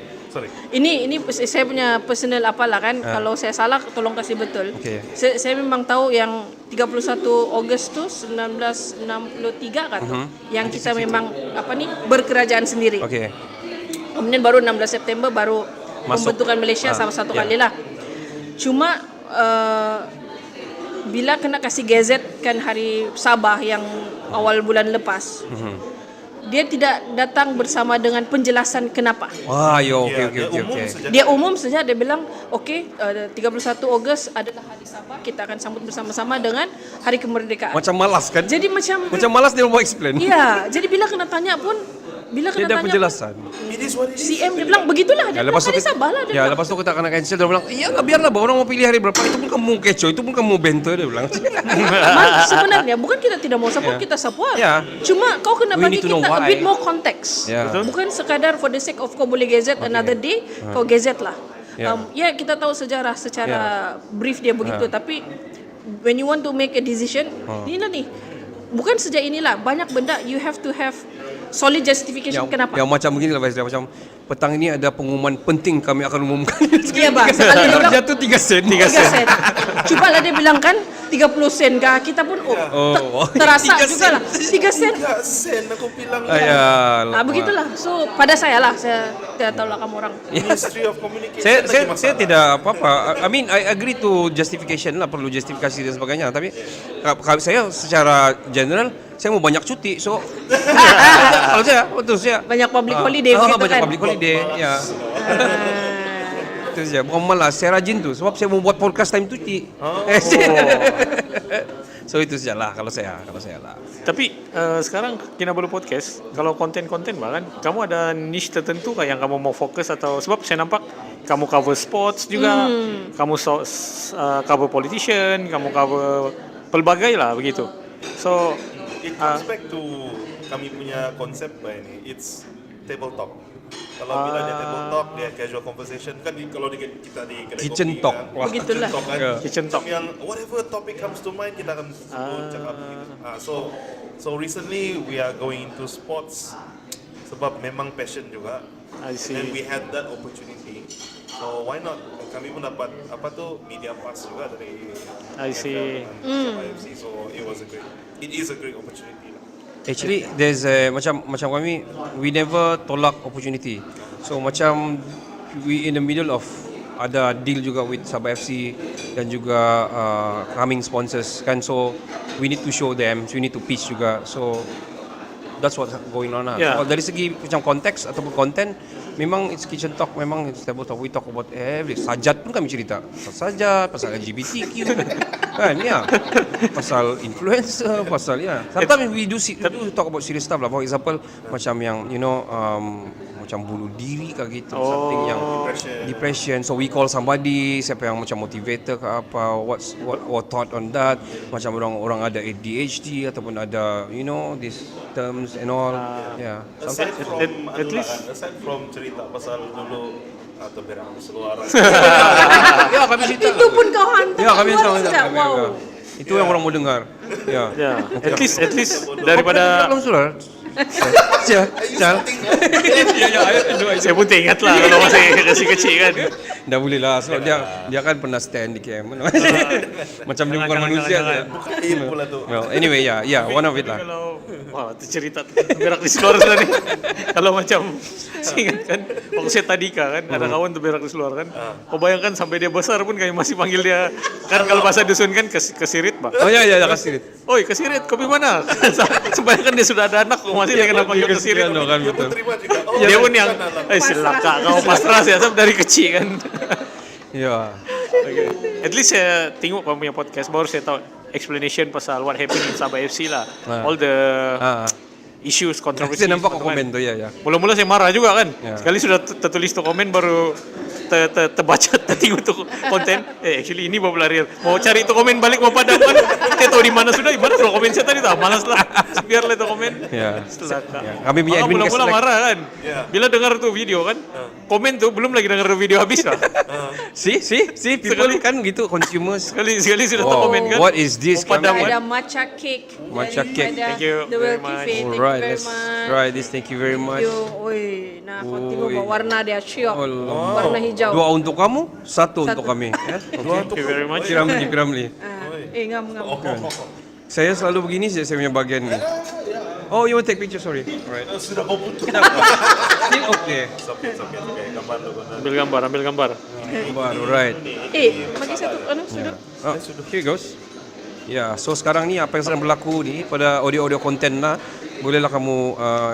Ini saya punya personal apalah kan. Kalau saya salah tolong kasih betul. Okay. Saya memang tahu yang 31 Ogos tu 1963 kan tu. Yang kita memang berkerajaan sendiri. Okay. Kemudian baru 16 September baru pembentukan Malaysia sama satu kali lah. Cuma bila kena kasih gadget kan hari Sabah yang awal bulan lepas, dia tidak datang bersama dengan penjelasan kenapa. Wah, yo, Ya, okay. dia umum saja. Dia umum saja, dia bilang, okey, 31 Ogos adalah hari Sabah, kita akan sambut bersama-sama dengan hari kemerdekaan. Macam malas kan? Jadi macam malas dia mau explain. iya, jadi bila kena tanya pun, Dia ada penjelasan. It is what it is. CM dia bilang begitulah, dia bilang hari Sabah lah dia Ya, bilang. lepas tu kita akan cancel, dia bilang, iya nggak, biarlah, orang mau pilih hari berapa, itu pun kamu kecoh, itu pun kamu bento, dia bilang. Sebenarnya bukan kita tidak mau support, kita support. Ya. Cuma kau kena We bagi need to know kita a why. bit more context. Ya. Betul. Bukan sekadar for the sake of kau boleh gadget another day, kau gadget lah. Ya. Ya kita tahu sejarah secara brief dia begitu, tapi when you want to make a decision, ini nih. Bukan sejak inilah, banyak benda you have to have solid justification kenapa. Yang macam begini lah, Vice, macam petang ini ada pengumuman penting kami akan umumkan. Iya bang, sekali dia bilang Jatuh 3 sen. 3 sen. Cuba lah dia bilang kan 30 sen kah, kita pun terasa 3 juga lah 3 sen. 3 sen aku bilang. Ayalah. Begitulah. So pada saya lah, saya tidak tahu lah kamu orang. Ministry of Communication. Saya tidak apa-apa. I mean, I agree to justification lah, perlu justifikasi dan sebagainya. Tapi kalau saya secara general, saya mau banyak cuti. So kalau saya, betul saya Banyak public holiday begitu banyak kan. public holiday, ya. Itu saja. Bukan malas, saya rajin tuh. Sebab saya mau buat podcast time cuti. So itu saja lah kalau saya lah. Tapi sekarang Kinabalu Podcast, kalau konten-konten bahkan kamu ada niche tertentu kah yang kamu mau fokus, atau sebab saya nampak kamu cover sports juga, kamu cover politician, kamu cover pelbagai lah begitu. So It comes back to kami punya konsep ini. It's table talk. Kalau bila dia table talk, dia casual conversation kan kalau kita di kedai Kitchen kopi talk. kan, Wah. Begitulah. Kitchen talk kan. Yeah. Kitchen talk. Yang whatever topic comes to mind kita akan cakap gitu. So recently we are going into sports sebab memang passion juga. I see. And we had that opportunity. So why not? Kami pun dapat media pass juga dari I see. IFC. So it is a great opportunity lah. Actually, there's macam kami, we never tolak opportunity. So macam we in the middle of ada deal juga with Sabah FC dan juga coming sponsors kan. So we need to show them, so we need to pitch juga. So that's what's going on lah. Yeah. So, dari segi macam konteks ataupun konten, memang it's kitchen talk, memang it's table talk. We talk about every sajat pun kami cerita. Pasal sajat, pasal LGBTQ, kan, ya. Pasal influencer, pasal ya. Sometimes we do talk about serious stuff lah. For example, macam yang macam bunuh diri kah gitu, something yang depression. So we call somebody, siapa yang macam motivator ke apa, what thought on that. Macam orang ada ADHD ataupun ada these terms and all. Yeah. Aside from at least aside from cerita pasal dulu atau berak seluar. Ya, kami cerita. Itu pun kau hantar. Ya, kami keluar cerita. saja. Wow. Itu yang orang mau dengar. Ya. ya, at least daripada Belum sudah. Ya, saya pun tak ingat lah kalau masih kecil kan. dah boleh lah. So dia kan pernah stand di camp. Macam dia bukan manusia. Air pula tu. Well, anyway, yeah, one of it lah. Kalau itu cerita berak di seluar sudah nih. Kalau macam saya ingat kan waktu saya tadika kan ada kawan tuh berak di seluar kan. Kau bayangkan sampai dia besar pun kami masih panggil dia kan, kalau bahasa dusun kan kesirit, Pak. Oh ya, kasih. Oi, kesirit, kopi mana? Sebayangkan dia sudah ada anak, kok masih dia kena panggil kesirit. Kan betul. Terima juga. Oh, Dia pun yang silaka kau pasrah ya, sebab dari kecil kan. Ya. Okay. At least saya tengok kamu punya podcast, baru saya tahu explanation pasal what happened in Sabah FC lah. All the issues, controversy. Saya nampak komen tu ya. Mula-mula saya marah juga kan. Ya. Sekali sudah tertulis tu komen baru terbaca, tertengok tu konten. Actually ini baru lari. Mau cari tu komen balik mau padam kan. Saya tahu di mana sudah komen saya tadi tak. Malas lah. Biarlah tu komen. Ya. Selaka. Ya. Kami punya admin mula-mula select. marah kan. Bila dengar tu video kan. Komen tu belum lagi dengar video habis lah. See, people kan gitu, consumers. Sekali sudah tak komen kan. What is this? Mau padam Ada kan. matcha cake. Matcha cake. Thank you The very Well much. Cafe. Thank you Alright, very let's much. try this. Thank you very much. Oi, nah kau tengok warna dia syok. Allah. Warna hijau. Dua untuk kamu, satu untuk kami. Ya? Thank you very much. Kiramli. Ngam. Iya. Saya selalu begini saja saya punya bagian ni. Oh, you want take picture? Sorry. Alright. Sudah mau putus. Still okay. Okay. Gambar tu. Ambil gambar. Baru, right. Bagi satu sudah. Oh, here goes. Ya, so sekarang ni apa yang sedang berlaku ni pada audio-audio konten lah, bolehlah kamu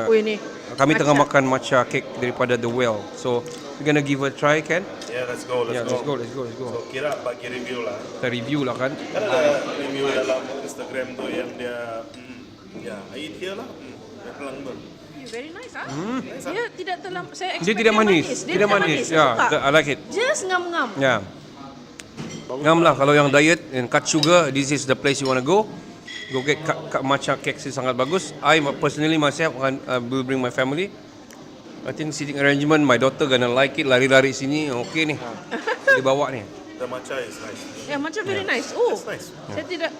Oh ini. kami Matcha. tengah makan matcha cake daripada The Well. So we're gonna give a try, kan? Yeah, let's go. Yeah, Let's go. let's go. So kira bagi review lah. Kita review lah kan. Kan ada review dalam Instagram tuh yang dia, ya, I eat here lah. Dia bilang tuh. Very nice ah. Dia tidak terlalu saya expect Dia tidak manis. Dia Tidak manis. Saya Ya, suka. I like it. Just ngam-ngam. Ya. Ngam lah kalau yang diet and cut sugar, this is the place you want to go. Go get matcha cakes is sangat bagus. I personally myself will bring my family. I think seating arrangement, my daughter gonna like it. Lari-lari sini, okay ni. Dibawa ni. The matcha is nice. Ya, macam very nice. Oh, That's nice. saya tidak.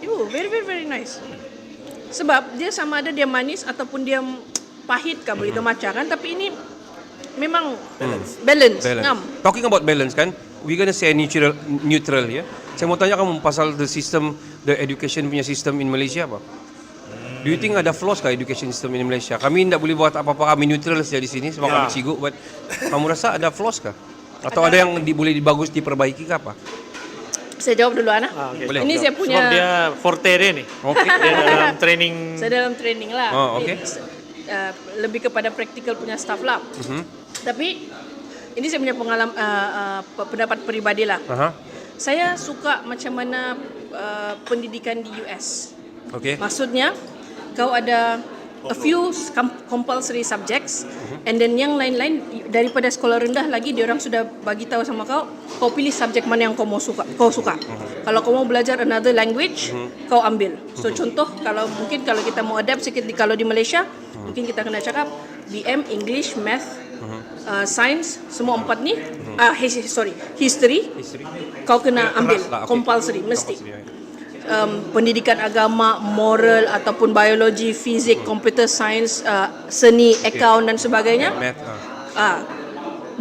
Very nice. Sebab dia sama ada dia manis ataupun dia pahit kah begitu macam kan. Tapi ini memang balance. Ngam. Talking about balance kan, we gonna say neutral ya. Saya mau tanya kamu pasal the education punya system in Malaysia apa? Do you think ada flaws kah education system in Malaysia? Kami tidak boleh buat apa-apa, kami neutral saja di sini sebab kami cigut. But kamu rasa ada flaws kah? Atau ada yang boleh dibagus diperbaiki kah apa? Saya jawab dulu Ana. Okay. Boleh. Ini saya punya. Sebab dia forte dia ni. Okay. Dia dalam training. Saya dalam training lah. Oh, okay. Lebih kepada praktikal punya staff lah. Tapi ini saya punya pengalaman pendapat peribadi lah. Aha. Saya suka macam mana pendidikan di US. Okay. Maksudnya kau ada a few compulsory subjects and then yang lain-lain daripada sekolah rendah lagi dia orang sudah bagi tahu sama kau pilih subjek mana yang kau suka. Kalau kau mau belajar another language, kau ambil. So contoh kalau kita mau adapt sikit kalau di Malaysia, mungkin kita kena cakap BM, English, Math, Science, semua empat ni. History. Kau kena ambil compulsory mesti. Pendidikan agama, moral ataupun biologi, fizik, computer science, seni, account dan sebagainya.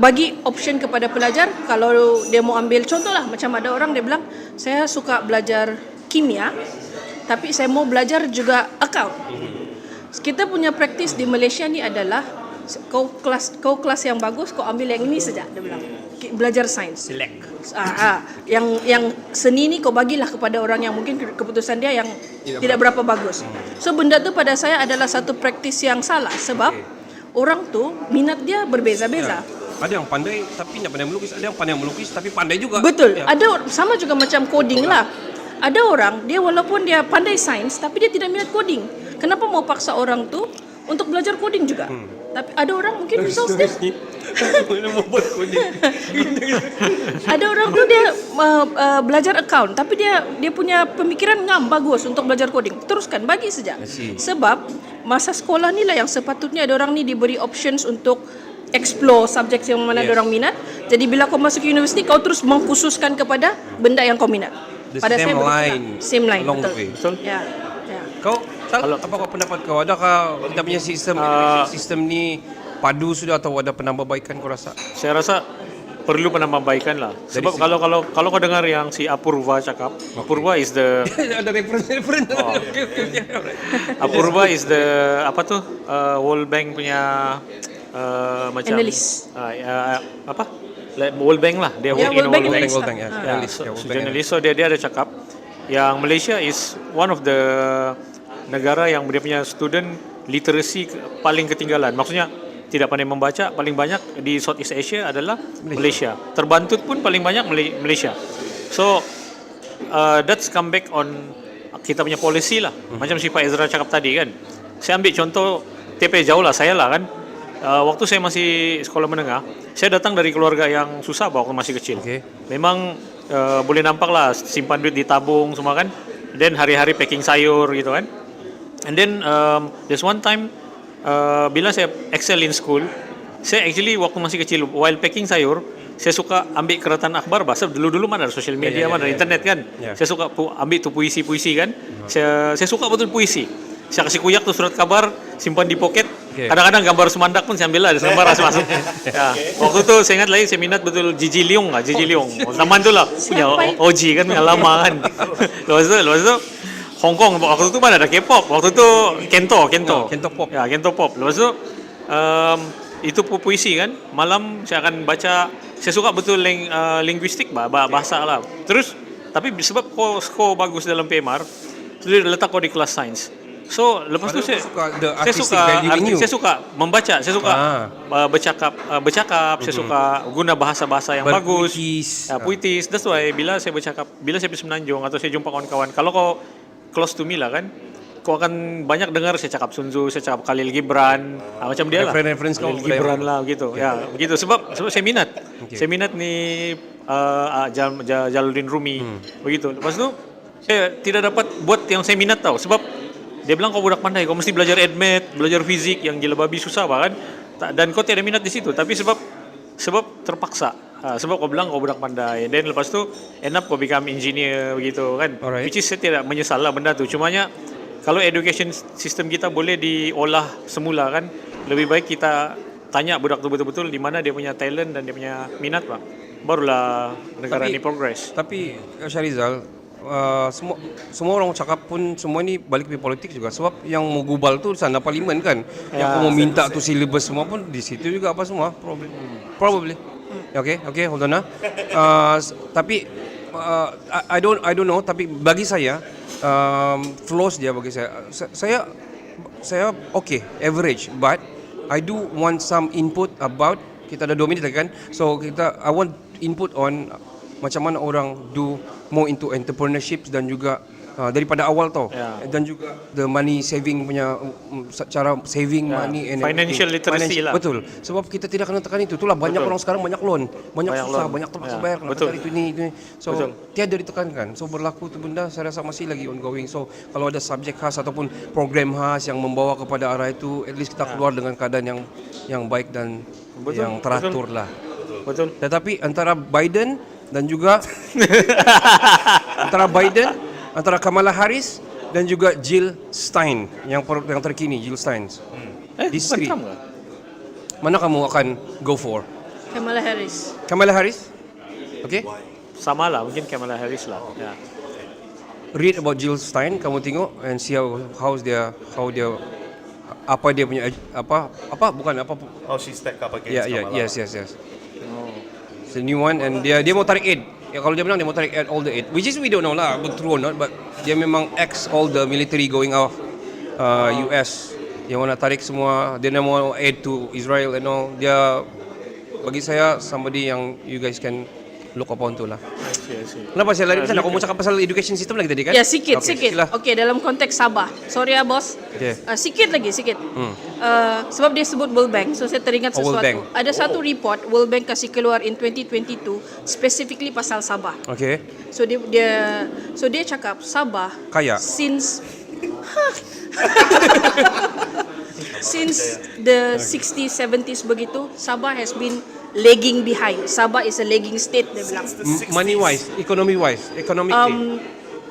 Bagi option kepada pelajar kalau dia mau ambil contohlah macam ada orang dia bilang saya suka belajar kimia tapi saya mau belajar juga account. Kita punya praktis di Malaysia ni adalah kau kelas yang bagus kau ambil yang ini saja dia bilang. Belajar sains. Select. Yang seni ni kau bagilah kepada orang yang mungkin keputusan dia yang tidak berapa bagus. So benda tu pada saya adalah satu praktis yang salah sebab orang tu minat dia berbeza-beza. Ada yang pandai tapi tidak pandai melukis, ada yang pandai melukis tapi pandai juga. Betul. Ya. Ada sama juga macam coding lah. Ada orang dia walaupun dia pandai sains tapi dia tidak minat coding. Kenapa mau paksa orang tu untuk belajar coding juga? Tapi ada orang mungkin resource dia. Ada orang tu dia belajar account tapi dia punya pemikiran ngam bagus untuk belajar coding. Teruskan bagi saja. Sebab masa sekolah ni lah yang sepatutnya ada orang ni diberi options untuk explore subjek yang mana ada orang minat. Jadi bila kau masuk universiti kau terus mengkhususkan kepada benda yang kau minat. The Pada same saya line, same line along the betul. way. Betul. Ya. Kau apa kau pendapat kau? Adakah kita punya sistem ni padu sudah atau ada penambahbaikan kau rasa? Saya rasa perlu penambahbaikan lah. Sebab kalau kau dengar yang si Apurva cakap, Apurva is the Ada reference. Apurva is the apa tu World Bank punya macam Analyst. apa? World Bank lah. Dia Ya, work in World Bank World Bank. analyst. World Bank, ya. Analyst, ya, World Bank Journalist. So dia ada cakap yang Malaysia is one of the negara yang dia punya student literacy paling ketinggalan. Maksudnya tidak pandai membaca paling banyak di Southeast Asia adalah Malaysia. Terbantut pun paling banyak Malaysia. So that's come back on kita punya policy lah. Macam si Pak Ezra cakap tadi kan. Saya ambil contoh TP jauh lah saya lah kan. Waktu saya masih sekolah menengah, saya datang dari keluarga yang susah waktu masih kecil. Okay. Memang boleh nampak lah simpan duit di tabung semua kan. Dan hari-hari packing sayur gitu kan. And then there's one time bila saya excel in school, saya actually waktu masih kecil while packing sayur, saya suka ambil keratan akhbar bahasa dulu mana ada social media, mana ada internet kan. Saya suka ambil tu puisi-puisi kan. Saya suka betul puisi. Saya kasih kuyak tu surat kabar, simpan di poket. Kadang-kadang gambar Sumandak pun saya ambil lah, ada gambar masuk. Ya. Waktu tu saya ingat lagi saya minat betul Gigi Leong lah, Gigi Leong. Zaman tu lah punya OG kan, punya lama kan. Lepas tu Hong Kong waktu tu mana ada K-pop. Waktu tu Kento Pop. Ya, Kento Pop. Lepas tu itu puisi kan. Malam saya akan baca. Saya suka betul linguistik bahasa lah. Terus tapi sebab skor bagus dalam PMR, So dia letak kau di kelas sains. So lepas tu Padahal saya kau suka the saya artistic suka value in you. saya suka membaca, saya suka bercakap, saya suka guna bahasa-bahasa yang bagus. Berpuitis. Puitis. That's why bila saya pergi Semenanjung atau saya jumpa kawan-kawan, kalau kau close to me lah kan, kau akan banyak dengar saya cakap Sun Tzu, saya cakap Khalil Gibran, macam dia lah. Reference kau, Khalil Gibran lah gitu. Ya, begitu sebab saya minat. Saya minat ni Jalaluddin Rumi. Begitu. Lepas tu saya tidak dapat buat yang saya minat tahu sebab dia bilang kau budak pandai, kau mesti belajar admat, belajar fizik yang gila babi susah kan. Dan kau tidak minat di situ, tapi sebab terpaksa. Sebab kau bilang kau budak pandai. Dan lepas tu end up kau become engineer begitu kan. Alright. Which is saya tidak menyesal lah benda tu. Cumanya kalau education system kita boleh diolah semula kan, lebih baik kita tanya budak tu betul-betul di mana dia punya talent dan dia punya minat pak. Barulah negara Tapi- ni progress. Tapi Syarizal, semua orang cakap pun semua ni balik ke politik juga sebab yang mau gubal tu sana parlimen kan, yang kau mau minta tu syllabus semua pun di situ juga apa semua probably. Okay, hold on tapi I don't know, tapi bagi saya flaws dia bagi saya okay, average, but I do want some input about, kita ada 2 minit lagi kan, so I want input on macam mana orang do more into entrepreneurship dan juga daripada awal tau, dan juga the money saving punya cara saving money and Financial literacy lah. Betul, sebab kita tidak kena tekan itu. Itulah banyak orang sekarang banyak loan, banyak susah, loan. banyak terpaksa bayar kena Betul. cari itu ini. So Betul. tiada ditekankan. So berlaku tu benda saya rasa masih lagi ongoing. So kalau ada subjek khas ataupun program khas yang membawa kepada arah itu, at least kita keluar dengan keadaan yang baik dan yang teratur lah. Betul. Tetapi antara Biden dan juga antara Kamala Harris dan juga Jill Stein yang terkini, Jill Stein. These Bukan three. Trump kah? Mana kamu akan go for? Kamala Harris. Kamala Harris? Okay? Sama lah, mungkin Kamala Harris lah. Ya. Read about Jill Stein, kamu tengok and see how dia apa dia punya How she stack up against Kamala. yes. It's a new one and dia mau tarik aid. Ya, kalau dia bilang dia mau tarik all the aid, which is we don't know lah, true or not, but dia memang ex all the military going off US. Dia mau nak tarik semua, dia nak mau aid to Israel and all. Dia bagi saya somebody yang you guys can look upon tu lah. I see. Kenapa saya lari ke sana? Kau mau cakap pasal education system lagi tadi kan? Ya, sikit. Sila. Okey, dalam konteks Sabah. Sorry ya, bos. Okay. Sikit. Sebab dia sebut World Bank, so saya teringat Oh, World sesuatu. Bank. Ada satu report World Bank kasih keluar in 2022 specifically pasal Sabah. Okay. So dia cakap Sabah Kaya. since the 60s 70s begitu, Sabah has been lagging behind. Sabah is a lagging state, dia bilang. Money wise, economically.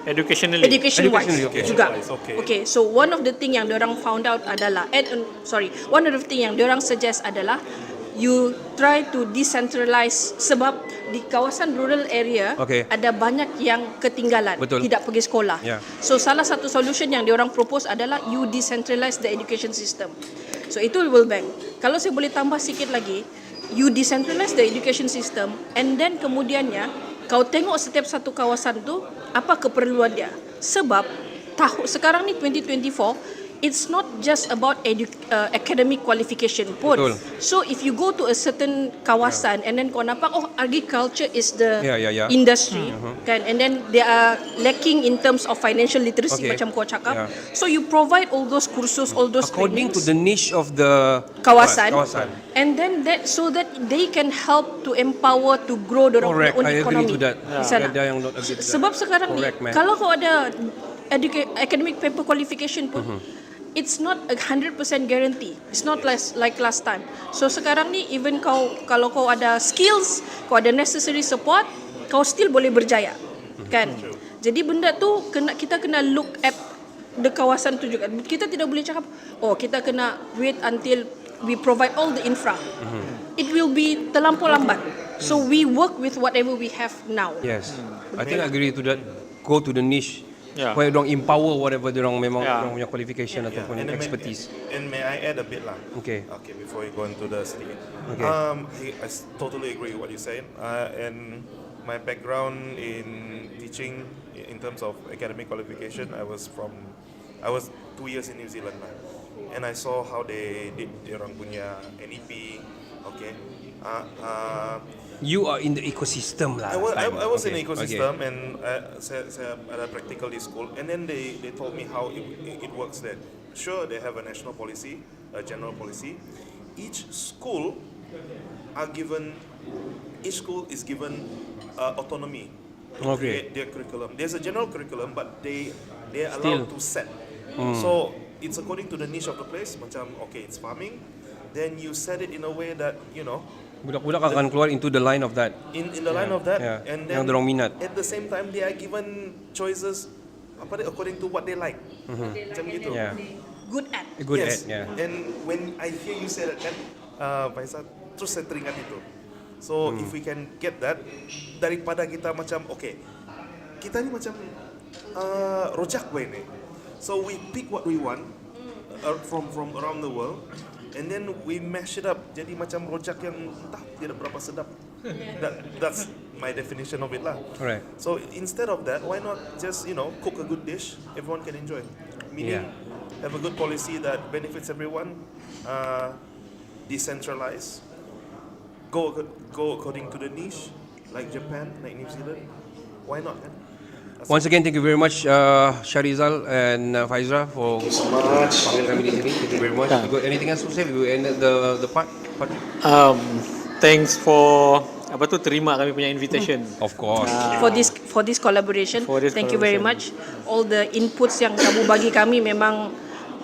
Educationally. Education wise okay. juga. Okay. Okay, so one of the thing yang diorang found out adalah one of the thing yang diorang suggest adalah you try to decentralize, sebab di kawasan rural area Okay. ada banyak yang ketinggalan, Betul. tidak pergi sekolah. Yeah. So salah satu solution yang diorang propose adalah you decentralize the education system. So itu World Bank. Kalau saya boleh tambah sikit lagi, you decentralize the education system and then kemudiannya kau tengok setiap satu kawasan tu apa keperluan dia. Sebab sekarang ni 2024, it's not just about academic qualification pun. Betul. So if you go to a certain kawasan and then kau nampak agriculture is the Yeah. industry kan, and then they are lacking in terms of financial literacy Okay. macam kau cakap. Yeah. So you provide all those kursus, all those According to trainings the niche of the kawasan, kawasan. and then so that they can help to empower to grow their own Correct, I agree economy to that. di sana. Ada yang not agree to that. Sebab sekarang Correct, ni man. kalau kau ada academic paper qualification pun, it's not 100% guarantee. It's not like last time. So sekarang ni even kalau kau ada skills, kau ada necessary support, kau still boleh berjaya. Kan? Jadi benda tu kita kena look at the kawasan tu juga. Kita tidak boleh cakap kita kena wait until we provide all the infra. It will be terlampau lambat. So we work with whatever we have now. Yes. I think I agree to that. Go to the niche. Yeah. Where dorang empower whatever dorang memang Yeah. dorang punya qualification ataupun And expertise. May I add a bit lah? Okay. Okay, before you go into the statement. Okay. I totally agree with what you're saying. And my background in teaching in terms of academic qualification, I was 2 years in New Zealand lah, and I saw how they did orang punya NEP. Okay. You are in the ecosystem lah. I was in the Okay. ecosystem, and saya ada practical di school, and then they told me how it works there. Sure, they have a national policy, a general policy. Each school is given autonomy to Okay. create their curriculum. There's a general curriculum, but they are Still. allowed to set. So it's according to the niche of the place. Macam okay, it's farming. Then you set it in a way that Budak-budak akan keluar into the line of that. in the line of that, yeah. and Yang then dorang minat. at the same time they are given choices according to what they like. Macam gitu. Yeah. Good at. Good Yes. at, yeah. And when I hear you say that kan, Faisal, terus saya teringat itu. So if we can get that, daripada kita macam okay, kita ni macam rojak boy ni. So we pick what we want from around the world, and then we mash it up. Jadi macam rojak yang entah tidak berapa sedap. That's my definition of it lah. Alright. So instead of that, why not just cook a good dish everyone can enjoy? Meaning have a good policy that benefits everyone, decentralized, go according to the niche, like Japan, like New Zealand. Why not? Kan? Once again, thank you very much, Shahrizal and Faizra for Thank you so much. coming this evening. Thank you very much. You got anything else to say? We ended the part. Thanks for terima kami punya invitation. Of course. For this collaboration. For this Thank you very collaboration. much. All the inputs yang kamu bagi kami memang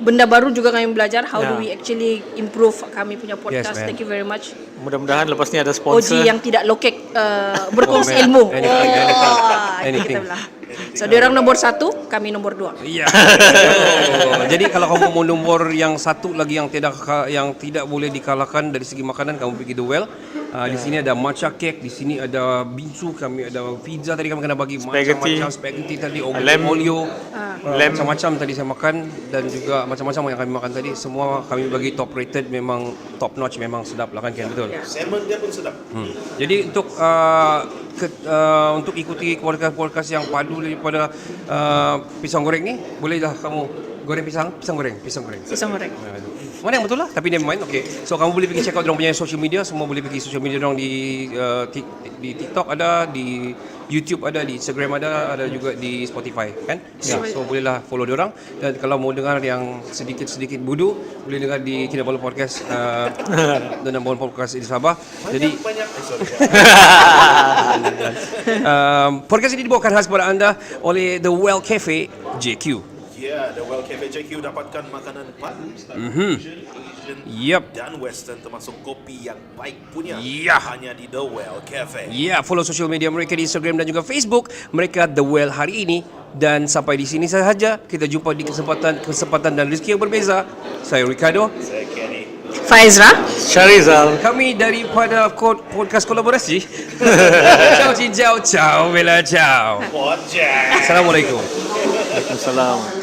benda baru juga kami belajar. How do we actually improve kami punya podcast? man. Thank you very much. Mudah-mudahan lepas ni ada sponsor. Oji yang tidak lokek berkongsi man. ilmu. Anything. Itu Anything. kita bilang. So dia orang nomor 1, kami nomor 2. Ya. Jadi kalau kamu mau nombor yang satu lagi yang tidak boleh dikalahkan dari segi makanan, kamu pergi The Well. Di sini ada matcha cake, di sini ada bingsu, kami ada pizza tadi kami kena bagi Spaghetti. macam-macam spaghetti tadi, Lem. olio, Lem. macam-macam tadi saya makan, dan juga macam-macam yang kami makan tadi semua kami bagi top rated, memang top notch, memang sedap lah kan, Ken, betul. Salmon dia pun sedap. Jadi untuk ikuti podcast yang padu daripada pisang goreng ni, bolehlah kamu goreng pisang goreng. Pisang goreng. Mana yang betul lah, tapi never mind. Okay. So kamu boleh pergi check out dorang punya social media, semua boleh pergi social media dorang di TikTok ada, di YouTube ada, di Instagram ada juga di Spotify kan. Ya. So bolehlah follow dorang, dan kalau mau dengar yang sedikit budu, boleh dengar di Kinabalu Podcast dan Kinabalu Podcast di Sabah. Jadi Banyak. Sorry. podcast ini dibawakan khas kepada anda oleh The Well Cafe JQ. Yeah, the Well Cafe JQ dapatkan makanan padu, Asian, Yep. dan Western, termasuk kopi yang baik punya. Yeah. Hanya di The Well Cafe. Ya, follow social media mereka di Instagram dan juga Facebook mereka The Well hari ini. Dan sampai di sini sahaja, kita jumpa di kesempatan dan rezeki yang berbeza. Saya Ricardo, Saya Kenny. Faizra. Shahrizal. kami daripada podcast kolaborasi. Ciao, ciao, ciao, bella, ciao. Podcast. Assalamualaikum. Waalaikumsalam.